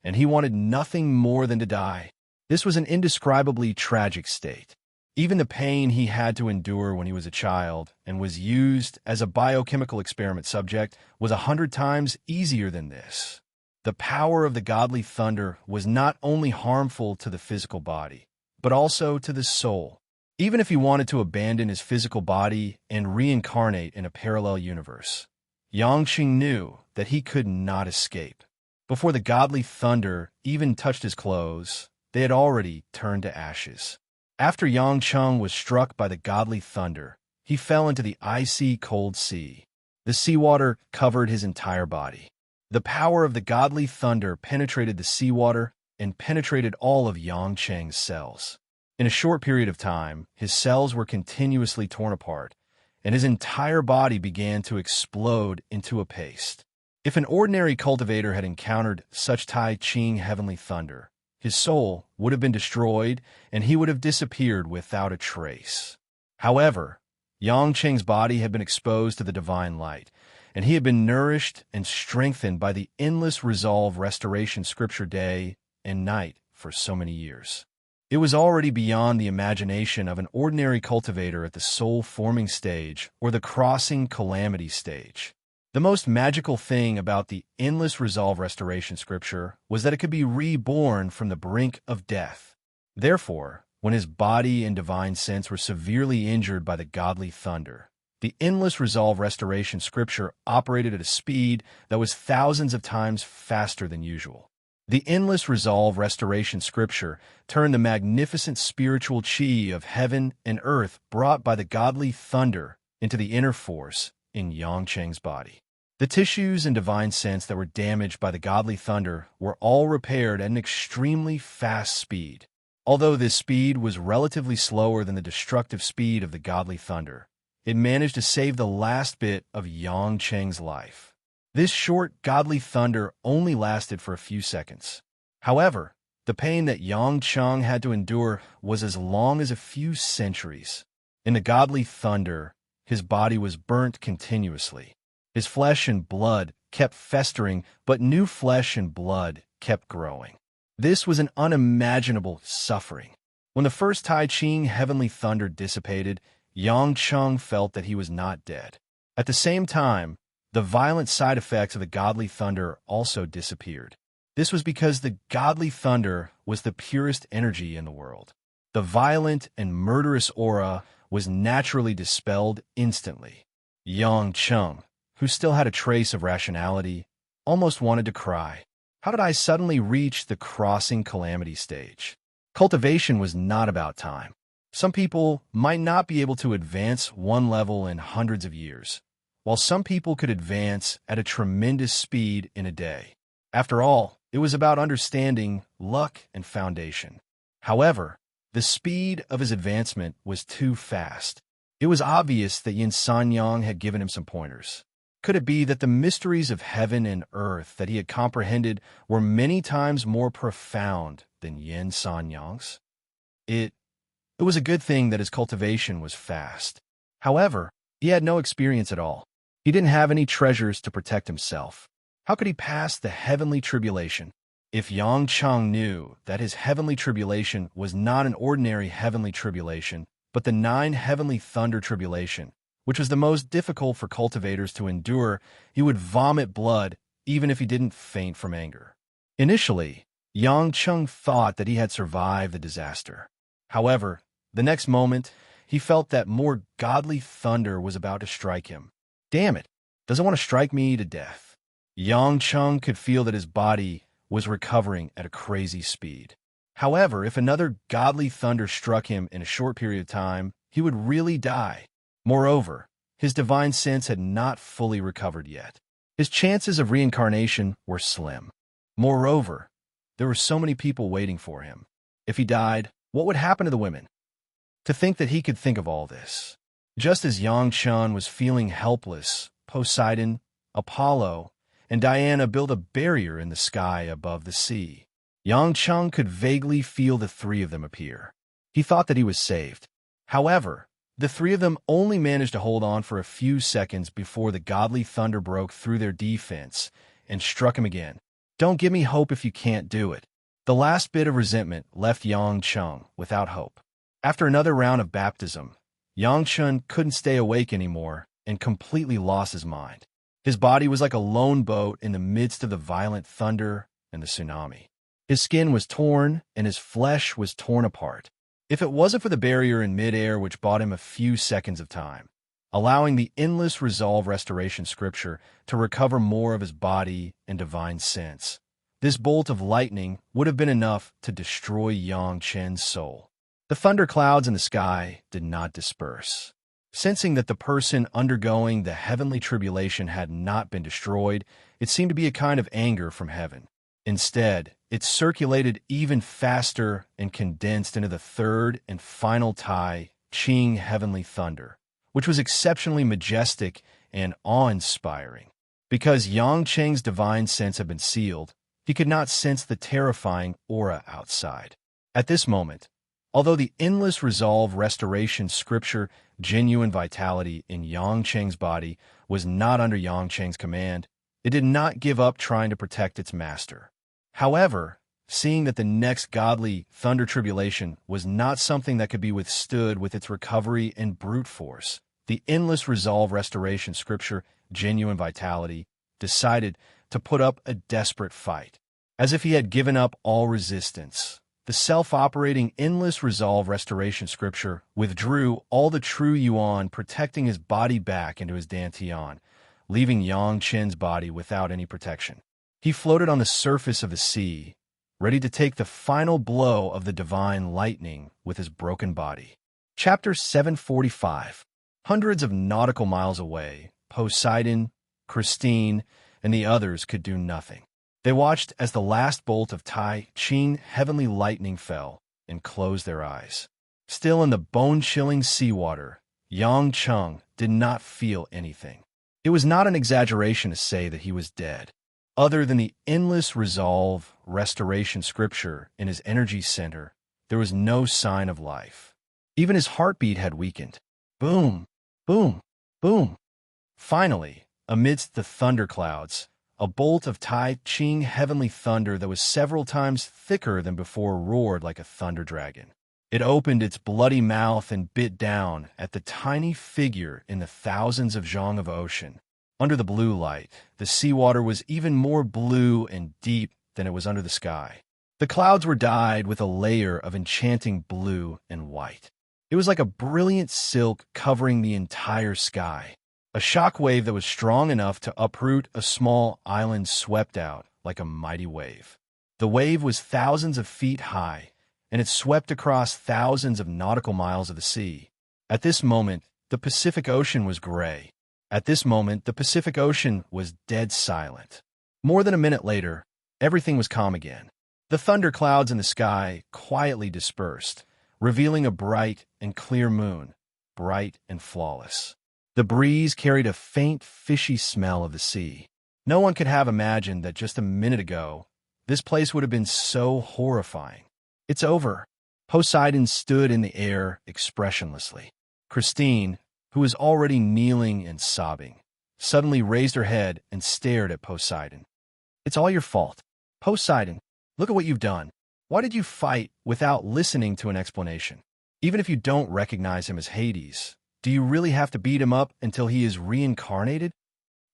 and he wanted nothing more than to die. This was an indescribably tragic state. Even the pain he had to endure when he was a child and was used as a biochemical experiment subject was 100 times easier than this. The power of the godly thunder was not only harmful to the physical body, but also to the soul. Even if he wanted to abandon his physical body and reincarnate in a parallel universe, Yangqing knew that he could not escape. Before the godly thunder even touched his clothes, they had already turned to ashes. After Yangqing was struck by the godly thunder, he fell into the icy cold sea. The seawater covered his entire body. The power of the godly thunder penetrated the seawater and penetrated all of Yangqing's cells. In a short period of time, his cells were continuously torn apart, and his entire body began to explode into a paste. If an ordinary cultivator had encountered such Tai Ching heavenly thunder, his soul would have been destroyed and he would have disappeared without a trace. However, Yangqing's body had been exposed to the divine light, and he had been nourished and strengthened by the endless resolve restoration scripture day and night for so many years. It was already beyond the imagination of an ordinary cultivator at the soul-forming stage or the crossing calamity stage. The most magical thing about the endless resolve restoration scripture was that it could be reborn from the brink of death. Therefore, when his body and divine sense were severely injured by the godly thunder, the endless resolve restoration scripture operated at a speed that was thousands of times faster than usual. The endless resolve restoration scripture turned the magnificent spiritual chi of heaven and earth brought by the godly thunder into the inner force in Yangqing's body. The tissues and divine sense that were damaged by the godly thunder were all repaired at an extremely fast speed. Although this speed was relatively slower than the destructive speed of the godly thunder, it managed to save the last bit of Yangqing's life. This short godly thunder only lasted for a few seconds. However, the pain that Yangqing had to endure was as long as a few centuries. In the godly thunder, his body was burnt continuously. His flesh and blood kept festering, but new flesh and blood kept growing. This was an unimaginable suffering. When the first Tai Ching heavenly thunder dissipated, Yangqing felt that he was not dead. At the same time, the violent side effects of the godly thunder also disappeared. This was because the godly thunder was the purest energy in the world. The violent and murderous aura was naturally dispelled instantly. Yangqing, who still had a trace of rationality, almost wanted to cry. How did I suddenly reach the crossing calamity stage? Cultivation was not about time. Some people might not be able to advance one level in hundreds of years, while some people could advance at a tremendous speed in a day. After all, it was about understanding luck and foundation. However, the speed of his advancement was too fast. It was obvious that Yin Sanyang had given him some pointers. Could it be that the mysteries of heaven and earth that he had comprehended were many times more profound than Yin Sanyang's? It was a good thing that his cultivation was fast. However, he had no experience at all. He didn't have any treasures to protect himself. How could he pass the heavenly tribulation? If Yangqing knew that his heavenly tribulation was not an ordinary heavenly tribulation, but the 9 heavenly thunder tribulation, which was the most difficult for cultivators to endure, he would vomit blood even if he didn't faint from anger. Initially, Yangqing thought that he had survived the disaster. However, the next moment, he felt that more godly thunder was about to strike him. Damn it, does it want to strike me to death? Yangqing could feel that his body was recovering at a crazy speed. However, if another godly thunder struck him in a short period of time, he would really die. Moreover, his divine sense had not fully recovered yet. His chances of reincarnation were slim. Moreover, there were so many people waiting for him. If he died, what would happen to the women? To think that he could think of all this. Just as Yangqing was feeling helpless, Poseidon, Apollo, and Diana built a barrier in the sky above the sea. Yangqing could vaguely feel the 3 of them appear. He thought that he was saved. However, The three of them only managed to hold on for a few seconds before the godly thunder broke through their defense and struck him again. Don't give me hope if you can't do it. The last bit of resentment left Yang Cheng without hope. After another round of baptism, Yang Cheng couldn't stay awake anymore and completely lost his mind. His body was like a lone boat in the midst of the violent thunder and the tsunami. His skin was torn and his flesh was torn apart. If it wasn't for the barrier in midair which bought him a few seconds of time, allowing the endless resolve restoration scripture to recover more of his body and divine sense, this bolt of lightning would have been enough to destroy Yang Chen's soul. The thunderclouds in the sky did not disperse. Sensing that the person undergoing the heavenly tribulation had not been destroyed, it seemed to be a kind of anger from heaven. Instead, it circulated even faster and condensed into the third and final Tai Ching heavenly thunder, which was exceptionally majestic and awe-inspiring. Because Yang Cheng's divine sense had been sealed, he could not sense the terrifying aura outside. At this moment, although the endless resolve restoration scripture genuine vitality in Yang Cheng's body was not under Yang Cheng's command, it did not give up trying to protect its master. However, seeing that the next godly thunder tribulation was not something that could be withstood with its recovery and brute force, the endless resolve restoration scripture genuine vitality decided to put up a desperate fight. As if he had given up all resistance, the self-operating endless resolve restoration scripture withdrew all the true yuan, protecting his body back into his dantian, leaving Yang Chen's body without any protection. He floated on the surface of the sea, ready to take the final blow of the divine lightning with his broken body. Chapter 745. Hundreds of nautical miles away, Poseidon, Christine, and the others could do nothing. They watched as the last bolt of Tai Ching heavenly lightning fell and closed their eyes. Still in the bone-chilling seawater, Yang Cheng did not feel anything. It was not an exaggeration to say that he was dead. Other than the endless resolve restoration scripture in his energy center, there was no sign of life. Even his heartbeat had weakened. Boom, boom, boom. Finally, amidst the thunderclouds, a bolt of Tai Ching heavenly thunder that was several times thicker than before roared like a thunder dragon. It opened its bloody mouth and bit down at the tiny figure in the thousands of zhang of ocean. Under the blue light, the seawater was even more blue and deep than it was under the sky. The clouds were dyed with a layer of enchanting blue and white. It was like a brilliant silk covering the entire sky. A shock wave that was strong enough to uproot a small island swept out like a mighty wave. The wave was thousands of feet high, and it swept across thousands of nautical miles of the sea. At this moment, the Pacific Ocean was gray. At this moment, the Pacific Ocean was dead silent. More than a minute later, everything was calm again. The thunderclouds in the sky quietly dispersed, revealing a bright and clear moon, bright and flawless. The breeze carried a faint, fishy smell of the sea. No one could have imagined that just a minute ago, this place would have been so horrifying. It's over. Poseidon stood in the air expressionlessly. Christine, who was already kneeling and sobbing, suddenly raised her head and stared at Poseidon. It's all your fault. Poseidon, look at what you've done. Why did you fight without listening to an explanation? Even if you don't recognize him as Hades, do you really have to beat him up until he is reincarnated?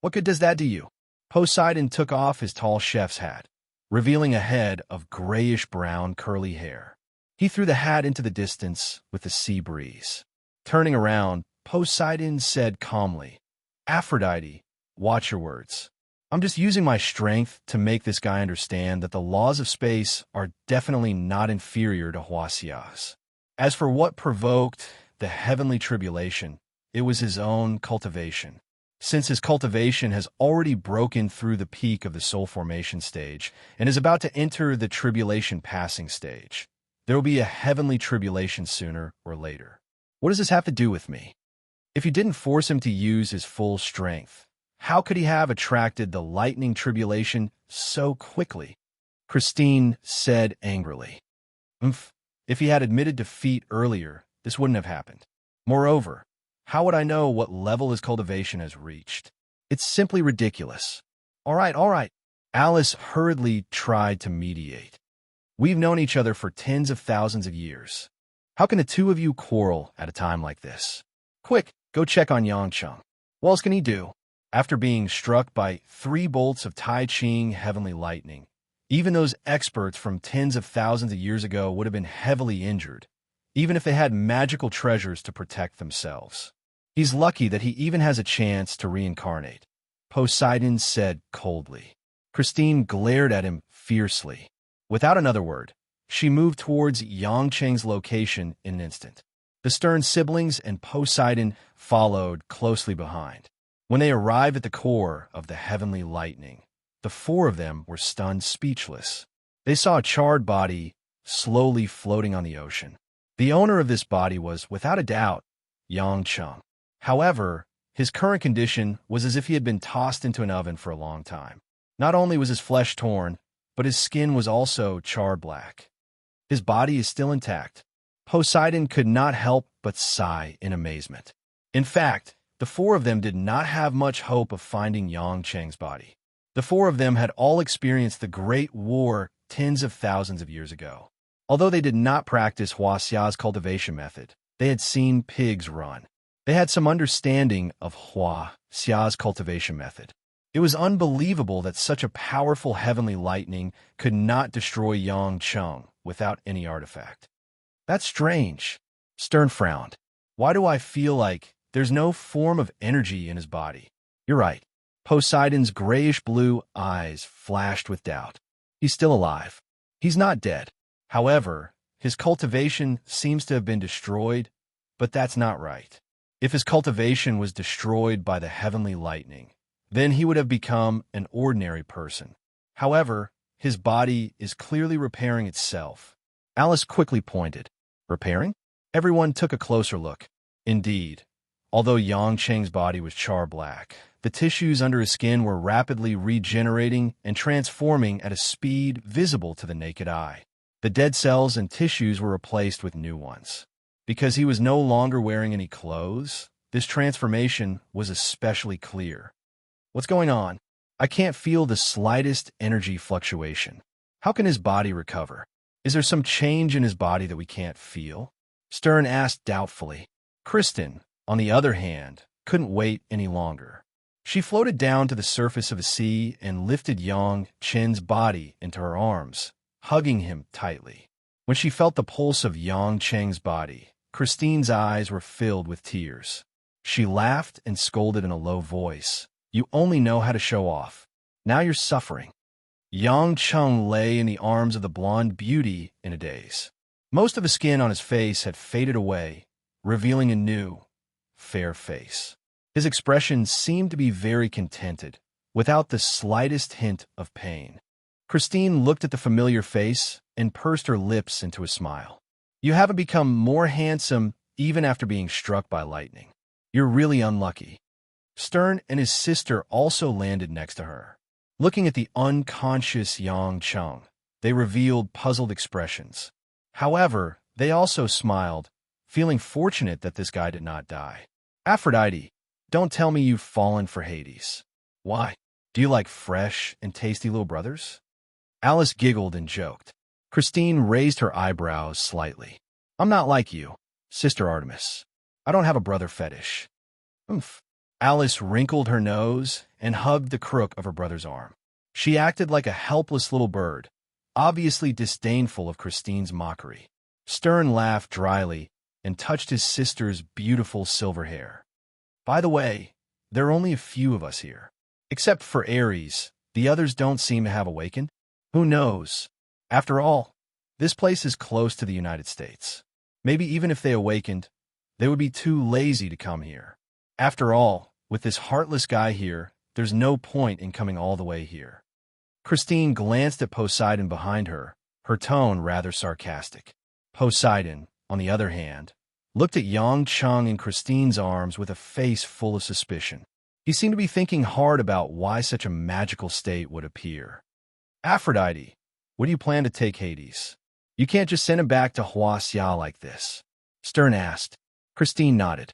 What good does that do you? Poseidon took off his tall chef's hat, revealing a head of grayish-brown curly hair. He threw the hat into the distance with the sea breeze. Turning around, Poseidon said calmly, Aphrodite, watch your words. I'm just using my strength to make this guy understand that the laws of space are definitely not inferior to Huasia's. As for what provoked the heavenly tribulation, it was his own cultivation. Since his cultivation has already broken through the peak of the soul formation stage and is about to enter the tribulation passing stage, there will be a heavenly tribulation sooner or later. What does this have to do with me? If you didn't force him to use his full strength, how could he have attracted the lightning tribulation so quickly? Christine said angrily. If he had admitted defeat earlier, this wouldn't have happened. Moreover, how would I know what level his cultivation has reached? It's simply ridiculous. All right. Alice hurriedly tried to mediate. We've known each other for tens of thousands of years. How can the two of you quarrel at a time like this? Quick, go check on Yangcheng. What else can he do? After being struck by 3 bolts of Tai Ching heavenly lightning, even those experts from tens of thousands of years ago would have been heavily injured, even if they had magical treasures to protect themselves. He's lucky that he even has a chance to reincarnate, Poseidon said coldly. Christine glared at him fiercely. Without another word, she moved towards Yangcheng's location in an instant. The Stern siblings and Poseidon followed closely behind. When they arrived at the core of the heavenly lightning, the 4 of them were stunned speechless. They saw a charred body slowly floating on the ocean. The owner of this body was, without a doubt, Yangcheng. However, his current condition was as if he had been tossed into an oven for a long time. Not only was his flesh torn, but his skin was also charred black. His body is still intact. Poseidon could not help but sigh in amazement. In fact, the 4 of them did not have much hope of finding Yangcheng's body. The 4 of them had all experienced the Great War tens of thousands of years ago. Although they did not practice Huaxia's cultivation method, they had seen pigs run. They had some understanding of Huaxia's cultivation method. It was unbelievable that such a powerful heavenly lightning could not destroy Yangcheng without any artifact. That's strange. Stern frowned. Why do I feel like there's no form of energy in his body? You're right. Poseidon's grayish-blue eyes flashed with doubt. He's still alive. He's not dead. However, his cultivation seems to have been destroyed, but that's not right. If his cultivation was destroyed by the heavenly lightning, then he would have become an ordinary person. However, his body is clearly repairing itself. Alice quickly pointed. Repairing? Everyone took a closer look. Indeed, although Yangcheng's body was char-black, the tissues under his skin were rapidly regenerating and transforming at a speed visible to the naked eye. The dead cells and tissues were replaced with new ones. Because he was no longer wearing any clothes, this transformation was especially clear. What's going on? I can't feel the slightest energy fluctuation. How can his body recover? Is there some change in his body that we can't feel? Stern asked doubtfully. Kristen, on the other hand, couldn't wait any longer. She floated down to the surface of the sea and lifted Yangcheng's body into her arms, hugging him tightly. When she felt the pulse of Yangcheng's body, Christine's eyes were filled with tears. She laughed and scolded in a low voice. You only know how to show off. Now you're suffering. Yangcheng lay in the arms of the blonde beauty in a daze. Most of the skin on his face had faded away, revealing a new, fair face. His expression seemed to be very contented, without the slightest hint of pain. Christine looked at the familiar face and pursed her lips into a smile. You haven't become more handsome even after being struck by lightning. You're really unlucky. Stern and his sister also landed next to her. Looking at the unconscious Yangcheng, they revealed puzzled expressions. However, they also smiled, feeling fortunate that this guy did not die. Aphrodite, don't tell me you've fallen for Hades. Why? Do you like fresh and tasty little brothers? Alice giggled and joked. Christine raised her eyebrows slightly. I'm not like you, Sister Artemis. I don't have a brother fetish. Oomph. Alice wrinkled her nose and hugged the crook of her brother's arm. She acted like a helpless little bird, obviously disdainful of Christine's mockery. Stern laughed dryly and touched his sister's beautiful silver hair. By the way, there are only a few of us here. Except for Ares, the others don't seem to have awakened. Who knows? After all, this place is close to the United States. Maybe even if they awakened, they would be too lazy to come here. After all, with this heartless guy here, there's no point in coming all the way here. Christine glanced at Poseidon behind her, her tone rather sarcastic. Poseidon, on the other hand, looked at Yangcheng in Christine's arms with a face full of suspicion. He seemed to be thinking hard about why such a magical state would appear. Aphrodite, what do you plan to take Hades? You can't just send him back to Huaxia like this. Stern asked. Christine nodded.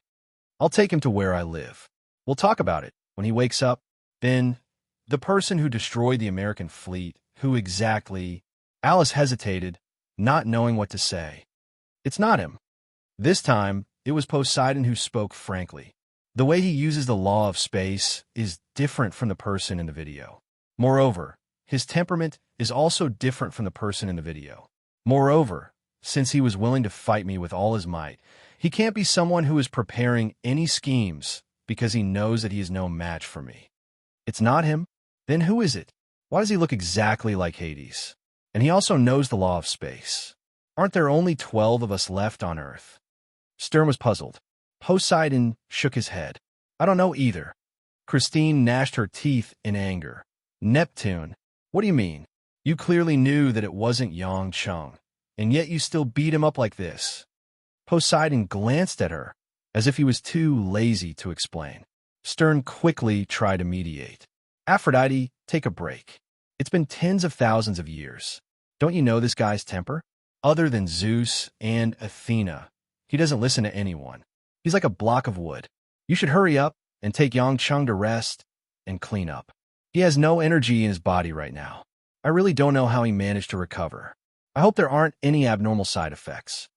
I'll take him to where I live. We'll talk about it when he wakes up. Then, the person who destroyed the American fleet, who exactly? Alice hesitated, not knowing what to say. It's not him. This time, it was Poseidon who spoke frankly. The way he uses the law of space is different from the person in the video. Moreover, his temperament is also different from the person in the video. Moreover, since he was willing to fight me with all his might, he can't be someone who is preparing any schemes because he knows that he is no match for me. It's not him? Then who is it? Why does he look exactly like Hades? And he also knows the law of space. Aren't there only 12 of us left on Earth? Stern was puzzled. Poseidon shook his head. I don't know either. Christine gnashed her teeth in anger. Neptune, what do you mean? You clearly knew that it wasn't Yang Chung, and yet you still beat him up like this. Poseidon glanced at her, as if he was too lazy to explain. Stern quickly tried to mediate. Aphrodite, take a break. It's been tens of thousands of years. Don't you know this guy's temper? Other than Zeus and Athena, he doesn't listen to anyone. He's like a block of wood. You should hurry up and take Yang Chung to rest and clean up. He has no energy in his body right now. I really don't know how he managed to recover. I hope there aren't any abnormal side effects.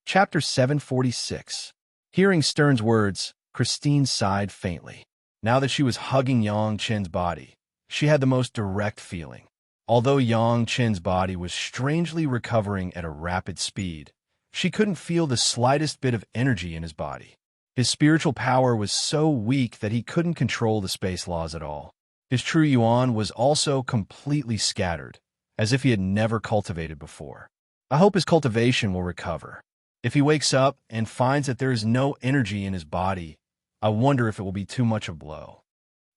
Chapter 746. Hearing Stern's words, Christine sighed faintly. Now that she was hugging Yang Chen's body, she had the most direct feeling. Although Yang Chen's body was strangely recovering at a rapid speed, she couldn't feel the slightest bit of energy in his body. His spiritual power was so weak that he couldn't control the space laws at all. His true yuan was also completely scattered, as if he had never cultivated before. I hope his cultivation will recover. If he wakes up and finds that there is no energy in his body, I wonder if it will be too much a blow.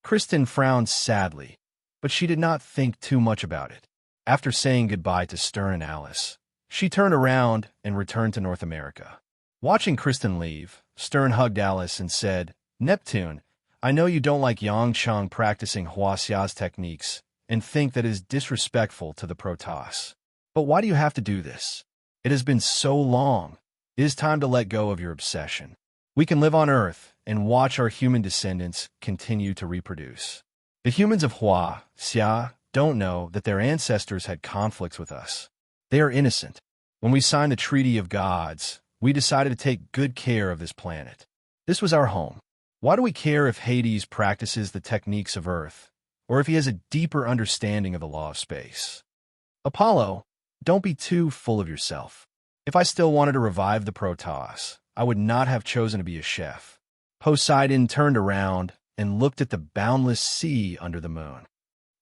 Kristen frowned sadly, but she did not think too much about it. After saying goodbye to Stern and Alice, she turned around and returned to North America. Watching Kristen leave, Stern hugged Alice and said, Neptune, I know you don't like Yang Chung practicing Huaxia's techniques and think that it is disrespectful to the Protoss. But why do you have to do this? It has been so long. It is time to let go of your obsession. We can live on Earth and watch our human descendants continue to reproduce. The humans of Huaxia don't know that their ancestors had conflicts with us. They are innocent. When we signed the Treaty of Gods, we decided to take good care of this planet. This was our home. Why do we care if Hades practices the techniques of Earth, or if he has a deeper understanding of the law of space? Apollo, don't be too full of yourself. If I still wanted to revive the Protoss, I would not have chosen to be a chef. Poseidon turned around and looked at the boundless sea under the moon.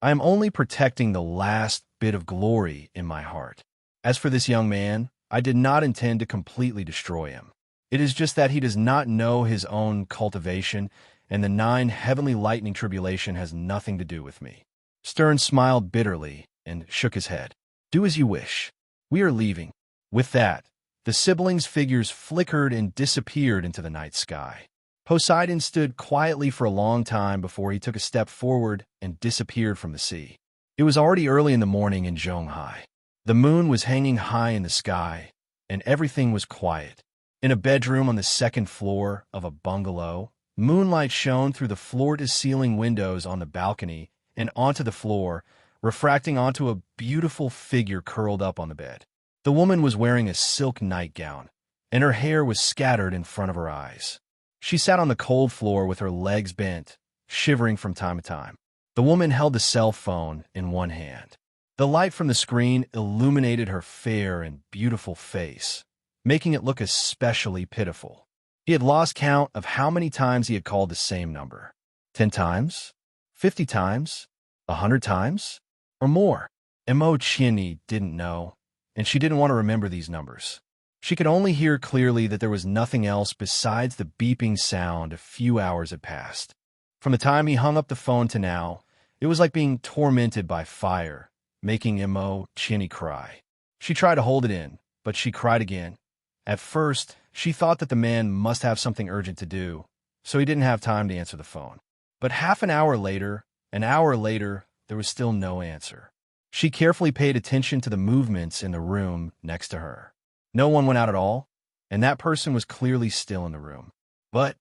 I am only protecting the last bit of glory in my heart. As for this young man, I did not intend to completely destroy him. It is just that he does not know his own cultivation, and the 9 heavenly lightning tribulation has nothing to do with me. Stern smiled bitterly and shook his head. Do as you wish. We are leaving. With that, the siblings' figures flickered and disappeared into the night sky. Poseidon stood quietly for a long time before he took a step forward and disappeared from the sea. It was already early in the morning in Zhonghai. The moon was hanging high in the sky, and everything was quiet. In a bedroom on the 2nd floor of a bungalow, moonlight shone through the floor-to-ceiling windows on the balcony and onto the floor, refracting onto a beautiful figure curled up on the bed. The woman was wearing a silk nightgown, and her hair was scattered in front of her eyes. She sat on the cold floor with her legs bent, shivering from time to time. The woman held the cell phone in one hand. The light from the screen illuminated her fair and beautiful face, making it look especially pitiful. He had lost count of how many times he had called the same number. 10 times? 50 times? 100 times? Or more? Mo Chini didn't know, and she didn't want to remember these numbers. She could only hear clearly that there was nothing else besides the beeping sound a few hours had passed. From the time he hung up the phone to now, it was like being tormented by fire, making Mo Chini cry. She tried to hold it in, but she cried again. At first, she thought that the man must have something urgent to do, so he didn't have time to answer the phone. But half an hour later, there was still no answer. She carefully paid attention to the movements in the room next to her. No one went out at all, and that person was clearly still in the room. But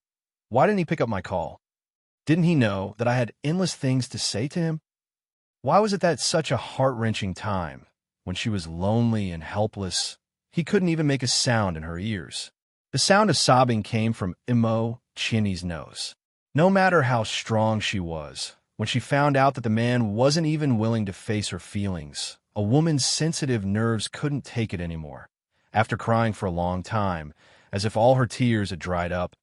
why didn't he pick up my call? Didn't he know that I had endless things to say to him? Why was it that such a heart-wrenching time, when she was lonely and helpless, he couldn't even make a sound in her ears? The sound of sobbing came from Imo Chinny's nose. No matter how strong she was, when she found out that the man wasn't even willing to face her feelings, a woman's sensitive nerves couldn't take it anymore. After crying for a long time, as if all her tears had dried up,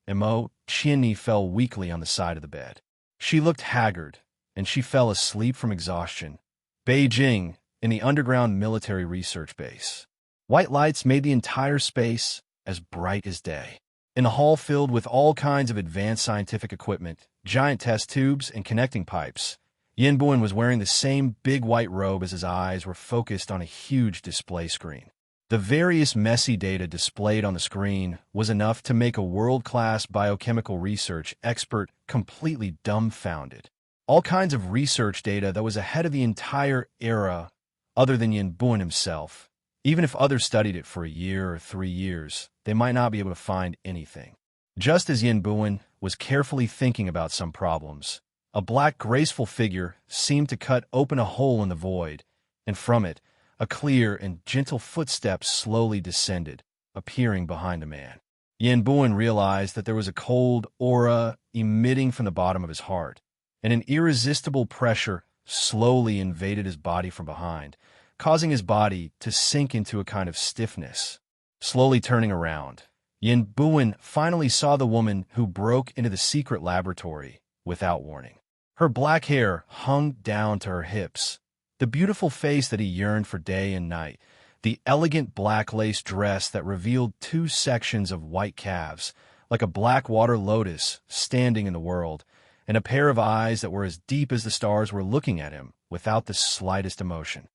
Imo Chinny fell weakly on the side of the bed. She looked haggard, and she fell asleep from exhaustion. Beijing, in the underground military research base. White lights made the entire space as bright as day. In a hall filled with all kinds of advanced scientific equipment, giant test tubes, and connecting pipes, Yin Buin was wearing the same big white robe as his eyes were focused on a huge display screen. The various messy data displayed on the screen was enough to make a world-class biochemical research expert completely dumbfounded. All kinds of research data that was ahead of the entire era, other than Yin Buin himself. Even if others studied it for a year or 3 years, they might not be able to find anything. Just as Yin Buin was carefully thinking about some problems, a black, graceful figure seemed to cut open a hole in the void, and from it, a clear and gentle footstep slowly descended, appearing behind the man. Yin Buin realized that there was a cold aura emitting from the bottom of his heart, and an irresistible pressure slowly invaded his body from behind, causing his body to sink into a kind of stiffness. Slowly turning around, Yin Buin finally saw the woman who broke into the secret laboratory without warning. Her black hair hung down to her hips, the beautiful face that he yearned for day and night, the elegant black lace dress that revealed 2 sections of white calves, like a black water lotus standing in the world, and a pair of eyes that were as deep as the stars were looking at him without the slightest emotion.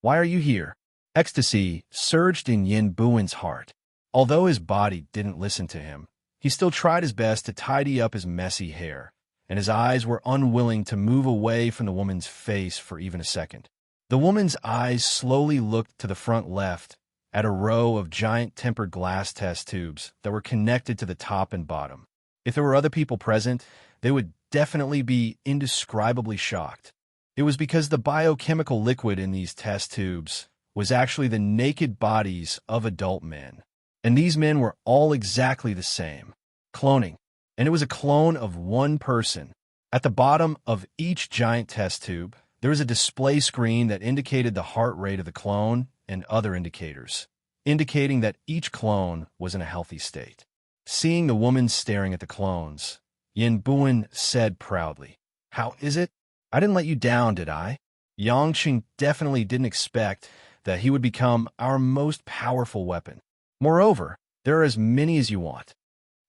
Why are you here? Ecstasy surged in Yin Buin's heart. Although his body didn't listen to him, he still tried his best to tidy up his messy hair, and his eyes were unwilling to move away from the woman's face for even a second. The woman's eyes slowly looked to the front left at a row of giant tempered glass test tubes that were connected to the top and bottom. If there were other people present, they would definitely be indescribably shocked. It was because the biochemical liquid in these test tubes was actually the naked bodies of adult men. And these men were all exactly the same. Cloning. And it was a clone of one person. At the bottom of each giant test tube, there was a display screen that indicated the heart rate of the clone and other indicators, indicating that each clone was in a healthy state. Seeing the woman staring at the clones, Yin Buin said proudly, "How is it? I didn't let you down, did I?" Yangqing definitely didn't expect that he would become our most powerful weapon. Moreover, there are as many as you want.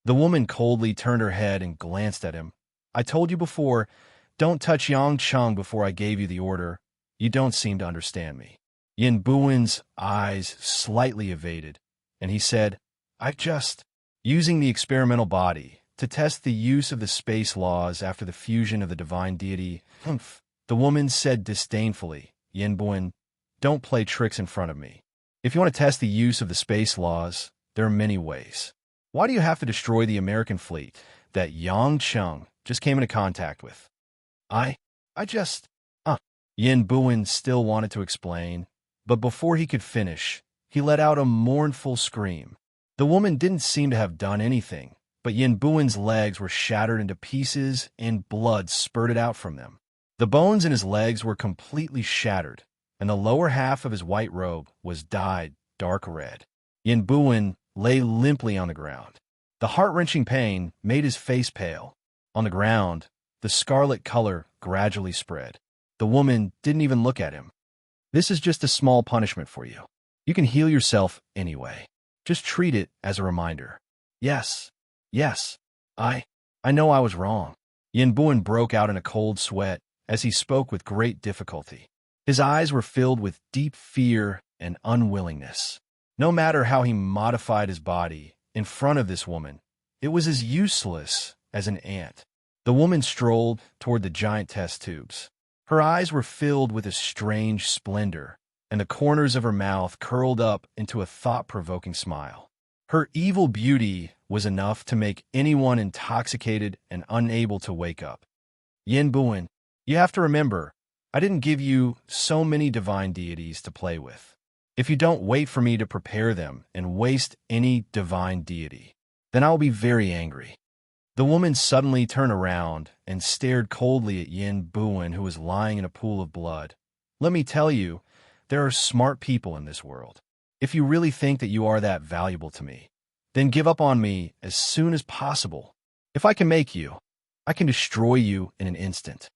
The woman coldly turned her head and glanced at him. "I told you before, don't touch Yangqing before I gave you the order. You don't seem to understand me." Yin Buin's eyes slightly evaded, and he said, "I've just using the experimental body to test the use of the space laws after the fusion of the divine deity." "Humph," the woman said disdainfully. "Yin Buin, don't play tricks in front of me. If you want to test the use of the space laws, there are many ways. Why do you have to destroy the American fleet that Yangqing just came into contact with?" I just, Yin Buin still wanted to explain, but before he could finish, he let out a mournful scream. The woman didn't seem to have done anything, but Yin Buin's legs were shattered into pieces and blood spurted out from them. The bones in his legs were completely shattered, and the lower half of his white robe was dyed dark red. Yin Buin lay limply on the ground. The heart-wrenching pain made his face pale. On the ground, the scarlet color gradually spread. The woman didn't even look at him. "This is just a small punishment for you. You can heal yourself anyway. Just treat it as a reminder." Yes, I know I was wrong." Yin Buin broke out in a cold sweat as he spoke with great difficulty. His eyes were filled with deep fear and unwillingness. No matter how he modified his body in front of this woman, it was as useless as an ant. The woman strolled toward the giant test tubes. Her eyes were filled with a strange splendor, and the corners of her mouth curled up into a thought-provoking smile. Her evil beauty was enough to make anyone intoxicated and unable to wake up. Yin Buin, you have to remember, I didn't give you so many divine deities to play with. If you don't wait for me to prepare them and waste any divine deity, then I will be very angry. The woman suddenly turned around and stared coldly at Yin Buin, who was lying in a pool of blood. Let me tell you, there are smart people in this world. If you really think that you are that valuable to me, then give up on me as soon as possible. If I can make you, I can destroy you in an instant.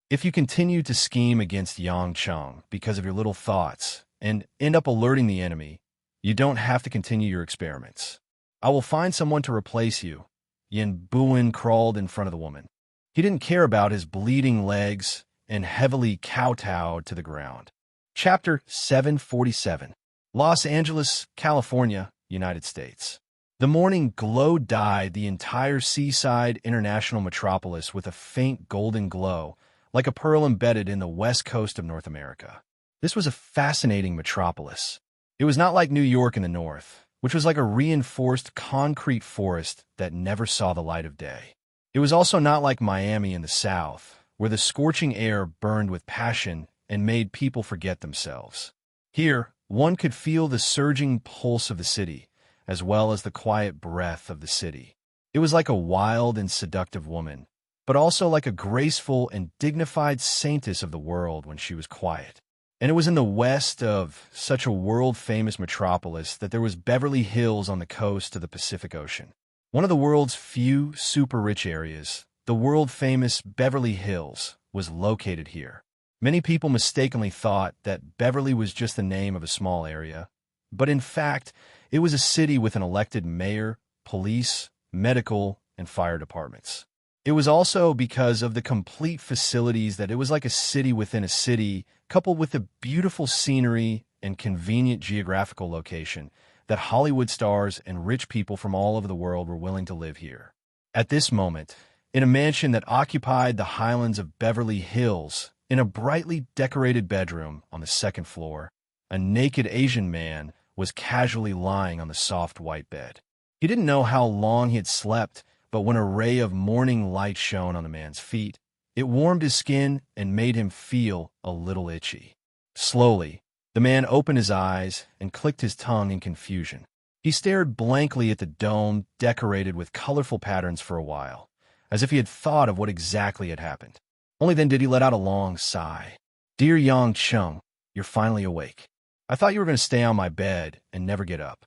If you continue to scheme against Yang Cheng because of your little thoughts and end up alerting the enemy, you don't have to continue your experiments. I will find someone to replace you. Yin Buin crawled in front of the woman. He didn't care about his bleeding legs and heavily kowtowed to the ground. Chapter 747. Los Angeles, California, United States. The morning glow dyed the entire seaside international metropolis with a faint golden glow, like a pearl embedded in the west coast of North America. This was a fascinating metropolis. It was not like New York in the north, which was like a reinforced concrete forest that never saw the light of day. It was also not like Miami in the south, where the scorching air burned with passion and made people forget themselves. Here, one could feel the surging pulse of the city, as well as the quiet breath of the city. It was like a wild and seductive woman, but also like a graceful and dignified saintess of the world when she was quiet. And it was in the west of such a world-famous metropolis that there was Beverly Hills on the coast of the Pacific Ocean. One of the world's few super-rich areas, the world-famous Beverly Hills, was located here. Many people mistakenly thought that Beverly was just the name of a small area, but in fact, it was a city with an elected mayor, police, medical, and fire departments. It was also because of the complete facilities that it was like a city within a city, coupled with the beautiful scenery and convenient geographical location, that Hollywood stars and rich people from all over the world were willing to live here. At this moment, in a mansion that occupied the highlands of Beverly Hills, in a brightly decorated bedroom on the second floor, a naked Asian man was casually lying on the soft white bed. He didn't know how long he had slept, but when a ray of morning light shone on the man's feet, it warmed his skin and made him feel a little itchy. Slowly, the man opened his eyes and clicked his tongue in confusion. He stared blankly at the dome decorated with colorful patterns for a while, as if he had thought of what exactly had happened. Only then did he let out a long sigh. Dear Yang Cheng, you're finally awake. I thought you were going to stay on my bed and never get up.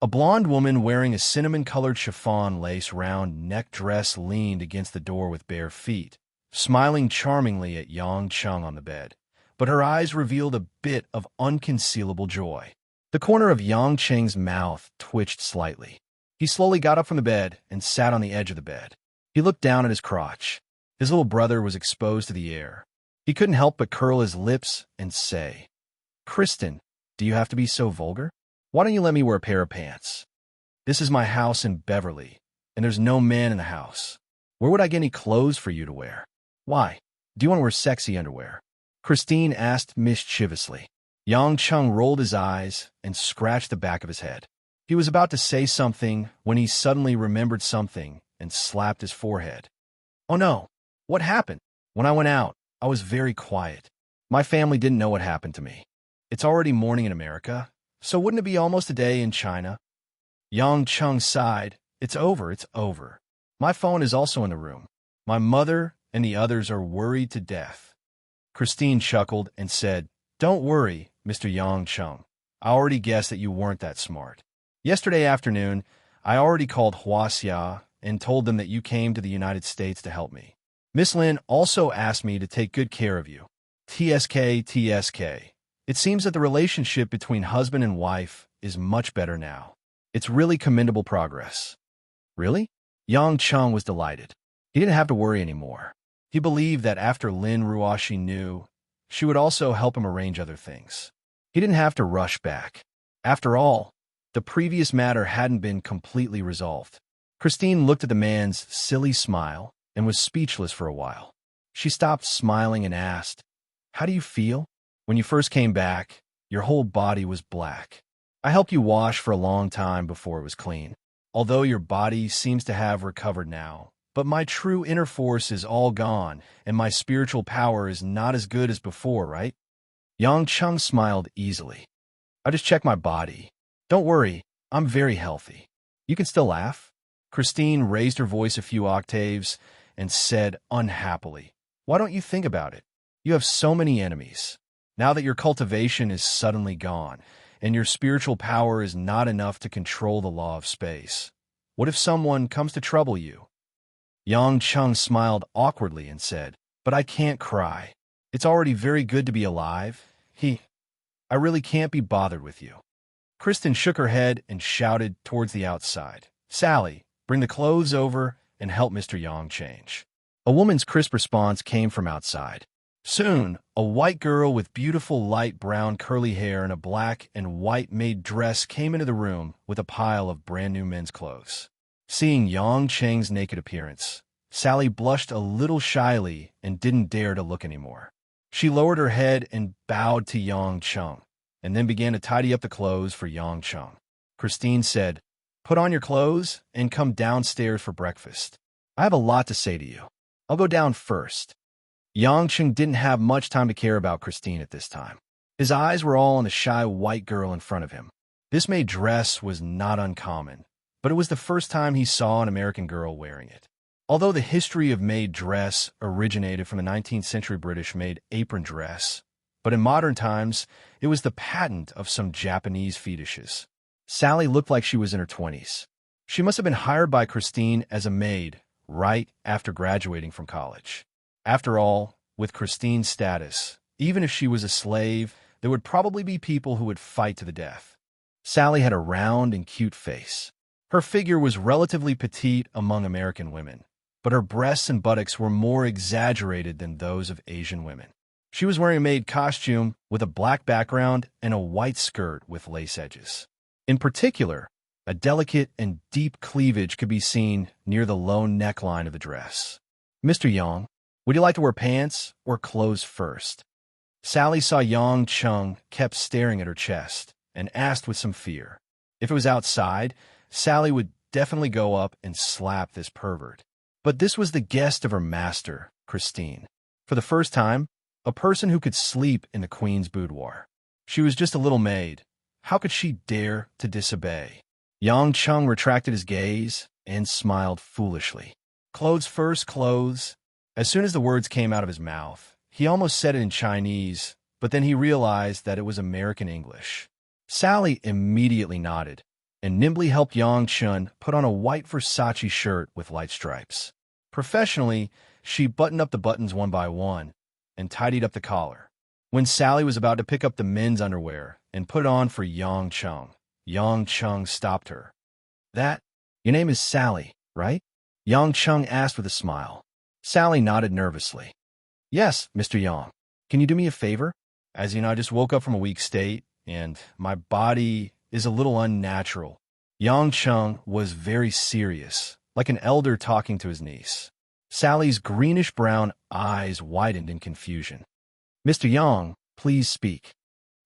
A blonde woman wearing a cinnamon-colored chiffon lace round neck dress leaned against the door with bare feet, smiling charmingly at Yang Cheng on the bed, but her eyes revealed a bit of unconcealable joy. The corner of Yang Cheng's mouth twitched slightly. He slowly got up from the bed and sat on the edge of the bed. He looked down at his crotch. His little brother was exposed to the air. He couldn't help but curl his lips and say, Kristen, do you have to be so vulgar? Why don't you let me wear a pair of pants? This is my house in Beverly, and there's no man in the house. Where would I get any clothes for you to wear? Why? Do you want to wear sexy underwear? Christine asked mischievously. Yang Cheng rolled his eyes and scratched the back of his head. He was about to say something when he suddenly remembered something and slapped his forehead. Oh no, what happened? When I went out, I was very quiet. My family didn't know what happened to me. It's already morning in America, so wouldn't it be almost a day in China? Yang Cheng sighed. It's over, it's over. My phone is also in the room. My mother and the others are worried to death. Christine chuckled and said, Don't worry, Mr. Yang Cheng. I already guessed that you weren't that smart. Yesterday afternoon, I already called Huaxia and told them that you came to the United States to help me. Miss Lin also asked me to take good care of you. TSK. It seems that the relationship between husband and wife is much better now. It's really commendable progress. Really? Yang Cheng was delighted. He didn't have to worry anymore. He believed that after Lin Ruoxi knew, she would also help him arrange other things. He didn't have to rush back. After all, the previous matter hadn't been completely resolved. Christine looked at the man's silly smile and was speechless for a while. She stopped smiling and asked, How do you feel? When you first came back, your whole body was black. I helped you wash for a long time before it was clean. Although your body seems to have recovered now, but my true inner force is all gone, and my spiritual power is not as good as before, right? Yang Chung smiled easily. I just checked my body. Don't worry, I'm very healthy. You can still laugh? Christine raised her voice a few octaves and said unhappily, why don't you think about it? You have so many enemies. Now that your cultivation is suddenly gone, and your spiritual power is not enough to control the law of space, what if someone comes to trouble you? Yang Chung smiled awkwardly and said, but I can't cry. It's already very good to be alive. I really can't be bothered with you. Kristen shook her head and shouted towards the outside, Sally, bring the clothes over and help Mr. Yang change. A woman's crisp response came from outside. Soon, a white girl with beautiful light brown curly hair and a black and white maid dress came into the room with a pile of brand-new men's clothes. Seeing Yang Cheng's naked appearance, Sally blushed a little shyly and didn't dare to look anymore. She lowered her head and bowed to Yang Chung, and then began to tidy up the clothes for Yang Chung. Christine said, put on your clothes and come downstairs for breakfast. I have a lot to say to you. I'll go down first. Yang Chung didn't have much time to care about Christine at this time. His eyes were all on the shy white girl in front of him. This maid dress was not uncommon, but it was the first time he saw an American girl wearing it. Although the history of maid dress originated from the 19th century British maid apron dress, but in modern times, it was the patent of some Japanese fetishes. Sally looked like she was in her 20s. She must have been hired by Christine as a maid right after graduating from college. After all, with Christine's status, even if she was a slave, there would probably be people who would fight to the death. Sally had a round and cute face. Her figure was relatively petite among American women, but her breasts and buttocks were more exaggerated than those of Asian women. She was wearing a maid costume with a black background and a white skirt with lace edges. In particular, a delicate and deep cleavage could be seen near the low neckline of the dress. Mr. Yang, would you like to wear pants or clothes first? Sally saw Yang Chung kept staring at her chest and asked with some fear. If it was outside, Sally would definitely go up and slap this pervert. But this was the guest of her master, Christine. For the first time, a person who could sleep in the queen's boudoir. She was just a little maid. How could she dare to disobey? Yang Chung retracted his gaze and smiled foolishly. Clothes first, clothes. As soon as the words came out of his mouth, he almost said it in Chinese, but then he realized that it was American English. Sally immediately nodded and nimbly helped Yang Chun put on a white Versace shirt with light stripes. Professionally, she buttoned up the buttons one by one and tidied up the collar. When Sally was about to pick up the men's underwear and put it on for Yang Chung stopped her. Your name is Sally, right? Yang Chung asked with a smile. Sally nodded nervously. Yes, Mr. Yang. Can you do me a favor? As you know, I just woke up from a weak state, and my body is a little unnatural. Yang Chung was very serious, like an elder talking to his niece. Sally's greenish-brown eyes widened in confusion. Mr. Yang, please speak.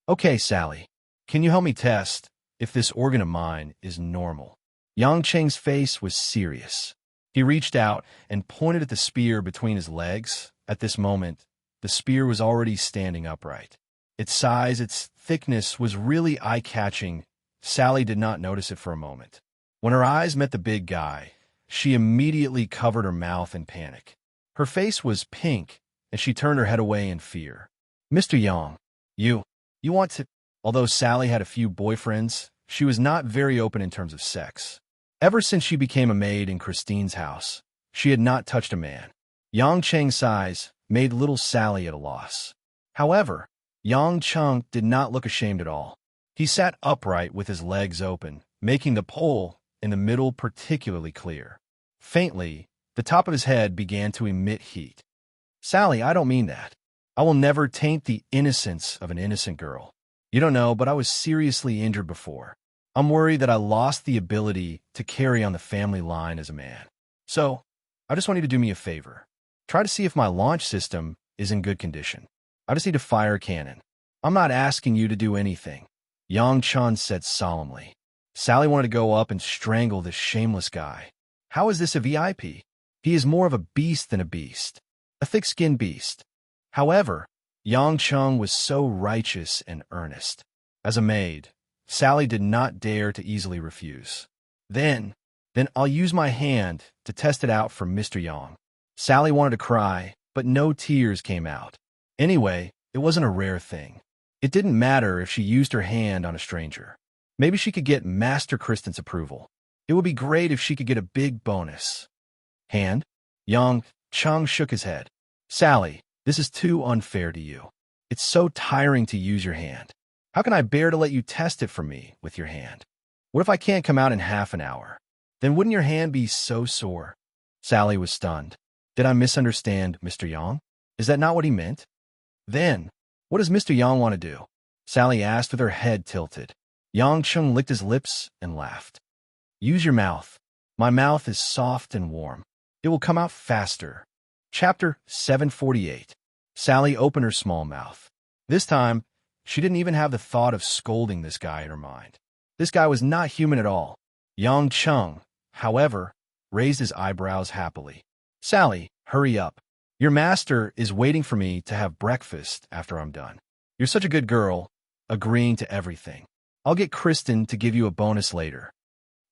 Okay, Sally. Can you help me test if this organ of mine is normal? Yang Cheng's face was serious. He reached out and pointed at the spear between his legs. At this moment, the spear was already standing upright. Its size, its thickness was really eye-catching. Sally did not notice it for a moment. When her eyes met the big guy, she immediately covered her mouth in panic. Her face was pink, and she turned her head away in fear. Mr. Yang, you want to... Although Sally had a few boyfriends, she was not very open in terms of sex. Ever since she became a maid in Christine's house, she had not touched a man. Yang Cheng's size made little Sally at a loss. However, Yang Chung did not look ashamed at all. He sat upright with his legs open, making the pole in the middle particularly clear. Faintly, the top of his head began to emit heat. Sally, I don't mean that. I will never taint the innocence of an innocent girl. You don't know, but I was seriously injured before. I'm worried that I lost the ability to carry on the family line as a man. So, I just want you to do me a favor. Try to see if my launch system is in good condition. I just need to fire a cannon. I'm not asking you to do anything. Yang Chun said solemnly. Sally wanted to go up and strangle this shameless guy. How is this a VIP? He is more of a beast than a beast. A thick-skinned beast. However, Yang Chung was so righteous and earnest. As a maid, Sally did not dare to easily refuse. Then I'll use my hand to test it out for Mr. Yang. Sally wanted to cry, but no tears came out. Anyway, it wasn't a rare thing. It didn't matter if she used her hand on a stranger. Maybe she could get Master Kristen's approval. It would be great if she could get a big bonus. Hand? Yang Chung shook his head. Sally, this is too unfair to you. It's so tiring to use your hand. How can I bear to let you test it for me with your hand? What if I can't come out in half an hour? Then wouldn't your hand be so sore? Sally was stunned. Did I misunderstand Mr. Yang? Is that not what he meant? Then, what does Mr. Yang want to do? Sally asked with her head tilted. Yang Chung licked his lips and laughed. Use your mouth. My mouth is soft and warm. It will come out faster. Chapter 748. Sally opened her small mouth. This time, she didn't even have the thought of scolding this guy in her mind. This guy was not human at all. Yang Chung, however, raised his eyebrows happily. Sally, hurry up. Your master is waiting for me to have breakfast after I'm done. You're such a good girl, agreeing to everything. I'll get Kristen to give you a bonus later.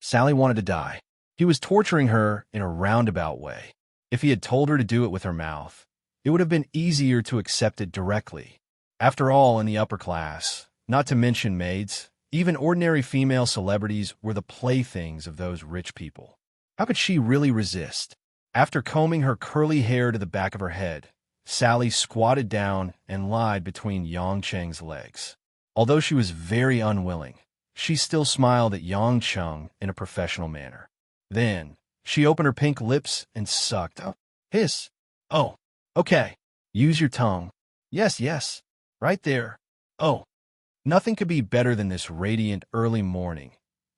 Sally wanted to die. He was torturing her in a roundabout way. If he had told her to do it with her mouth, it would have been easier to accept it directly. After all, in the upper class, not to mention maids, even ordinary female celebrities were the playthings of those rich people. How could she really resist? After combing her curly hair to the back of her head, Sally squatted down and lied between Yang Cheng's legs. Although she was very unwilling, she still smiled at Yang Chung in a professional manner. Then, she opened her pink lips and sucked. Oh, hiss. Oh, okay. Use your tongue. Yes. Right there. Oh. Nothing could be better than this radiant early morning.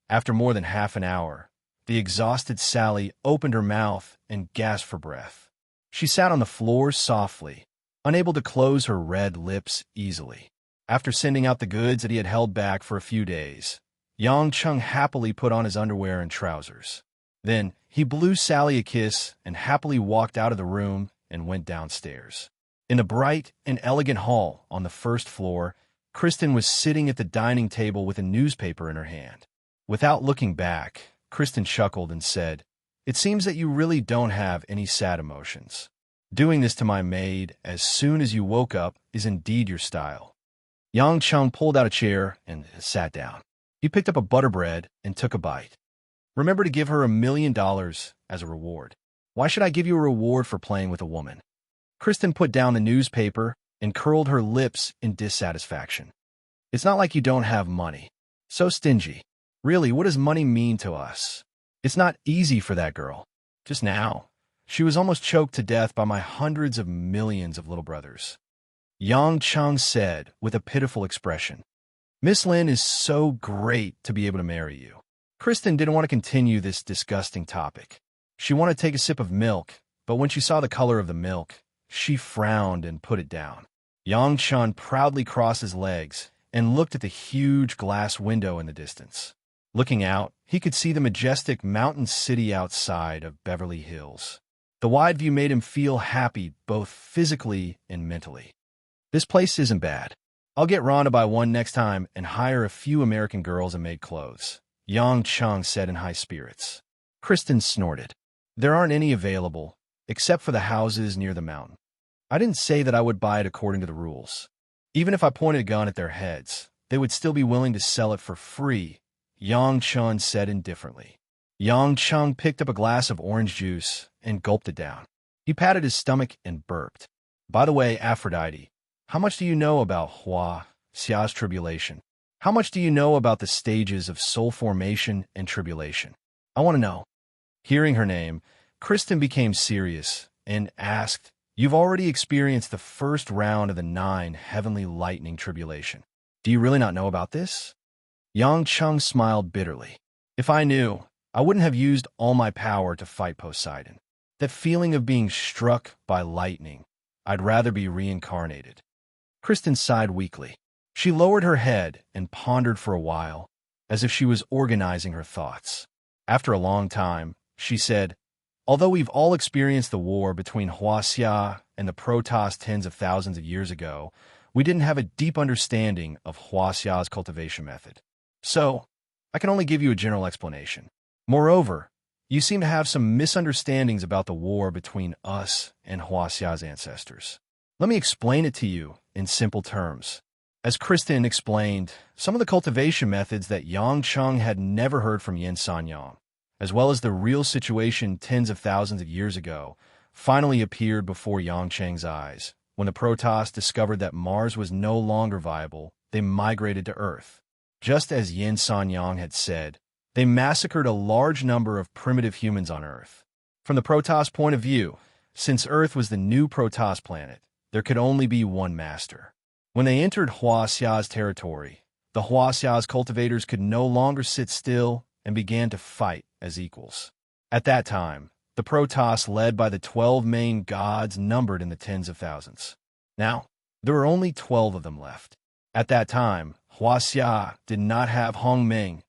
After more than half an hour, the exhausted Sally opened her mouth and gasped for breath. She sat on the floor softly, unable to close her red lips easily. After sending out the goods that he had held back for a few days, Yang Chung happily put on his underwear and trousers. Then, he blew Sally a kiss and happily walked out of the room and went downstairs. In the bright and elegant hall on the first floor, Kristen was sitting at the dining table with a newspaper in her hand. Without looking back, Kristen chuckled and said, It seems that you really don't have any sad emotions. Doing this to my maid as soon as you woke up is indeed your style. Yang Chung pulled out a chair and sat down. He picked up a butter bread and took a bite. Remember to give her $1 million as a reward. Why should I give you a reward for playing with a woman? Kristen put down the newspaper and curled her lips in dissatisfaction. It's not like you don't have money. So stingy. Really, what does money mean to us? It's not easy for that girl. Just now, she was almost choked to death by my hundreds of millions of little brothers. Yang Chung said with a pitiful expression, Miss Lin is so great to be able to marry you. Kristen didn't want to continue this disgusting topic. She wanted to take a sip of milk, but when she saw the color of the milk, she frowned and put it down. Yang Chun proudly crossed his legs and looked at the huge glass window in the distance. Looking out, he could see the majestic mountain city outside of Beverly Hills. The wide view made him feel happy both physically and mentally. This place isn't bad. I'll get Ron to buy one next time and hire a few American girls and make clothes, Yang Chung said in high spirits. Kristen snorted. There aren't any available, except for the houses near the mountain. I didn't say that I would buy it according to the rules. Even if I pointed a gun at their heads, they would still be willing to sell it for free, Yang Chun said indifferently. Yang Chung picked up a glass of orange juice and gulped it down. He patted his stomach and burped. By the way, Aphrodite, how much do you know about Hua Xia's tribulation? How much do you know about the stages of soul formation and tribulation? I want to know. Hearing her name, Kristen became serious and asked, You've already experienced the first round of the 9 heavenly lightning tribulation. Do you really not know about this? Yang Chung smiled bitterly. If I knew, I wouldn't have used all my power to fight Poseidon. That feeling of being struck by lightning, I'd rather be reincarnated. Kristen sighed weakly. She lowered her head and pondered for a while, as if she was organizing her thoughts. After a long time, she said, "Although we've all experienced the war between Huaxia and the Protoss tens of thousands of years ago, we didn't have a deep understanding of Huaxia's cultivation method. So, I can only give you a general explanation. Moreover, you seem to have some misunderstandings about the war between us and Huaxia's ancestors. Let me explain it to you in simple terms." As Kristen explained, some of the cultivation methods that Yang Cheng had never heard from Yin Sanyang, as well as the real situation tens of thousands of years ago, finally appeared before Yang Cheng's eyes. When the Protoss discovered that Mars was no longer viable, they migrated to Earth. Just as Yin Sanyang had said, they massacred a large number of primitive humans on Earth. From the Protoss point of view, since Earth was the new Protoss planet, there could only be one master. When they entered Huaxia's territory, the Huaxia's cultivators could no longer sit still and began to fight as equals. At that time, the Protoss led by the 12 main gods numbered in the tens of thousands. Now, there were only 12 of them left. At that time, Huaxia did not have Hongmeng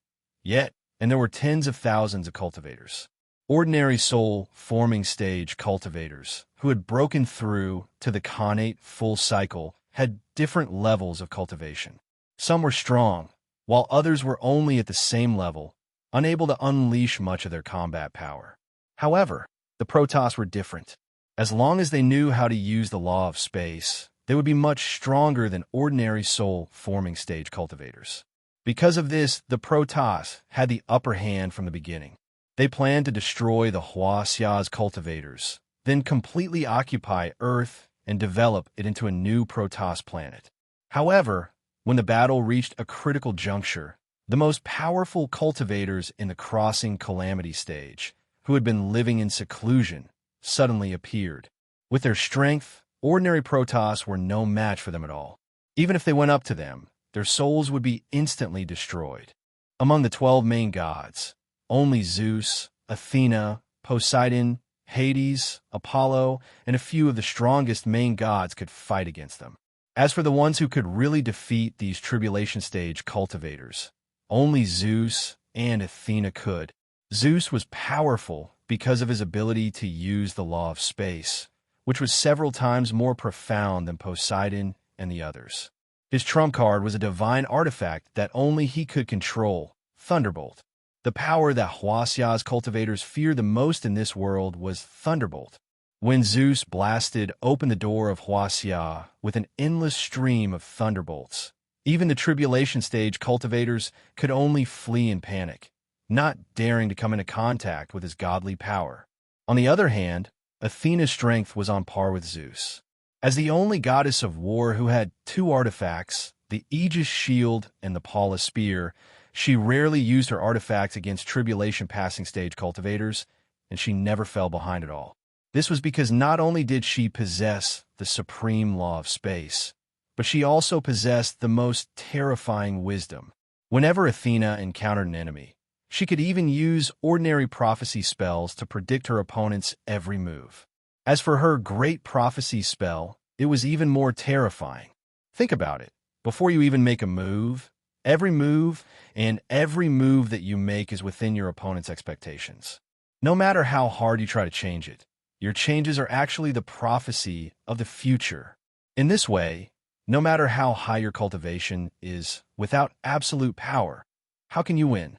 yet, and there were tens of thousands of cultivators. Ordinary soul-forming stage cultivators who had broken through to the Khanate full cycle had different levels of cultivation. Some were strong, while others were only at the same level, unable to unleash much of their combat power. However, the Protoss were different. As long as they knew how to use the law of space, they would be much stronger than ordinary soul-forming stage cultivators. Because of this, the Protoss had the upper hand from the beginning. They planned to destroy the Huaxia's cultivators, then completely occupy Earth and develop it into a new Protoss planet. However, when the battle reached a critical juncture, the most powerful cultivators in the crossing calamity stage, who had been living in seclusion, suddenly appeared. With their strength, ordinary Protoss were no match for them at all. Even if they went up to them, their souls would be instantly destroyed. Among the 12 main gods, only Zeus, Athena, Poseidon, Hades, Apollo, and a few of the strongest main gods could fight against them. As for the ones who could really defeat these tribulation stage cultivators, only Zeus and Athena could. Zeus was powerful because of his ability to use the law of space, which was several times more profound than Poseidon and the others. His trump card was a divine artifact that only he could control, Thunderbolt. The power that Huaxia's cultivators feared the most in this world was Thunderbolt. When Zeus blasted open the door of Huaxia with an endless stream of thunderbolts, even the tribulation stage cultivators could only flee in panic, not daring to come into contact with his godly power. On the other hand, Athena's strength was on par with Zeus. As the only goddess of war who had two artifacts, the Aegis shield and the Pallas spear, she rarely used her artifacts against tribulation passing stage cultivators, and she never fell behind at all. This was because not only did she possess the supreme law of space, but she also possessed the most terrifying wisdom. Whenever Athena encountered an enemy, she could even use ordinary prophecy spells to predict her opponent's every move. As for her great prophecy spell, it was even more terrifying. Think about it. Before you even make a move, every move that you make is within your opponent's expectations. No matter how hard you try to change it, your changes are actually the prophecy of the future. In this way, no matter how high your cultivation is, without absolute power, how can you win?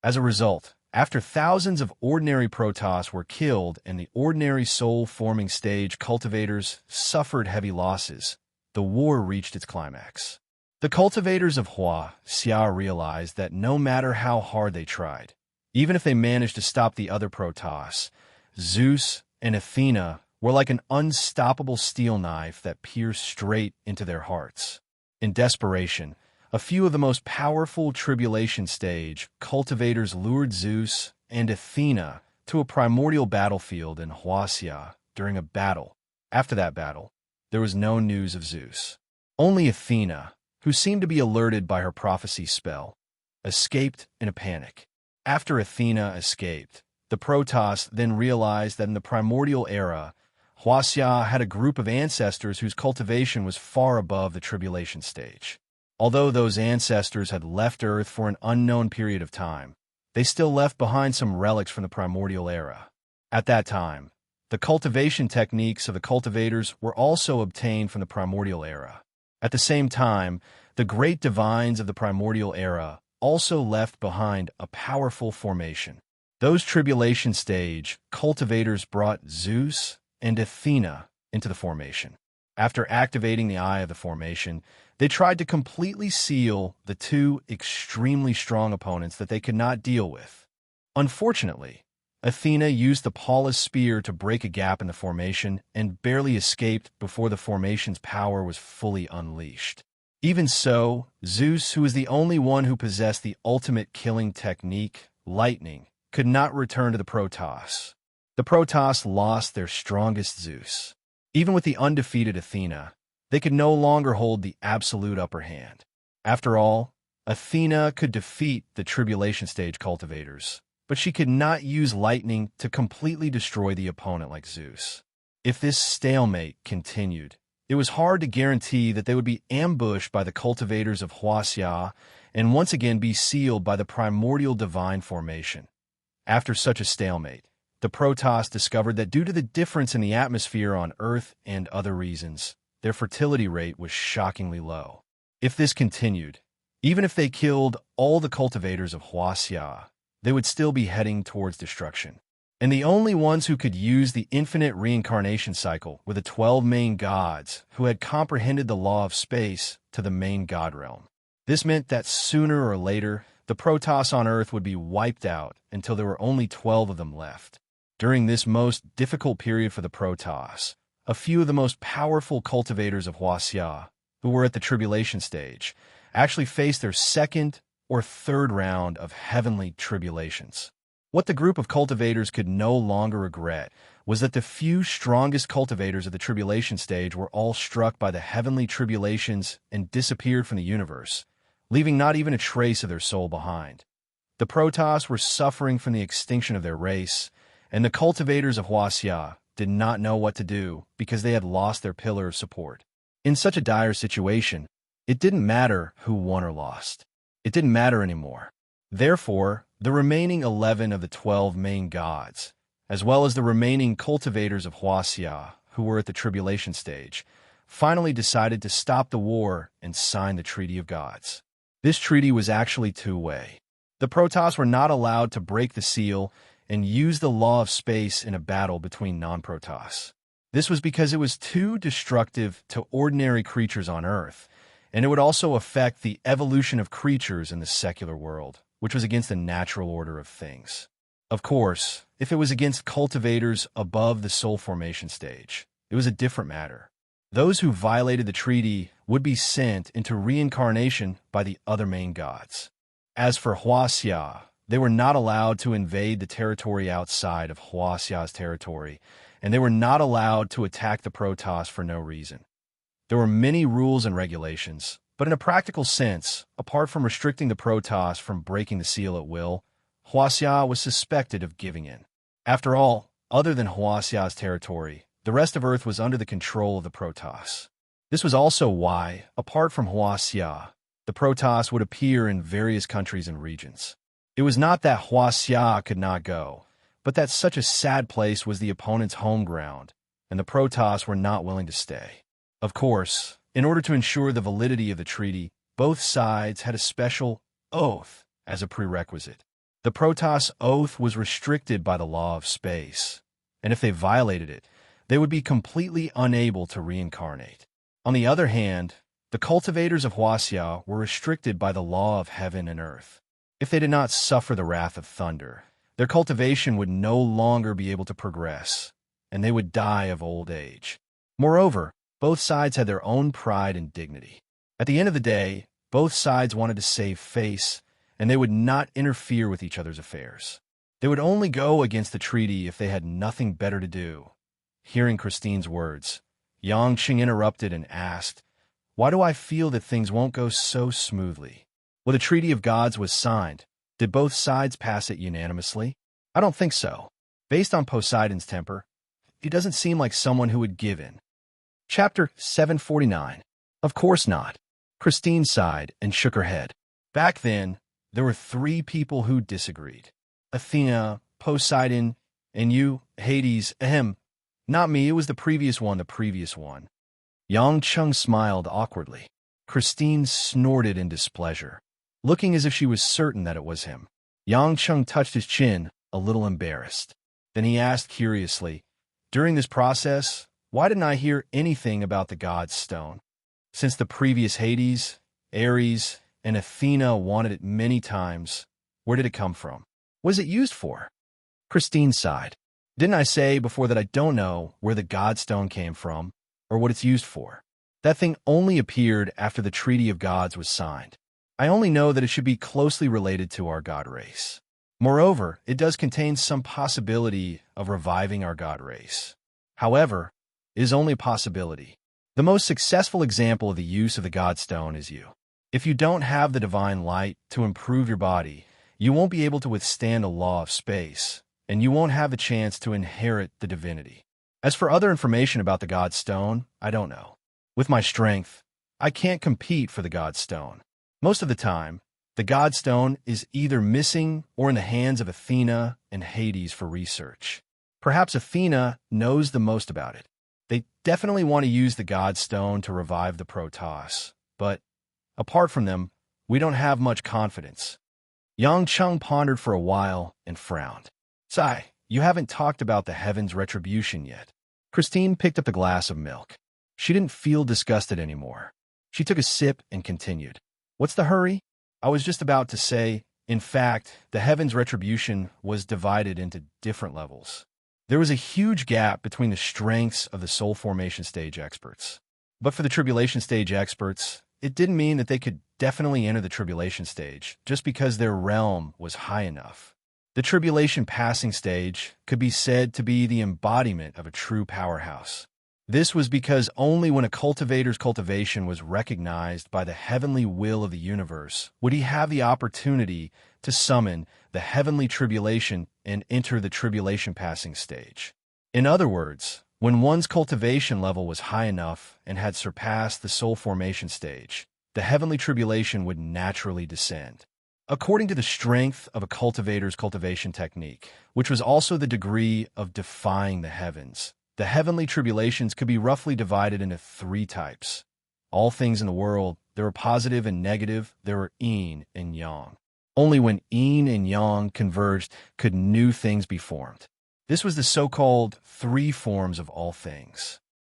As a result, after thousands of ordinary Protoss were killed and the ordinary soul-forming stage cultivators suffered heavy losses, the war reached its climax. The cultivators of Huaxia realized that no matter how hard they tried, even if they managed to stop the other Protoss, Zeus and Athena were like an unstoppable steel knife that pierced straight into their hearts. In desperation, a few of the most powerful tribulation stage cultivators lured Zeus and Athena to a primordial battlefield in Huaxia during a battle. After that battle, there was no news of Zeus. Only Athena, who seemed to be alerted by her prophecy spell, escaped in a panic. After Athena escaped, the Protoss then realized that in the primordial era, Huaxia had a group of ancestors whose cultivation was far above the tribulation stage. Although those ancestors had left Earth for an unknown period of time, they still left behind some relics from the primordial era. At that time, the cultivation techniques of the cultivators were also obtained from the primordial era. At the same time, the great divines of the primordial era also left behind a powerful formation. Those tribulation stage cultivators brought Zeus and Athena into the formation. After activating the eye of the formation, they tried to completely seal the two extremely strong opponents that they could not deal with. Unfortunately, Athena used the Pallas spear to break a gap in the formation and barely escaped before the formation's power was fully unleashed. Even so, Zeus, who was the only one who possessed the ultimate killing technique, lightning, could not return to the Protoss. The Protoss lost their strongest Zeus. Even with the undefeated Athena, they could no longer hold the absolute upper hand. After all, Athena could defeat the tribulation stage cultivators, but she could not use lightning to completely destroy the opponent like Zeus. If this stalemate continued, it was hard to guarantee that they would be ambushed by the cultivators of Huaxia and once again be sealed by the primordial divine formation. After such a stalemate, the Protoss discovered that due to the difference in the atmosphere on Earth and other reasons, their fertility rate was shockingly low. If this continued, even if they killed all the cultivators of Huaxia, they would still be heading towards destruction. And the only ones who could use the infinite reincarnation cycle were the 12 main gods who had comprehended the law of space to the main god realm. This meant that sooner or later, the Protoss on Earth would be wiped out until there were only 12 of them left. During this most difficult period for the Protoss, a few of the most powerful cultivators of Huaxia, who were at the tribulation stage, actually faced their second or third round of heavenly tribulations. What the group of cultivators could no longer regret was that the few strongest cultivators of the tribulation stage were all struck by the heavenly tribulations and disappeared from the universe, leaving not even a trace of their soul behind. The Protoss were suffering from the extinction of their race, and the cultivators of Huaxia did not know what to do because they had lost their pillar of support. In such a dire situation, it didn't matter who won or lost. It didn't matter anymore. Therefore, the remaining 11 of the 12 main gods, as well as the remaining cultivators of Huaxia, who were at the tribulation stage, finally decided to stop the war and sign the Treaty of Gods. This treaty was actually two-way. The Protoss were not allowed to break the seal and use the law of space in a battle between non-Protoss. This was because it was too destructive to ordinary creatures on Earth, and it would also affect the evolution of creatures in the secular world, which was against the natural order of things. Of course, if it was against cultivators above the soul formation stage, it was a different matter. Those who violated the treaty would be sent into reincarnation by the other main gods. As for Huaxia, they were not allowed to invade the territory outside of Huaxia's territory, and they were not allowed to attack the Protoss for no reason. There were many rules and regulations, but in a practical sense, apart from restricting the Protoss from breaking the seal at will, Huaxia was suspected of giving in. After all, other than Huaxia's territory, the rest of Earth was under the control of the Protoss. This was also why, apart from Huaxia, the Protoss would appear in various countries and regions. It was not that Huaxia could not go, but that such a sad place was the opponent's home ground, and the Protoss were not willing to stay. Of course, in order to ensure the validity of the treaty, both sides had a special oath as a prerequisite. The Protoss oath was restricted by the law of space, and if they violated it, they would be completely unable to reincarnate. On the other hand, the cultivators of Huaxia were restricted by the law of heaven and earth. If they did not suffer the wrath of thunder, their cultivation would no longer be able to progress, and they would die of old age. Moreover, both sides had their own pride and dignity. At the end of the day, both sides wanted to save face, and they would not interfere with each other's affairs. They would only go against the treaty if they had nothing better to do. Hearing Christine's words, Yang Qing interrupted and asked, "Why do I feel that things won't go so smoothly? Well, the Treaty of Gods was signed. Did both sides pass it unanimously? I don't think so. Based on Poseidon's temper, he doesn't seem like someone who would give in." Chapter 749. Of course not. Christine sighed and shook her head. Back then, there were three people who disagreed. Athena, Poseidon, and you, Hades. Ahem. Not me, it was the previous one. Yang Chung smiled awkwardly. Christine snorted in displeasure, looking as if she was certain that it was him. Yang Chung touched his chin, a little embarrassed. Then he asked curiously, during this process, why didn't I hear anything about the God's Stone? Since the previous Hades, Ares, and Athena wanted it many times, where did it come from? What is it used for? Christine sighed. Didn't I say before that I don't know where the God Stone came from, or what it's used for? That thing only appeared after the Treaty of Gods was signed. I only know that it should be closely related to our god race. Moreover, it does contain some possibility of reviving our god race. However, it is only a possibility. The most successful example of the use of the God Stone is you. If you don't have the divine light to improve your body, you won't be able to withstand a law of space, and you won't have the chance to inherit the divinity. As for other information about the God Stone, I don't know. With my strength, I can't compete for the God Stone. Most of the time, the God Stone is either missing or in the hands of Athena and Hades for research. Perhaps Athena knows the most about it. They definitely want to use the God Stone to revive the Protoss, but apart from them, we don't have much confidence. Yang Chung pondered for a while and frowned. Sigh, you haven't talked about the heavens' retribution yet. Christine picked up the glass of milk. She didn't feel disgusted anymore. She took a sip and continued. What's the hurry? I was just about to say, in fact, the heavens' retribution was divided into different levels. There was a huge gap between the strengths of the soul formation stage experts. But for the tribulation stage experts, it didn't mean that they could definitely enter the tribulation stage just because their realm was high enough. The tribulation passing stage could be said to be the embodiment of a true powerhouse. This was because only when a cultivator's cultivation was recognized by the heavenly will of the universe would he have the opportunity to summon the heavenly tribulation and enter the tribulation passing stage. In other words, when one's cultivation level was high enough and had surpassed the soul formation stage, the heavenly tribulation would naturally descend. According to the strength of a cultivator's cultivation technique, which was also the degree of defying the heavens, the heavenly tribulations could be roughly divided into three types. All things in the world, there were positive and negative, there were yin and yang. Only when yin and yang converged could new things be formed. This was the so-called three forms of all things.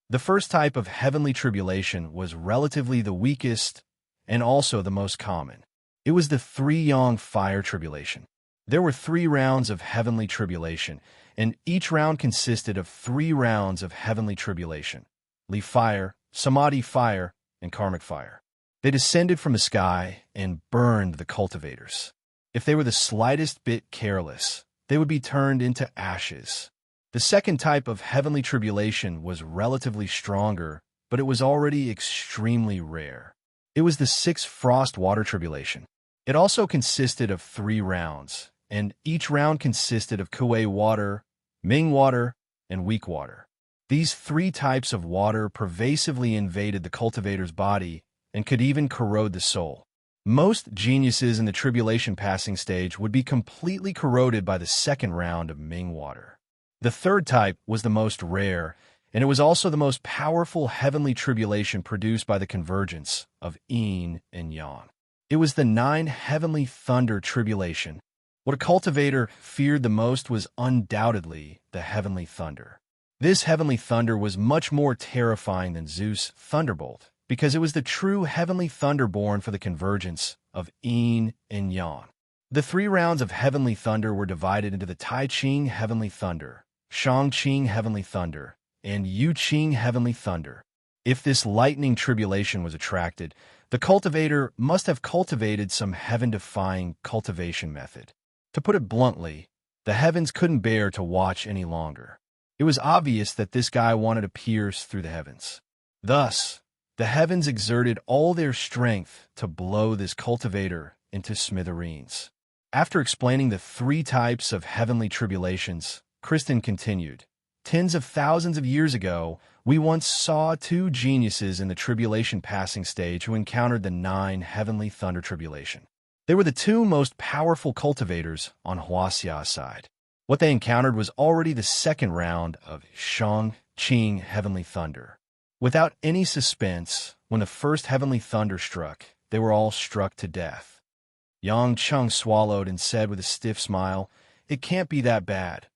The first type of heavenly tribulation was relatively the weakest and also the most common. It was the three-yang fire tribulation. There were 3 rounds of heavenly tribulation, and each round consisted of 3 rounds of heavenly tribulation: Li fire, Samadhi fire, and karmic fire. They descended from the sky and burned the cultivators. If they were the slightest bit careless, they would be turned into ashes. The second type of heavenly tribulation was relatively stronger, but it was already extremely rare. It was the 6 frost water tribulation. It also consisted of 3 rounds, and each round consisted of Kuei water, Ming water, and weak water. These 3 types of water pervasively invaded the cultivator's body and could even corrode the soul. Most geniuses in the tribulation passing stage would be completely corroded by the second round of Ming water. The third type was the most rare, and it was also the most powerful heavenly tribulation produced by the convergence of yin and yang. It was the 9 heavenly thunder tribulation. What a cultivator feared the most was undoubtedly the heavenly thunder. This heavenly thunder was much more terrifying than Zeus' thunderbolt, because it was the true heavenly thunder born for the convergence of yin and yang. The 3 rounds of heavenly thunder were divided into the Tai Ching heavenly thunder, Shang Ching heavenly thunder, and Yu Ching heavenly thunder. If this lightning tribulation was attracted, the cultivator must have cultivated some heaven-defying cultivation method. To put it bluntly, the heavens couldn't bear to watch any longer. It was obvious that this guy wanted to pierce through the heavens. Thus, the heavens exerted all their strength to blow this cultivator into smithereens. After explaining the 3 types of heavenly tribulations, Kristen continued, "Tens of thousands of years ago, We once saw two geniuses in the tribulation passing stage who encountered the 9 heavenly thunder tribulation. They were the two most powerful cultivators on Huaxia's side. What they encountered was already the second round of Shang Qing heavenly thunder. Without any suspense, when the first heavenly thunder struck, they were all struck to death. Yang Cheng swallowed and said with a stiff smile, "It can't be that bad.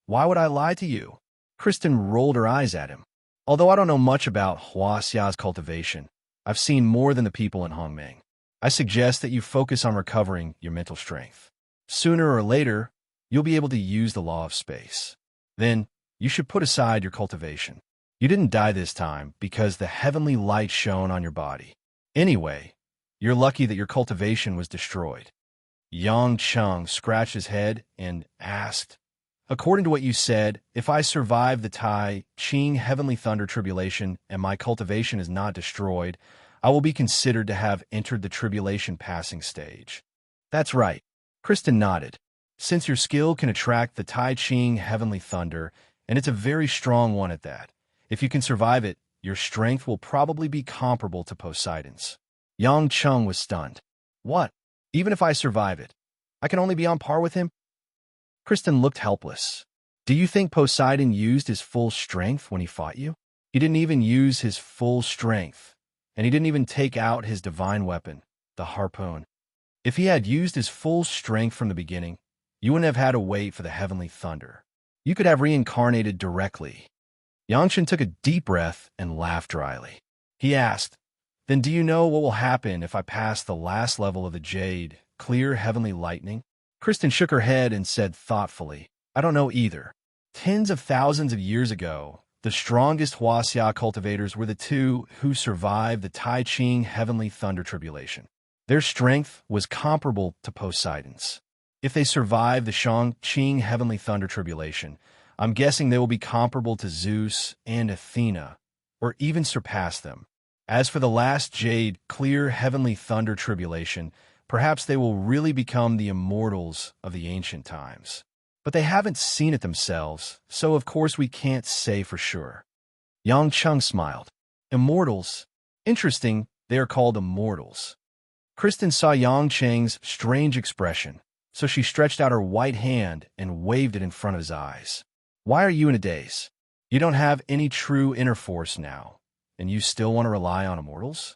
Why would I lie to you?" Kristen rolled her eyes at him. "Although I don't know much about Huaxia's cultivation, I've seen more than the people in Hongmeng. I suggest that you focus on recovering your mental strength. Sooner or later, you'll be able to use the law of space. Then, you should put aside your cultivation. You didn't die this time because the heavenly light shone on your body. Anyway, you're lucky that your cultivation was destroyed." Yang Cheng scratched his head and asked, "According to what you said, if I survive the Tai Qing heavenly thunder tribulation and my cultivation is not destroyed, I will be considered to have entered the tribulation passing stage." "That's right." Kristen nodded. "Since your skill can attract the Tai Qing heavenly thunder, and it's a very strong one at that, if you can survive it, your strength will probably be comparable to Poseidon's." Yang Cheng was stunned. "What? Even if I survive it, I can only be on par with him?" Kristen looked helpless. "Do you think Poseidon used his full strength when he fought you? He didn't even use his full strength, and he didn't even take out his divine weapon, the harpoon. If he had used his full strength from the beginning, you wouldn't have had to wait for the heavenly thunder. You could have reincarnated directly." Yangshan took a deep breath and laughed dryly. He asked, "Then do you know what will happen if I pass the last level of the jade, clear heavenly lightning?" Kristen shook her head and said thoughtfully, "I don't know either. Tens of thousands of years ago, the strongest Huaxia cultivators were the two who survived the Tai Qing heavenly thunder tribulation. Their strength was comparable to Poseidon's. If they survive the Shang Qing heavenly thunder tribulation, I'm guessing they will be comparable to Zeus and Athena, or even surpass them. As for the last jade, clear heavenly thunder tribulation, perhaps they will really become the immortals of the ancient times. But they haven't seen it themselves, so of course we can't say for sure." Yang Cheng smiled. "Immortals? Interesting, they are called immortals." Kristen saw Yang Cheng's strange expression, so she stretched out her white hand and waved it in front of his eyes. "Why are you in a daze? You don't have any true inner force now, and you still want to rely on immortals?"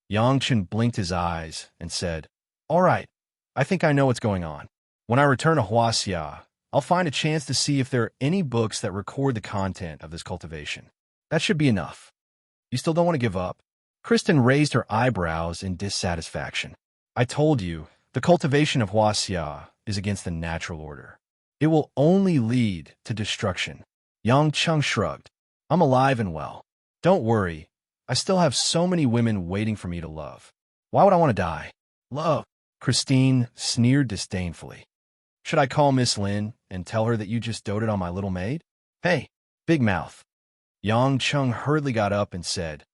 Yang Chen blinked his eyes and said, "All right, I think I know what's going on. When I return to Huaxia, I'll find a chance to see if there are any books that record the content of this cultivation. That should be enough. You still don't want to give up?" Kristen raised her eyebrows in dissatisfaction. "I told you, the cultivation of Huaxia is against the natural order. It will only lead to destruction." Yang Cheng shrugged. "I'm alive and well. Don't worry, I still have so many women waiting for me to love. Why would I want to die?" "Love?" Christine sneered disdainfully. "Should I call Miss Lin and tell her that you just doted on my little maid?" "Hey, big mouth." Yang Cheng hurriedly got up and said,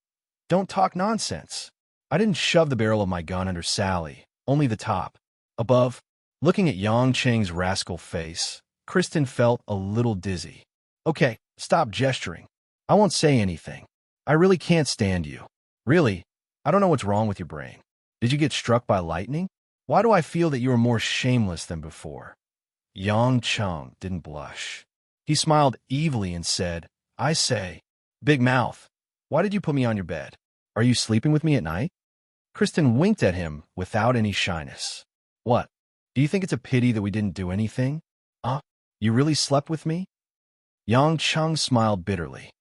"Don't talk nonsense. I didn't shove the barrel of my gun under Sally, only the top. Above." Looking at Yang Cheng's rascal face, Kristen felt a little dizzy. "Okay, stop gesturing. I won't say anything. I really can't stand you. Really, I don't know what's wrong with your brain. Did you get struck by lightning? Why do I feel that you are more shameless than before?" Yang Cheng didn't blush. He smiled evilly and said, "I say, big mouth, why did you put me on your bed? Are you sleeping with me at night?" Kristen winked at him without any shyness. "What? Do you think it's a pity that we didn't do anything? You really slept with me?" Yang Cheng smiled bitterly.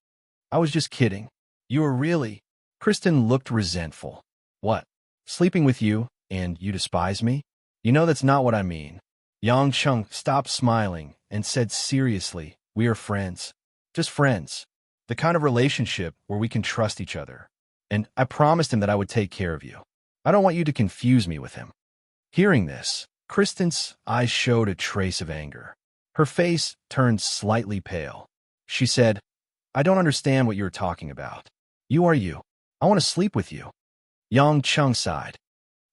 "I was just kidding. You were really—" Kristen looked resentful. "What? Sleeping with you, and you despise me? You know that's not what I mean." Yang Cheng stopped smiling and said seriously, "We are friends. Just friends. The kind of relationship where we can trust each other. And I promised him that I would take care of you. I don't want you to confuse me with him." Hearing this, Kristen's eyes showed a trace of anger. Her face turned slightly pale. She said, "I don't understand what you're talking about. You are you. I want to sleep with you." Yang Cheng sighed.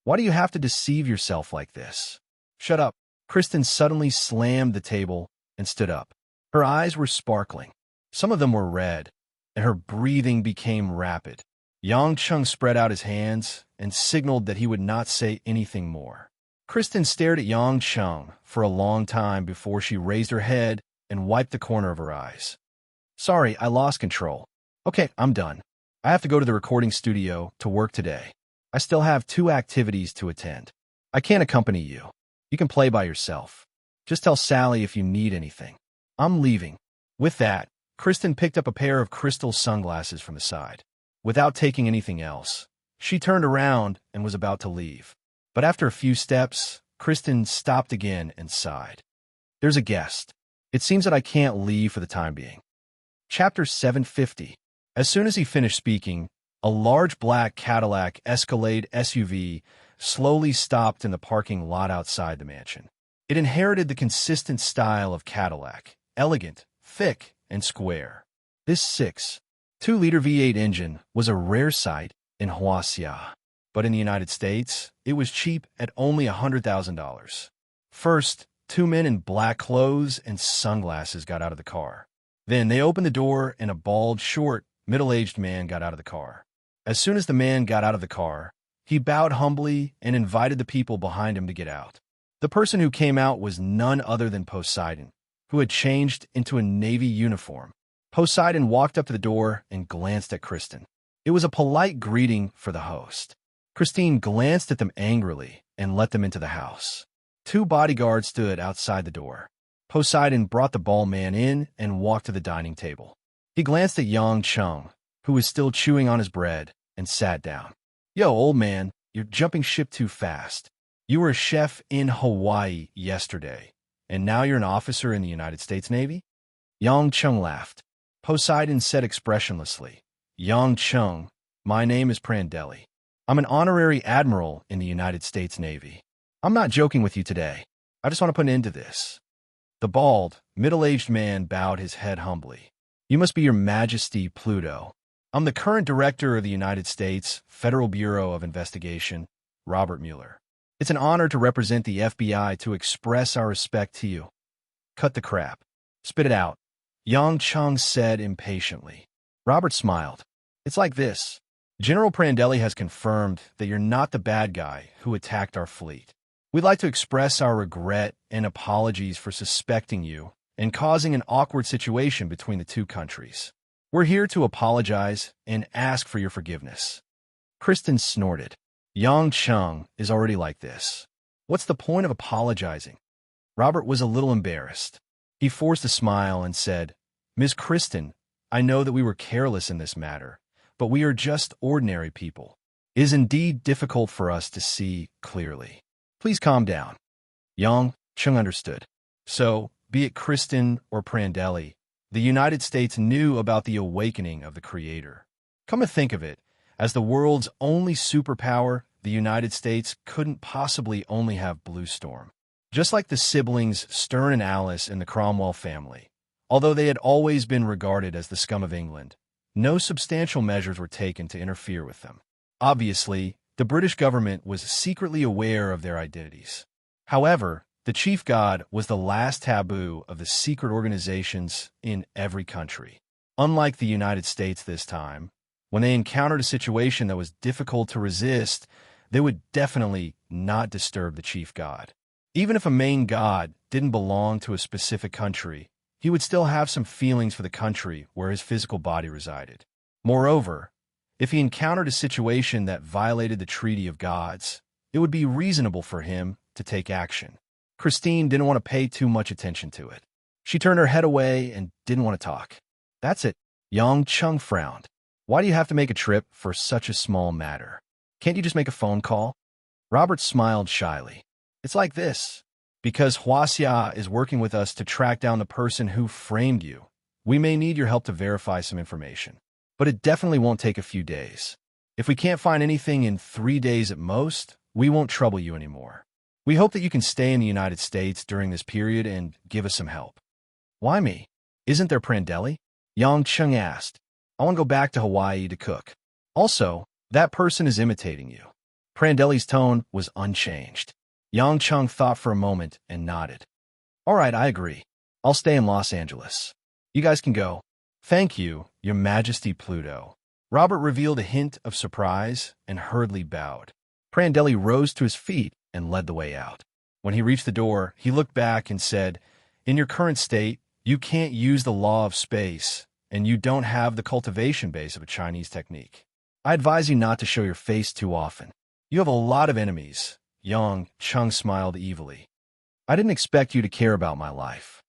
"Why do you have to deceive yourself like this?" "Shut up." Kristen suddenly slammed the table and stood up. Her eyes were sparkling. Some of them were red, and her breathing became rapid. Yang Chung spread out his hands and signaled that he would not say anything more. Kristen stared at Yang Chung for a long time before she raised her head and wiped the corner of her eyes. Sorry, I lost control. Okay, I'm done. I have to go to the recording studio to work today. I still have 2 activities to attend. I can't accompany you. You can play by yourself. Just tell Sally if you need anything. I'm leaving. With that, Kristen picked up a pair of crystal sunglasses from the side. Without taking anything else, she turned around and was about to leave. But after a few steps, Kristen stopped again and sighed. There's a guest. It seems that I can't leave for the time being. Chapter 750. As soon as he finished speaking, a large black Cadillac Escalade SUV slowly stopped in the parking lot outside the mansion. It inherited the consistent style of Cadillac, elegant, thick, and square. This 6.2-liter V8 engine was a rare sight in Huaxia, but in the United States, it was cheap at only $100,000. First, 2 men in black clothes and sunglasses got out of the car. Then they opened the door and a bald, short, middle-aged man got out of the car. As soon as the man got out of the car, he bowed humbly and invited the people behind him to get out. The person who came out was none other than Poseidon, who had changed into a Navy uniform. Poseidon walked up to the door and glanced at Kristen. It was a polite greeting for the host. Christine glanced at them angrily and let them into the house. 2 bodyguards stood outside the door. Poseidon brought the bald man in and walked to the dining table. He glanced at Yang Chung, who was still chewing on his bread, and sat down. Yo, old man, you're jumping ship too fast. You were a chef in Hawaii yesterday, and now you're an officer in the United States Navy? Yang Chung laughed. Poseidon said expressionlessly, Yang Chung, my name is Prandelli. I'm an honorary admiral in the United States Navy. I'm not joking with you today. I just want to put an end to this. The bald, middle-aged man bowed his head humbly. You must be Your Majesty Pluto. I'm the current director of the United States Federal Bureau of Investigation, Robert Mueller. It's an honor to represent the FBI to express our respect to you. Cut the crap. Spit it out, Yang Chung said impatiently. Robert smiled. It's like this. General Prandelli has confirmed that you're not the bad guy who attacked our fleet. We'd like to express our regret and apologies for suspecting you and causing an awkward situation between the 2 countries. We're here to apologize and ask for your forgiveness. Kristen snorted. Yang Chung is already like this. What's the point of apologizing? Robert was a little embarrassed. He forced a smile and said, Ms. Kristen, I know that we were careless in this matter, but we are just ordinary people. It is indeed difficult for us to see clearly. Please calm down. Yang Chung understood. So, be it Kristen or Prandelli, the United States knew about the awakening of the Creator. Come to think of it, as the world's only superpower, the United States couldn't possibly only have Blue Storm. Just like the siblings Stern and Alice in the Cromwell family, although they had always been regarded as the scum of England, no substantial measures were taken to interfere with them. Obviously, the British government was secretly aware of their identities. However, the chief god was the last taboo of the secret organizations in every country. Unlike the United States this time, when they encountered a situation that was difficult to resist, they would definitely not disturb the chief god. Even if a main god didn't belong to a specific country, he would still have some feelings for the country where his physical body resided. Moreover, if he encountered a situation that violated the Treaty of Gods, it would be reasonable for him to take action. Christine didn't want to pay too much attention to it. She turned her head away and didn't want to talk. That's it. Yang Chung frowned. Why do you have to make a trip for such a small matter? Can't you just make a phone call? Robert smiled shyly. It's like this. Because Huaxia is working with us to track down the person who framed you, we may need your help to verify some information. But it definitely won't take a few days. If we can't find anything in 3 days at most, we won't trouble you anymore. We hope that you can stay in the United States during this period and give us some help. Why me? Isn't there Prandelli? Yang Chung asked. I want to go back to Hawaii to cook. Also, that person is imitating you. Prandelli's tone was unchanged. Yang Chung thought for a moment and nodded. All right, I agree. I'll stay in Los Angeles. You guys can go. Thank you, Your Majesty Pluto. Robert revealed a hint of surprise and hurriedly bowed. Prandelli rose to his feet and led the way out. When he reached the door, he looked back and said, "In your current state, you can't use the law of space, and you don't have the cultivation base of a Chinese technique. I advise you not to show your face too often. You have a lot of enemies." Yang Chung smiled evilly. "I didn't expect you to care about my life.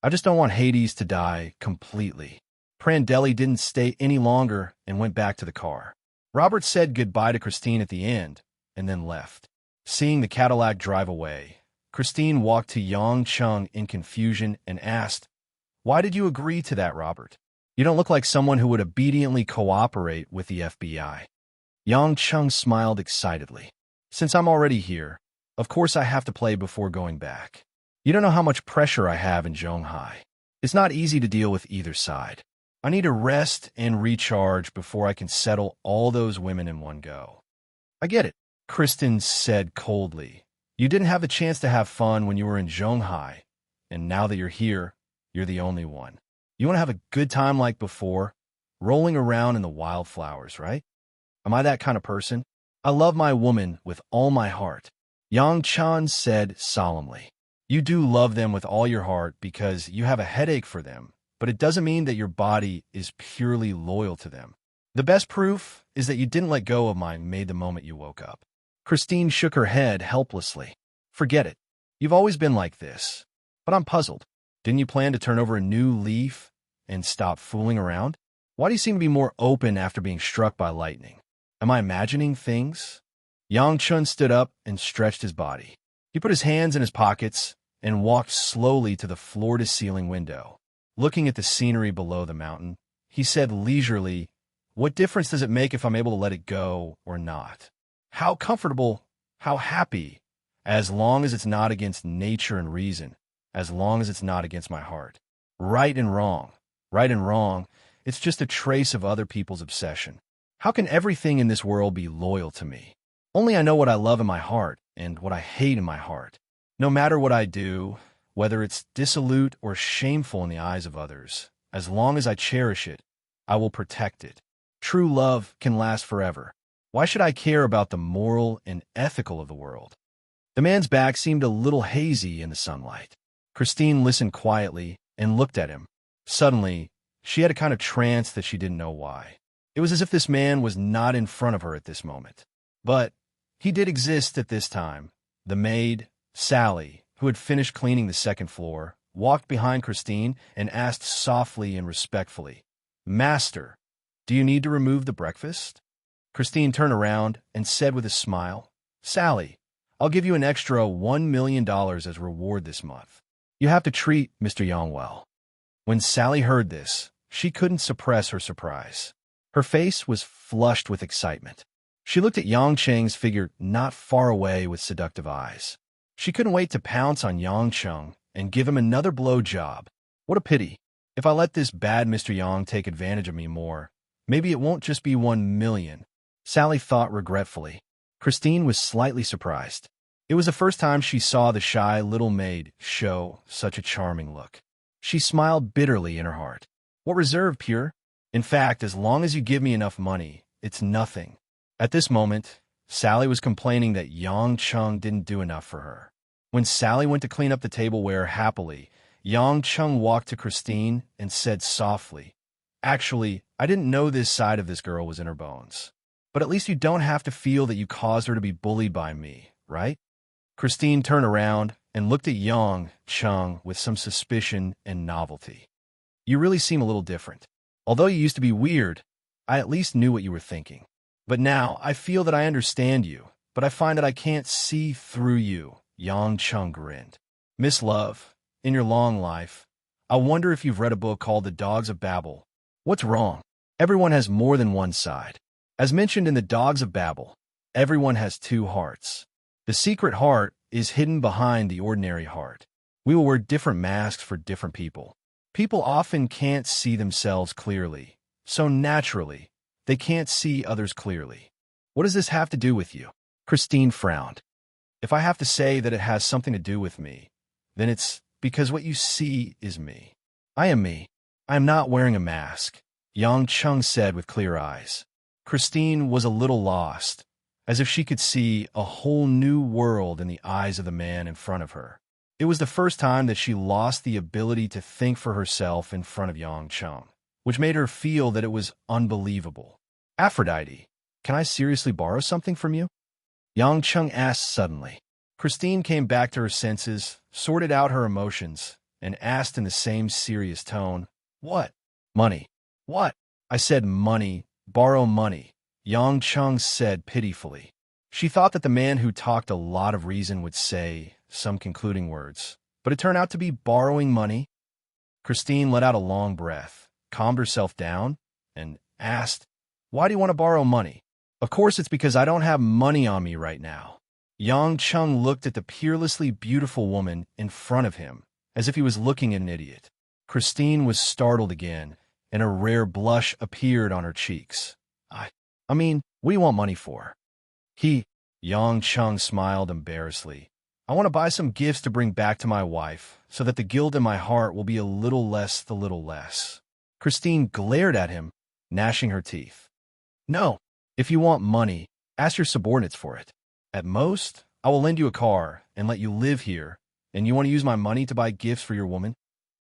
I just don't want Hades to die completely." Prandelli didn't stay any longer and went back to the car. Robert said goodbye to Christine at the end and then left. Seeing the Cadillac drive away, Christine walked to Yang Chung in confusion and asked, "Why did you agree to that, Robert? You don't look like someone who would obediently cooperate with the FBI." Yang Chung smiled excitedly. "Since I'm already here, of course I have to play before going back. You don't know how much pressure I have in Zhonghai. It's not easy to deal with either side. I need to rest and recharge before I can settle all those women in one go." "I get it," Kristen said coldly. "You didn't have the chance to have fun when you were in Zhonghai, and now that you're here, you're the only one. You want to have a good time like before, rolling around in the wildflowers, right? Am I that kind of person? I love my woman with all my heart." Yang Chan said solemnly. "You do love them with all your heart because you have a headache for them, but it doesn't mean that your body is purely loyal to them. The best proof is that you didn't let go of my maid the moment you woke up." Christine shook her head helplessly. "Forget it. You've always been like this. But I'm puzzled. Didn't you plan to turn over a new leaf and stop fooling around? Why do you seem to be more open after being struck by lightning? Am I imagining things?" Yang Chun stood up and stretched his body. He put his hands in his pockets and walked slowly to the floor-to-ceiling window. Looking at the scenery below the mountain, he said leisurely, "What difference does it make if I'm able to let it go or not? How comfortable, how happy, as long as it's not against nature and reason, as long as it's not against my heart. Right and wrong, it's just a trace of other people's obsession. How can everything in this world be loyal to me? Only I know what I love in my heart and what I hate in my heart. No matter what I do, whether it's dissolute or shameful in the eyes of others, as long as I cherish it, I will protect it. True love can last forever. Why should I care about the moral and ethical of the world?" The man's back seemed a little hazy in the sunlight. Christine listened quietly and looked at him. Suddenly, she had a kind of trance that she didn't know why. It was as if this man was not in front of her at this moment. But he did exist at this time. The maid, Sally, who had finished cleaning the second floor, walked behind Christine and asked softly and respectfully, "Master, do you need to remove the breakfast?" Christine turned around and said with a smile, "Sally, I'll give you an extra $1 million as reward this month. You have to treat Mr. Yang well." When Sally heard this, she couldn't suppress her surprise. Her face was flushed with excitement. She looked at Yang Cheng's figure not far away with seductive eyes. She couldn't wait to pounce on Yang Cheng and give him another blowjob. What a pity. If I let this bad Mr. Yang take advantage of me more, maybe it won't just be 1 million, Sally thought regretfully. Christine was slightly surprised. It was the first time she saw the shy little maid show such a charming look. She smiled bitterly in her heart. What reserve, pure? In fact, as long as you give me enough money, it's nothing. At this moment, Sally was complaining that Yang Chung didn't do enough for her. When Sally went to clean up the tableware happily, Yang Chung walked to Christine and said softly, "Actually, I didn't know this side of this girl was in her bones. But at least you don't have to feel that you caused her to be bullied by me, right?" Christine turned around and looked at Yang Chung with some suspicion and novelty. "You really seem a little different. Although you used to be weird, I at least knew what you were thinking. But now I feel that I understand you, but I find that I can't see through you." Yang Chung grinned. "Miss Love, in your long life, I wonder if you've read a book called The Dogs of Babel. What's wrong? Everyone has more than one side. As mentioned in The Dogs of Babel, everyone has two hearts. The secret heart is hidden behind the ordinary heart. We will wear different masks for different people. People often can't see themselves clearly, so naturally, they can't see others clearly. What does this have to do with you?" Christine frowned. "If I have to say that it has something to do with me, then it's because what you see is me. I am me. I'm not wearing a mask, Yang Chung said with clear eyes. Christine was a little lost, as if she could see a whole new world in the eyes of the man in front of her. It was the first time that she lost the ability to think for herself in front of Yang Chung, which made her feel that it was unbelievable. Aphrodite, can I seriously borrow something from you? Yang Chung asked suddenly. Christine came back to her senses, sorted out her emotions, and asked in the same serious tone, What? Money. What? I said money. Borrow money, Yang Chung said pitifully. She thought that the man who talked a lot of reason would say some concluding words, but it turned out to be borrowing money. Christine let out a long breath, calmed herself down, and asked, Why do you want to borrow money? Of course it's because I don't have money on me right now. Yang Chung looked at the peerlessly beautiful woman in front of him, as if he was looking at an idiot. Christine was startled again, and a rare blush appeared on her cheeks. I mean, what do you want money for? Yang Chung smiled embarrassedly. I want to buy some gifts to bring back to my wife, so that the guilt in my heart will be a little less. Christine glared at him, gnashing her teeth. No, if you want money, ask your subordinates for it. At most, I will lend you a car and let you live here, and you want to use my money to buy gifts for your woman?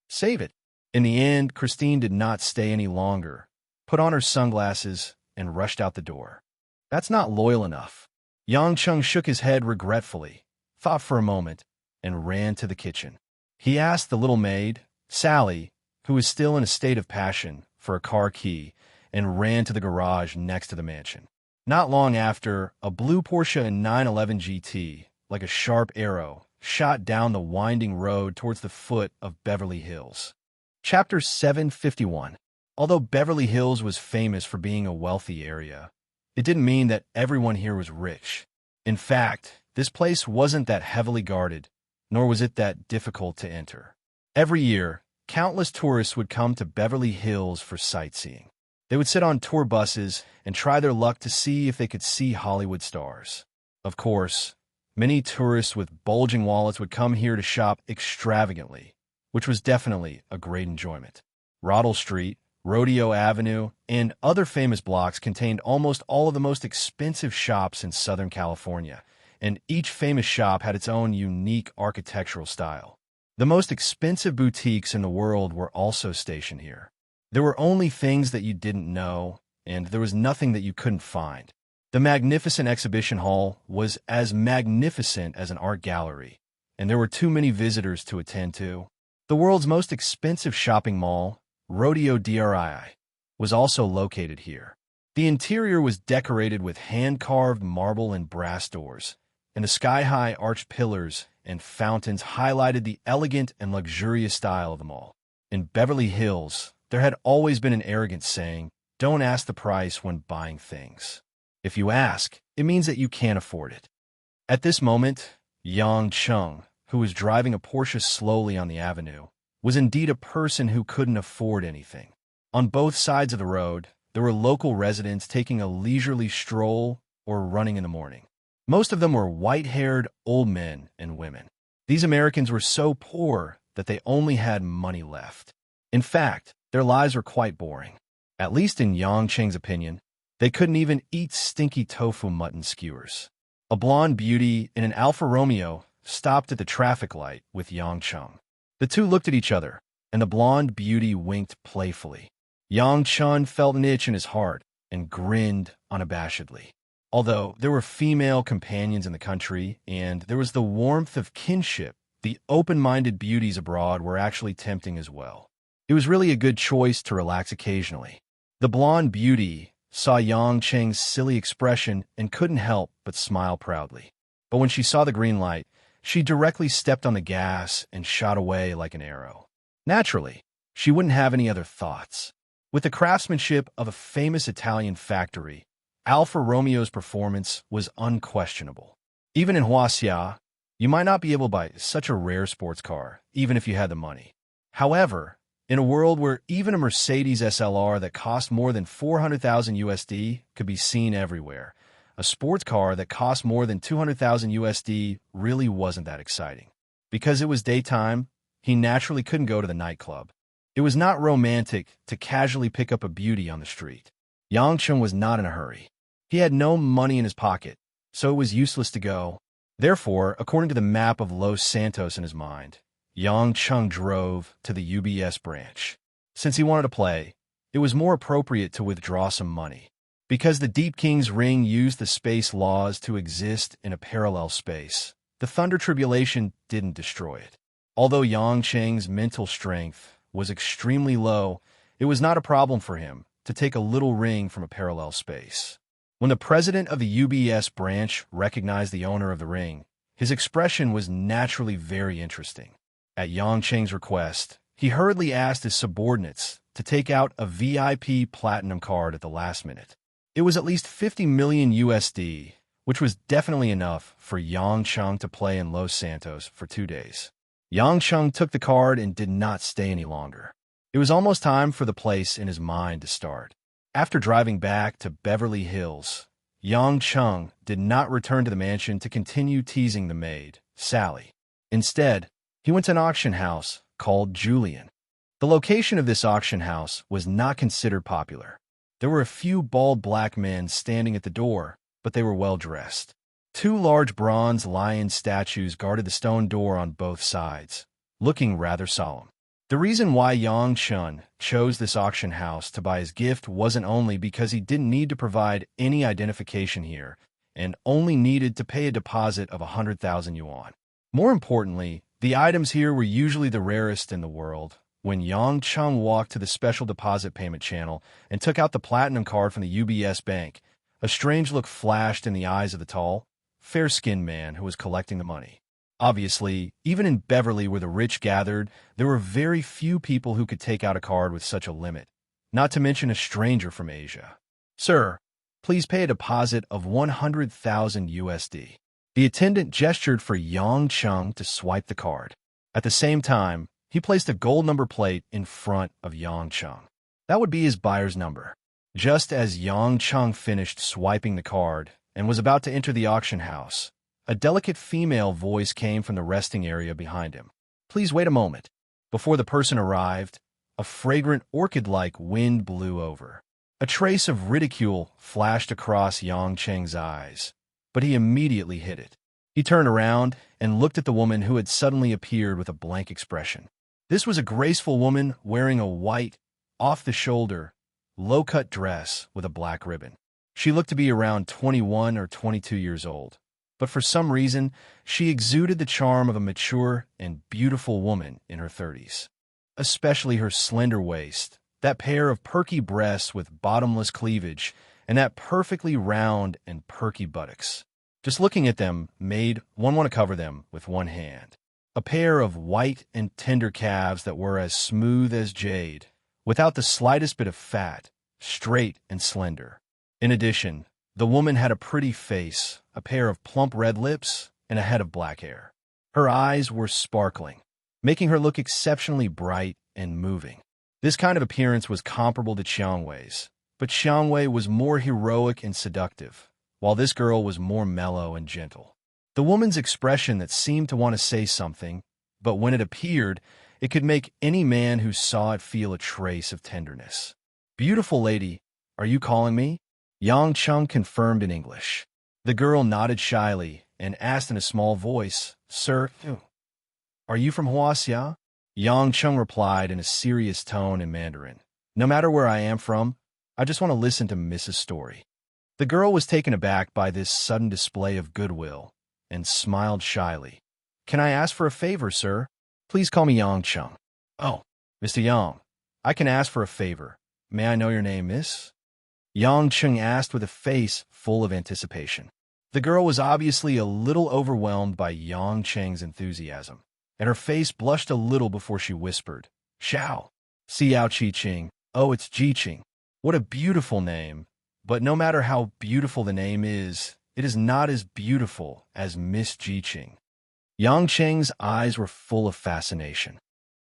Save it. In the end, Christine did not stay any longer, put on her sunglasses, and rushed out the door. That's not loyal enough. Yang Chung shook his head regretfully, thought for a moment, and ran to the kitchen. He asked the little maid, Sally, who was still in a state of passion, for a car key, and ran to the garage next to the mansion. Not long after, a blue Porsche 911 GT, like a sharp arrow, shot down the winding road towards the foot of Beverly Hills. Chapter 751. Although Beverly Hills was famous for being a wealthy area, it didn't mean that everyone here was rich. In fact, this place wasn't that heavily guarded, nor was it that difficult to enter. Every year, countless tourists would come to Beverly Hills for sightseeing. They would sit on tour buses and try their luck to see if they could see Hollywood stars. Of course, many tourists with bulging wallets would come here to shop extravagantly, which was definitely a great enjoyment. Roddle Street, Rodeo Avenue, and other famous blocks contained almost all of the most expensive shops in Southern California, and each famous shop had its own unique architectural style. The most expensive boutiques in the world were also stationed here. There were only things that you didn't know, and there was nothing that you couldn't find. The magnificent exhibition hall was as magnificent as an art gallery, and there were too many visitors to attend to. The world's most expensive shopping mall, Rodeo DRI, was also located here. The interior was decorated with hand-carved marble and brass doors, and the sky-high arched pillars and fountains highlighted the elegant and luxurious style of the mall. In Beverly Hills, there had always been an arrogant saying, "Don't ask the price when buying things. If you ask, it means that you can't afford it." At this moment, Yang Chung, who was driving a Porsche slowly on the avenue, was indeed a person who couldn't afford anything. On both sides of the road, there were local residents taking a leisurely stroll or running in the morning. Most of them were white-haired old men and women. These Americans were so poor that they only had money left. In fact, their lives were quite boring. At least in Yang Cheng's opinion, they couldn't even eat stinky tofu mutton skewers. A blonde beauty in an Alfa Romeo stopped at the traffic light with Yang Chung. The two looked at each other, and the blonde beauty winked playfully. Yang Chung felt an itch in his heart and grinned unabashedly. Although there were female companions in the country, and there was the warmth of kinship, the open-minded beauties abroad were actually tempting as well. It was really a good choice to relax occasionally. The blonde beauty saw Yang Cheng's silly expression and couldn't help but smile proudly. But when she saw the green light, she directly stepped on the gas and shot away like an arrow. Naturally, she wouldn't have any other thoughts. With the craftsmanship of a famous Italian factory, Alfa Romeo's performance was unquestionable. Even in Huaxia, you might not be able to buy such a rare sports car, even if you had the money. However, in a world where even a Mercedes SLR that cost more than 400,000 USD could be seen everywhere, a sports car that cost more than 200,000 USD really wasn't that exciting. Because it was daytime, he naturally couldn't go to the nightclub. It was not romantic to casually pick up a beauty on the street. Yang Cheng was not in a hurry. He had no money in his pocket, so it was useless to go. Therefore, according to the map of Los Santos in his mind, Yang Cheng drove to the UBS branch. Since he wanted to play, it was more appropriate to withdraw some money. Because the Deep King's ring used the space laws to exist in a parallel space, the Thunder Tribulation didn't destroy it. Although Yang Cheng's mental strength was extremely low, it was not a problem for him to take a little ring from a parallel space. When the president of the UBS branch recognized the owner of the ring, his expression was naturally very interesting. At Yang Cheng's request, he hurriedly asked his subordinates to take out a VIP platinum card at the last minute. It was at least 50 million USD, which was definitely enough for Yang Cheng to play in Los Santos for 2 days. Yang Cheng took the card and did not stay any longer. It was almost time for the place in his mind to start. After driving back to Beverly Hills, Yang Cheng did not return to the mansion to continue teasing the maid, Sally. Instead, he went to an auction house called Julian. The location of this auction house was not considered popular. There were a few bald black men standing at the door, but they were well dressed. 2 large bronze lion statues guarded the stone door on both sides, looking rather solemn. The reason why Yang Cheng chose this auction house to buy his gift wasn't only because he didn't need to provide any identification here and only needed to pay a deposit of 100,000 yuan. More importantly, the items here were usually the rarest in the world. When Yang Cheng walked to the special deposit payment channel and took out the platinum card from the UBS bank, a strange look flashed in the eyes of the tall, fair-skinned man who was collecting the money. Obviously, even in Beverly where the rich gathered, there were very few people who could take out a card with such a limit, not to mention a stranger from Asia. "Sir, please pay a deposit of 100,000 USD. The attendant gestured for Yang Cheng to swipe the card. At the same time, he placed a gold number plate in front of Yang Cheng. That would be his buyer's number. Just as Yang Cheng finished swiping the card and was about to enter the auction house, a delicate female voice came from the resting area behind him. "Please wait a moment." Before the person arrived, a fragrant orchid-like wind blew over. A trace of ridicule flashed across Yang Cheng's eyes, but he immediately hid it. He turned around and looked at the woman who had suddenly appeared with a blank expression. This was a graceful woman wearing a white, off-the-shoulder, low-cut dress with a black ribbon. She looked to be around 21 or 22 years old, but for some reason, she exuded the charm of a mature and beautiful woman in her 30s. Especially her slender waist, that pair of perky breasts with bottomless cleavage, and that perfectly round and perky buttocks. Just looking at them made one want to cover them with one hand. A pair of white and tender calves that were as smooth as jade, without the slightest bit of fat, straight and slender. In addition, the woman had a pretty face, a pair of plump red lips, and a head of black hair. Her eyes were sparkling, making her look exceptionally bright and moving. This kind of appearance was comparable to Xiangwei's, but Xiangwei was more heroic and seductive, while this girl was more mellow and gentle. The woman's expression that seemed to want to say something, but when it appeared, it could make any man who saw it feel a trace of tenderness. "Beautiful lady, are you calling me?" Yang Cheng confirmed in English. The girl nodded shyly and asked in a small voice, "Sir, are you from Huaxia?" Yang Cheng replied in a serious tone in Mandarin, "No matter where I am from, I just want to listen to Mrs. Story." The girl was taken aback by this sudden display of goodwill and smiled shyly. "Can I ask for a favor, sir? Please call me Yang Cheng." "Oh, Mr. Yang, I can ask for a favor. May I know your name, miss?" Yang Cheng asked with a face full of anticipation. The girl was obviously a little overwhelmed by Yang Cheng's enthusiasm, and her face blushed a little before she whispered, "Xiao, Xiao Qi-Ching. Oh, it's Ji-Ching. What a beautiful name. But no matter how beautiful the name is, it is not as beautiful as Miss Ji-Ching." Yang Cheng's eyes were full of fascination.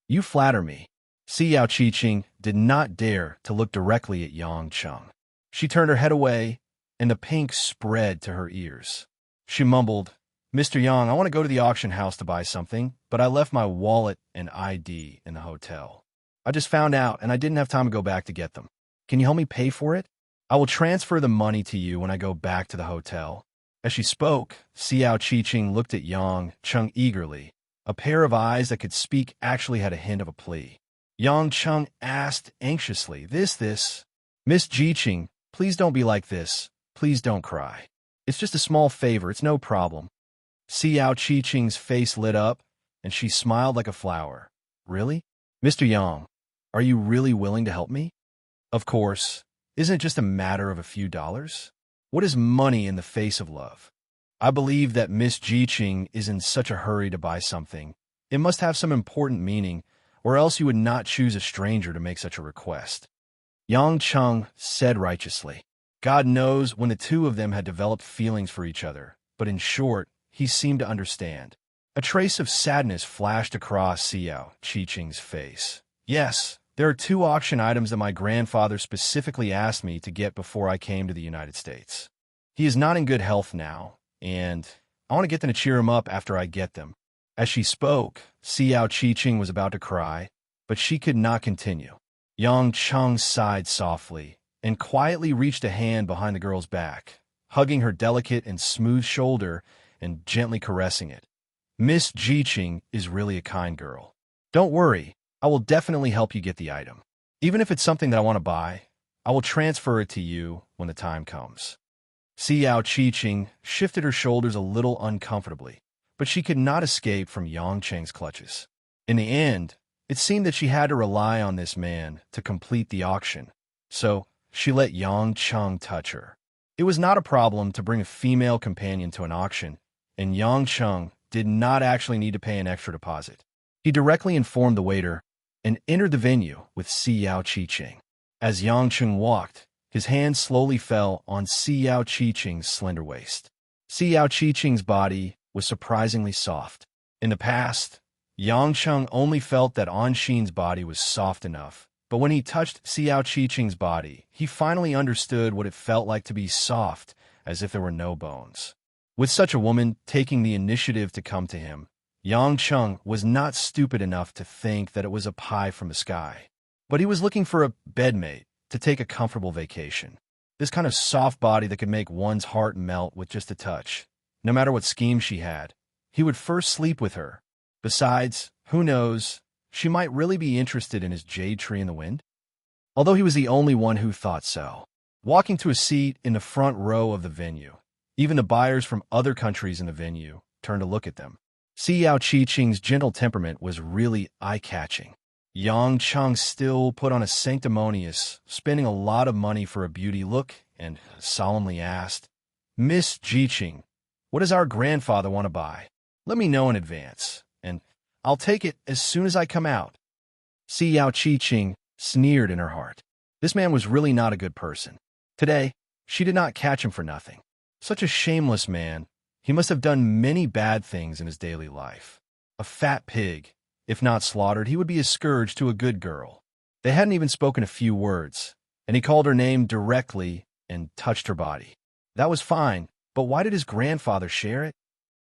"You flatter me." Xiao Qi-Ching did not dare to look directly at Yang Cheng. She turned her head away, and the pink spread to her ears. She mumbled, "Mr. Yang, I want to go to the auction house to buy something, but I left my wallet and ID in the hotel." I just found out, and I didn't have time to go back to get them. Can you help me pay for it? I will transfer the money to you when I go back to the hotel." As she spoke, Xiao Qiqing looked at Yang Cheng eagerly. A pair of eyes that could speak actually had a hint of a plea. Yang Cheng asked anxiously, This? Miss Jiqing, please don't be like this. Please don't cry. It's just a small favor, it's no problem." Xiao Qiqing's face lit up, and she smiled like a flower. "Really? Mr. Yang, are you really willing to help me?" "Of course. Isn't it just a matter of a few dollars? What is money in the face of love?" I believe that Miss Jiqing is in such a hurry to buy something. It must have some important meaning, or else you would not choose a stranger to make such a request. Yang Cheng said righteously. God knows when the two of them had developed feelings for each other, but in short, he seemed to understand. A trace of sadness flashed across Xiao Qiqing's face. "Yes, there are 2 auction items that my grandfather specifically asked me to get before I came to the United States. He is not in good health now, and I want to get them to cheer him up after I get them." As she spoke, Xiao Qiqing was about to cry, but she could not continue. Yang Cheng sighed softly and quietly reached a hand behind the girl's back, hugging her delicate and smooth shoulder and gently caressing it. "Miss Jiqing is really a kind girl. Don't worry, I will definitely help you get the item. Even if it's something that I want to buy, I will transfer it to you when the time comes." Xiao Qiqing shifted her shoulders a little uncomfortably, but she could not escape from Yang Cheng's clutches. In the end, it seemed that she had to rely on this man to complete the auction, so she let Yang Cheng touch her. It was not a problem to bring a female companion to an auction, and Yang Cheng did not actually need to pay an extra deposit. He directly informed the waiter and entered the venue with Xiao Qiqing. As Yang Cheng walked, his hand slowly fell on Xiao Qiqing's slender waist. Xiao Qiqing's body was surprisingly soft. In the past, Yang Cheng only felt that Anxin's body was soft enough, but when he touched Xiao Qiqing's body, he finally understood what it felt like to be soft, as if there were no bones. With such a woman taking the initiative to come to him, Yang Cheng was not stupid enough to think that it was a pie from the sky. But he was looking for a bedmate to take a comfortable vacation. This kind of soft body that could make one's heart melt with just a touch. No matter what scheme she had, he would first sleep with her. Besides, who knows, she might really be interested in his jade tree in the wind? Although he was the only one who thought so. Walking to a seat in the front row of the venue, even the buyers from other countries in the venue turned to look at them. Xiao Qiqing's gentle temperament was really eye-catching. Yang Cheng still put on a sanctimonious, spending a lot of money for a beauty look, and solemnly asked, "Miss Jiqing, what does our grandfather want to buy? Let me know in advance, and I'll take it as soon as I come out." Xiao Qiqing sneered in her heart. This man was really not a good person. Today, she did not catch him for nothing. Such a shameless man, he must have done many bad things in his daily life. A fat pig. If not slaughtered, he would be a scourge to a good girl. They hadn't even spoken a few words, and he called her name directly and touched her body. That was fine, but why did his grandfather share it?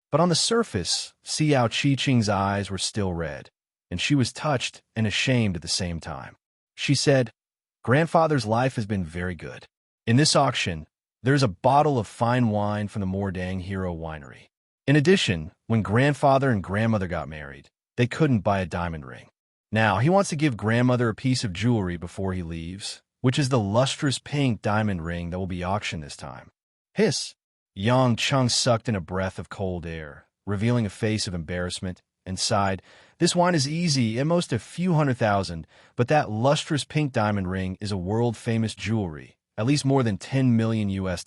But on the surface, Xiao Qiqing's eyes were still red, and she was touched and ashamed at the same time. She said, "Grandfather's life has been very good. In this auction, there's a bottle of fine wine from the Mordang Hero Winery. In addition, when grandfather and grandmother got married, they couldn't buy a diamond ring. Now, he wants to give grandmother a piece of jewelry before he leaves, which is the lustrous pink diamond ring that will be auctioned this time." Hiss! Yang Cheng sucked in a breath of cold air, revealing a face of embarrassment, and sighed, "This wine is easy, at most a few $100,000, but that lustrous pink diamond ring is a world-famous jewelry, at least more than $10 million US.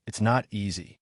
It's not easy."